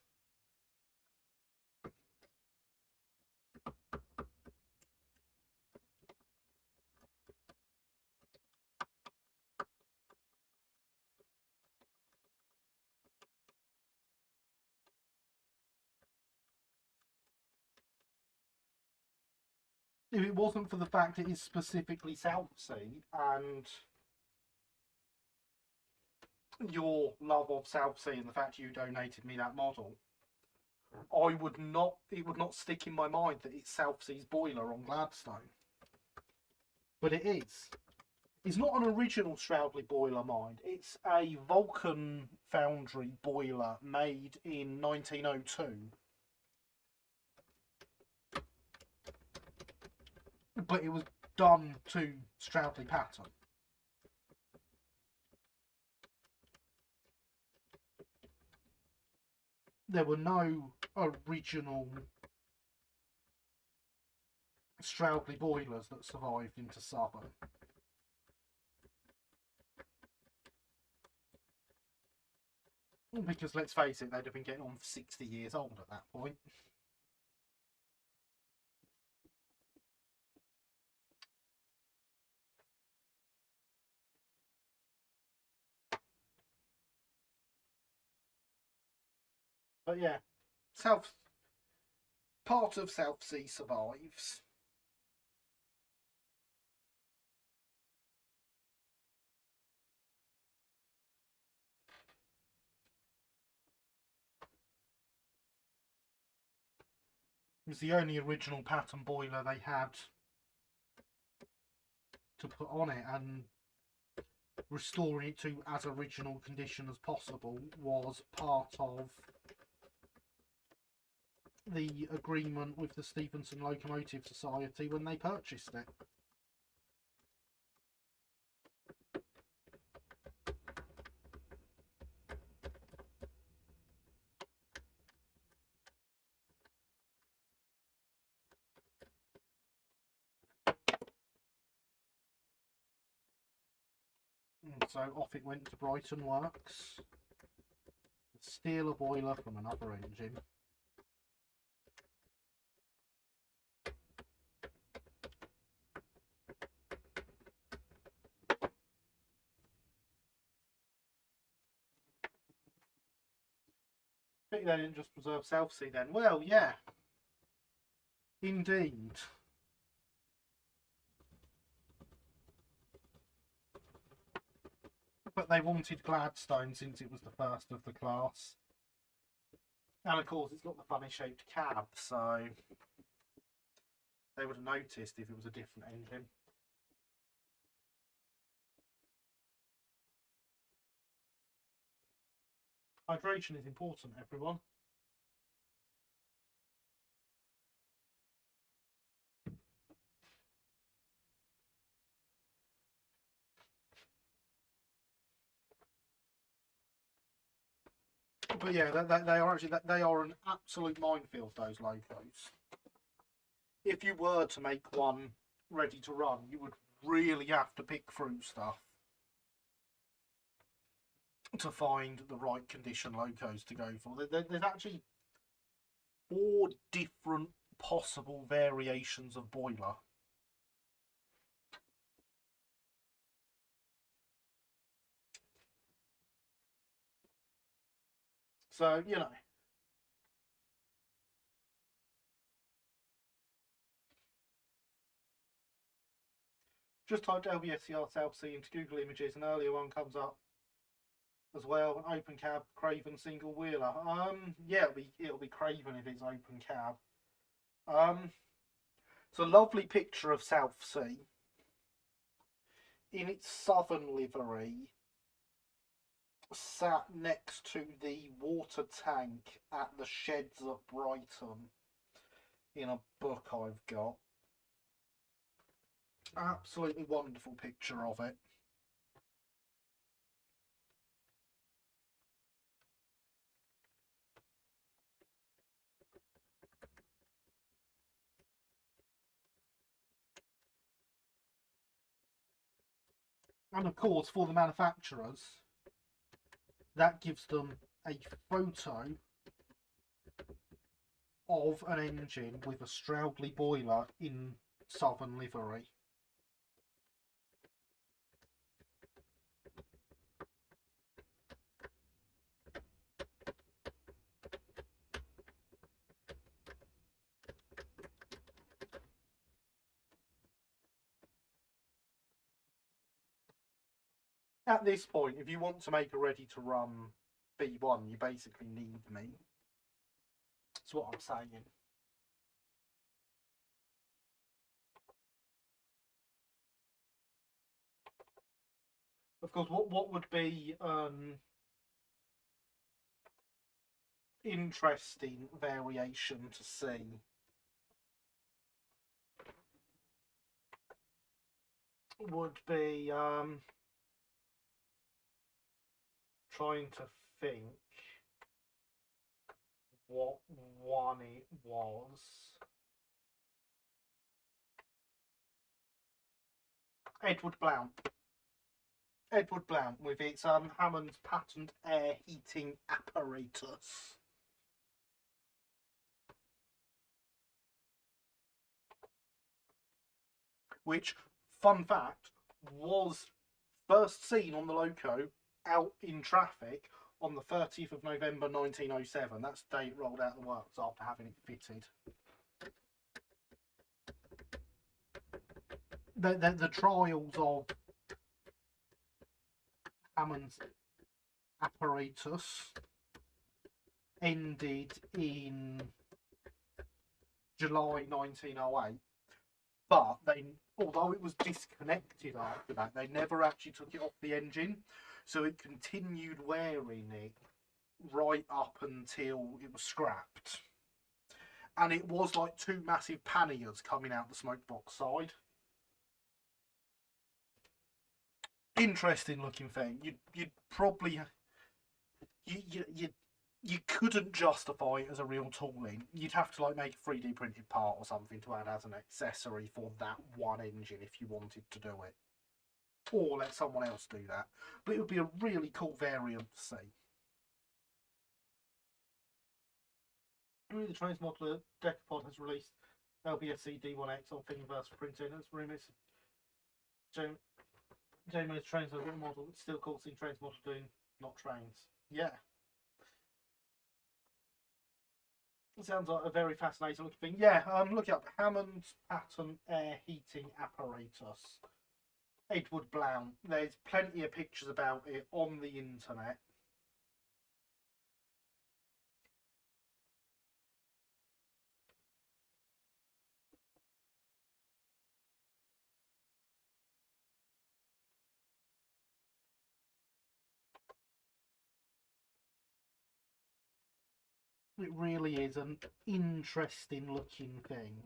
If it wasn't for the fact it is specifically South Sea and your love of South Sea and the fact you donated me that model, it would not stick in my mind that it's South Sea's boiler on Gladstone. But it is. It's not an original Stroudley boiler, mind. It's a Vulcan Foundry boiler made in 1902. But it was done to Stroudley pattern. There were no original Stroudley boilers that survived into Southern. Because let's face it, they'd have been getting on for 60 years old at that point. But yeah, part of South Sea survives. It was the only original pattern boiler they had to put on it, and restoring it to as original condition as possible was part of the agreement with the Stephenson Locomotive Society when they purchased it. And so off it went to Brighton Works to steal a boiler from another engine. I think they didn't just preserve South Sea then. Well, yeah. Indeed. But they wanted Gladstone since it was the first of the class. And of course it's got the funny shaped cab, so they would have noticed if it was a different engine. Hydration is important, everyone. But yeah, they are an absolute minefield, those logos. if you were to make one ready to run, you would really have to pick through stuff to find the right condition locos to go for. There's actually 4 different possible variations of boiler. So, you know. Just typed LBSCR South Sea into Google Images, an earlier one comes up as well. An open cab Craven single wheeler. Yeah, it'll be Craven if it's open cab. It's a lovely picture of South Sea in its southern livery, sat next to the water tank at the sheds at Brighton in a book I've got. Absolutely wonderful picture of it. And of course, for the manufacturers, that gives them a photo of an engine with a Stroudley boiler in southern livery. At this point, if you want to make a ready-to-run B1, you basically need me. That's what I'm saying. Of course, what would be interesting variation to see would be trying to think what one it was. Edward Blount. Edward Blount with its Hammond's patent air heating apparatus. Which, fun fact, was first seen on the loco out in traffic on the 30th of November 1907. That's the day it rolled out the works after having it fitted. The trials of Hammond's apparatus ended in July 1908, but although it was disconnected after that, they never actually took it off the engine, so it continued wearing it right up until it was scrapped. And it was like 2 massive panniers coming out the smoke box side. Interesting looking thing. You'd probably you couldn't justify it as a real tooling. You'd have to like make a 3D printed part or something to add as an accessory for that one engine if you wanted to do it, or let someone else do that. But it would be a really cool variant to see. The Trains modeler Decapod has released LBSC D1X on Thingiverse for printing. That's rumours. Jamie's Trains are a model. It's still cool seeing Trains model doing not trains. Yeah. It sounds like a very fascinating looking thing. Yeah, look up Hammond's patent air heating apparatus. Edward Blount. There's plenty of pictures about it on the internet. It really is an interesting looking thing.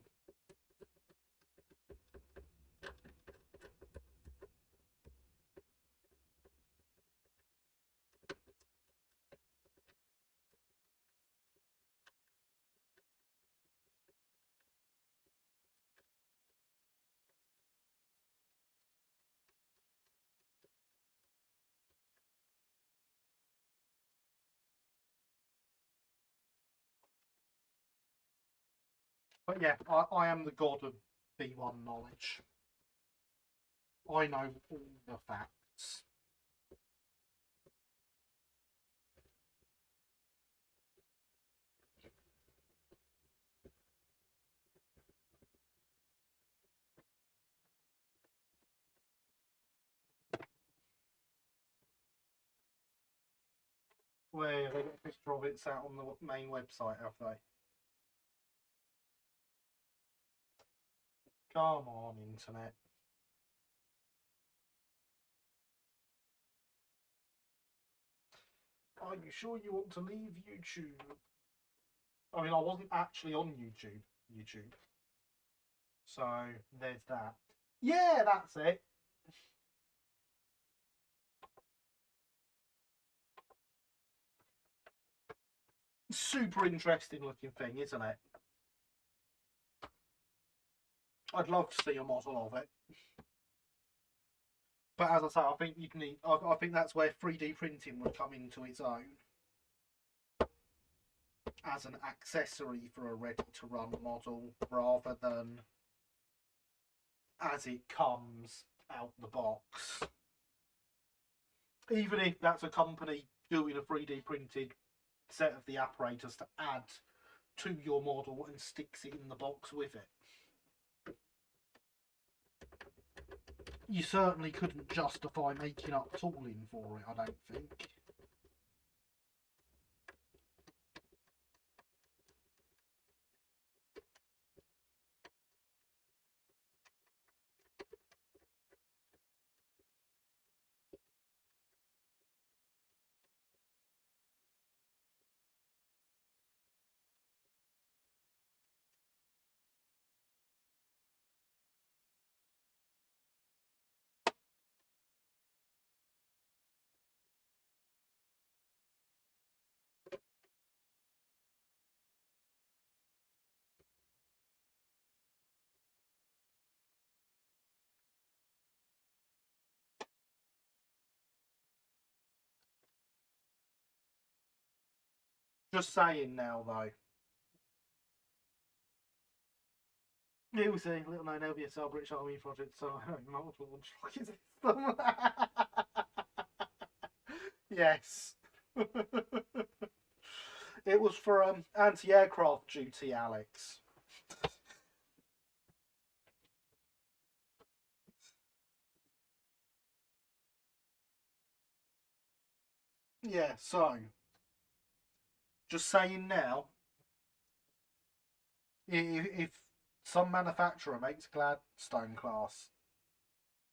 But yeah, I am the god of B1 knowledge. I know all the facts. Where they got a picture of it out on the main website, have they? Come on, internet. Are you sure you want to leave YouTube? I mean, I wasn't actually on YouTube. So there's that. Yeah, that's it. Super interesting looking thing, isn't it? I'd love to see a model of it. But as I say, I think you'd need. I think that's where 3D printing would come into its own as an accessory for a ready-to-run model, rather than as it comes out the box. Even if that's a company doing a 3D printed set of the apparatus to add to your model and sticks it in the box with it. You certainly couldn't justify making up tooling for it, I don't think. Just saying now, though. It was a little known LBSR British Army project, so multiple launch rocket system. Yes. It was for anti-aircraft duty, Alex. Yeah, so just saying now, if some manufacturer makes Gladstone class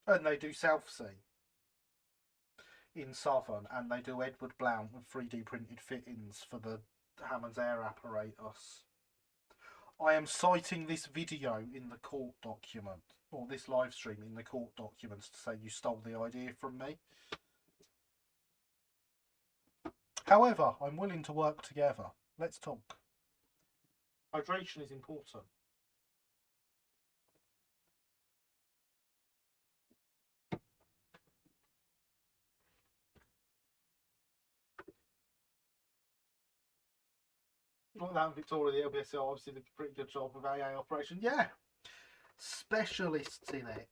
and they do South Sea in Southern and they do Edward Blount with 3D printed fittings for the Hammond's air apparatus, I am citing this video in the court document, or this live stream in the court documents, to say you stole the idea from me. However, I'm willing to work together. Let's talk. Hydration is important. Well, that Victoria, the LBSL obviously did a pretty good job of AA operation. Yeah, specialists in it.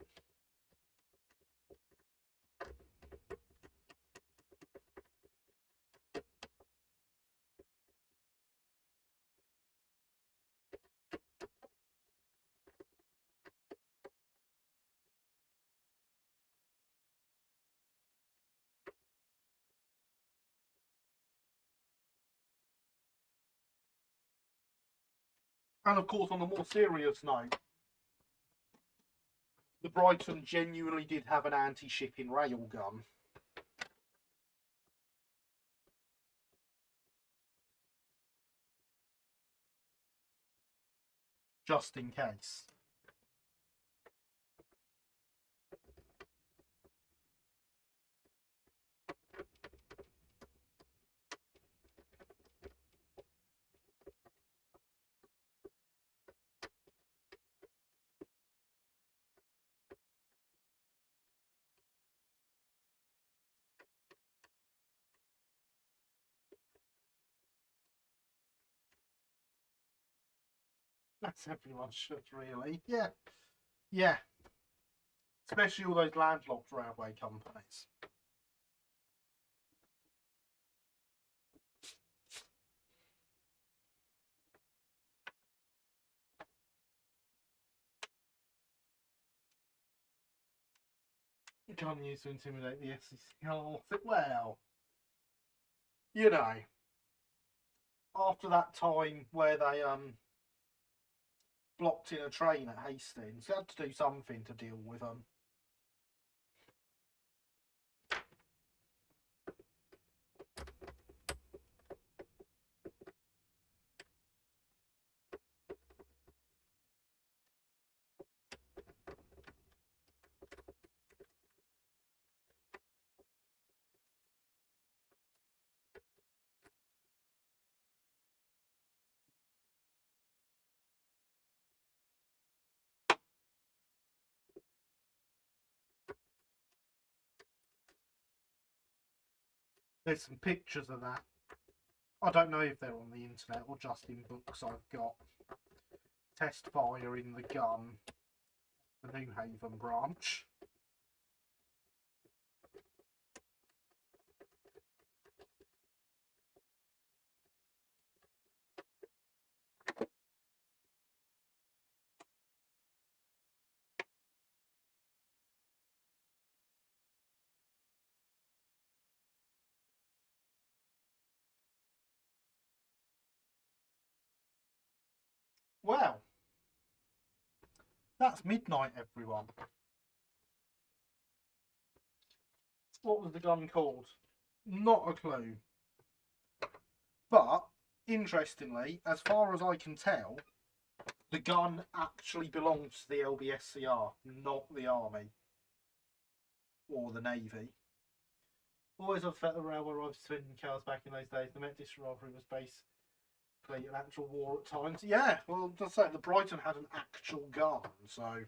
And of course, on a more serious note, the Brighton genuinely did have an anti-shipping railgun. Just in case. As everyone should, really. Yeah. Yeah. Especially all those landlocked railway companies. Can't use to intimidate the SEC. Oh, well, you know, after that time where they blocked in a train at Hastings, they had to do something to deal with them. There's some pictures of that. I don't know if they're on the internet or just in books I've got. Test fire in the gun, the New Haven branch. Well, that's midnight, everyone. What was the gun called? Not a clue. But, interestingly, as far as I can tell, the gun actually belongs to the LBSCR, not the Army or the Navy. Always upset the railway arrived swindling cars back in those days. The Methodist rivalry was basically an actual war at times. Yeah, well, just say the Brighton had an actual gun, so.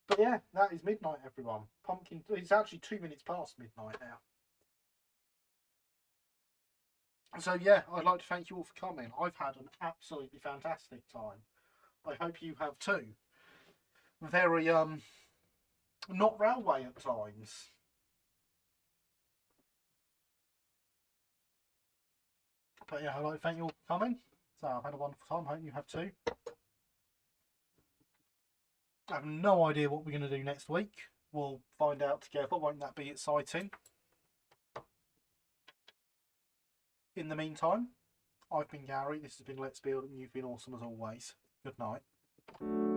But yeah, that is midnight, everyone. Pumpkin. It's actually 2 minutes past midnight now. So yeah, I'd like to thank you all for coming. I've had an absolutely fantastic time. I hope you have too. Very not railway at times. But yeah, I'd like to thank you all for coming. So I've had a wonderful time. Hope you have too. I have no idea what we're going to do next week. We'll find out together. Won't that be exciting? In the meantime, I've been Gary. This has been Let's Build, and you've been awesome as always. Good night.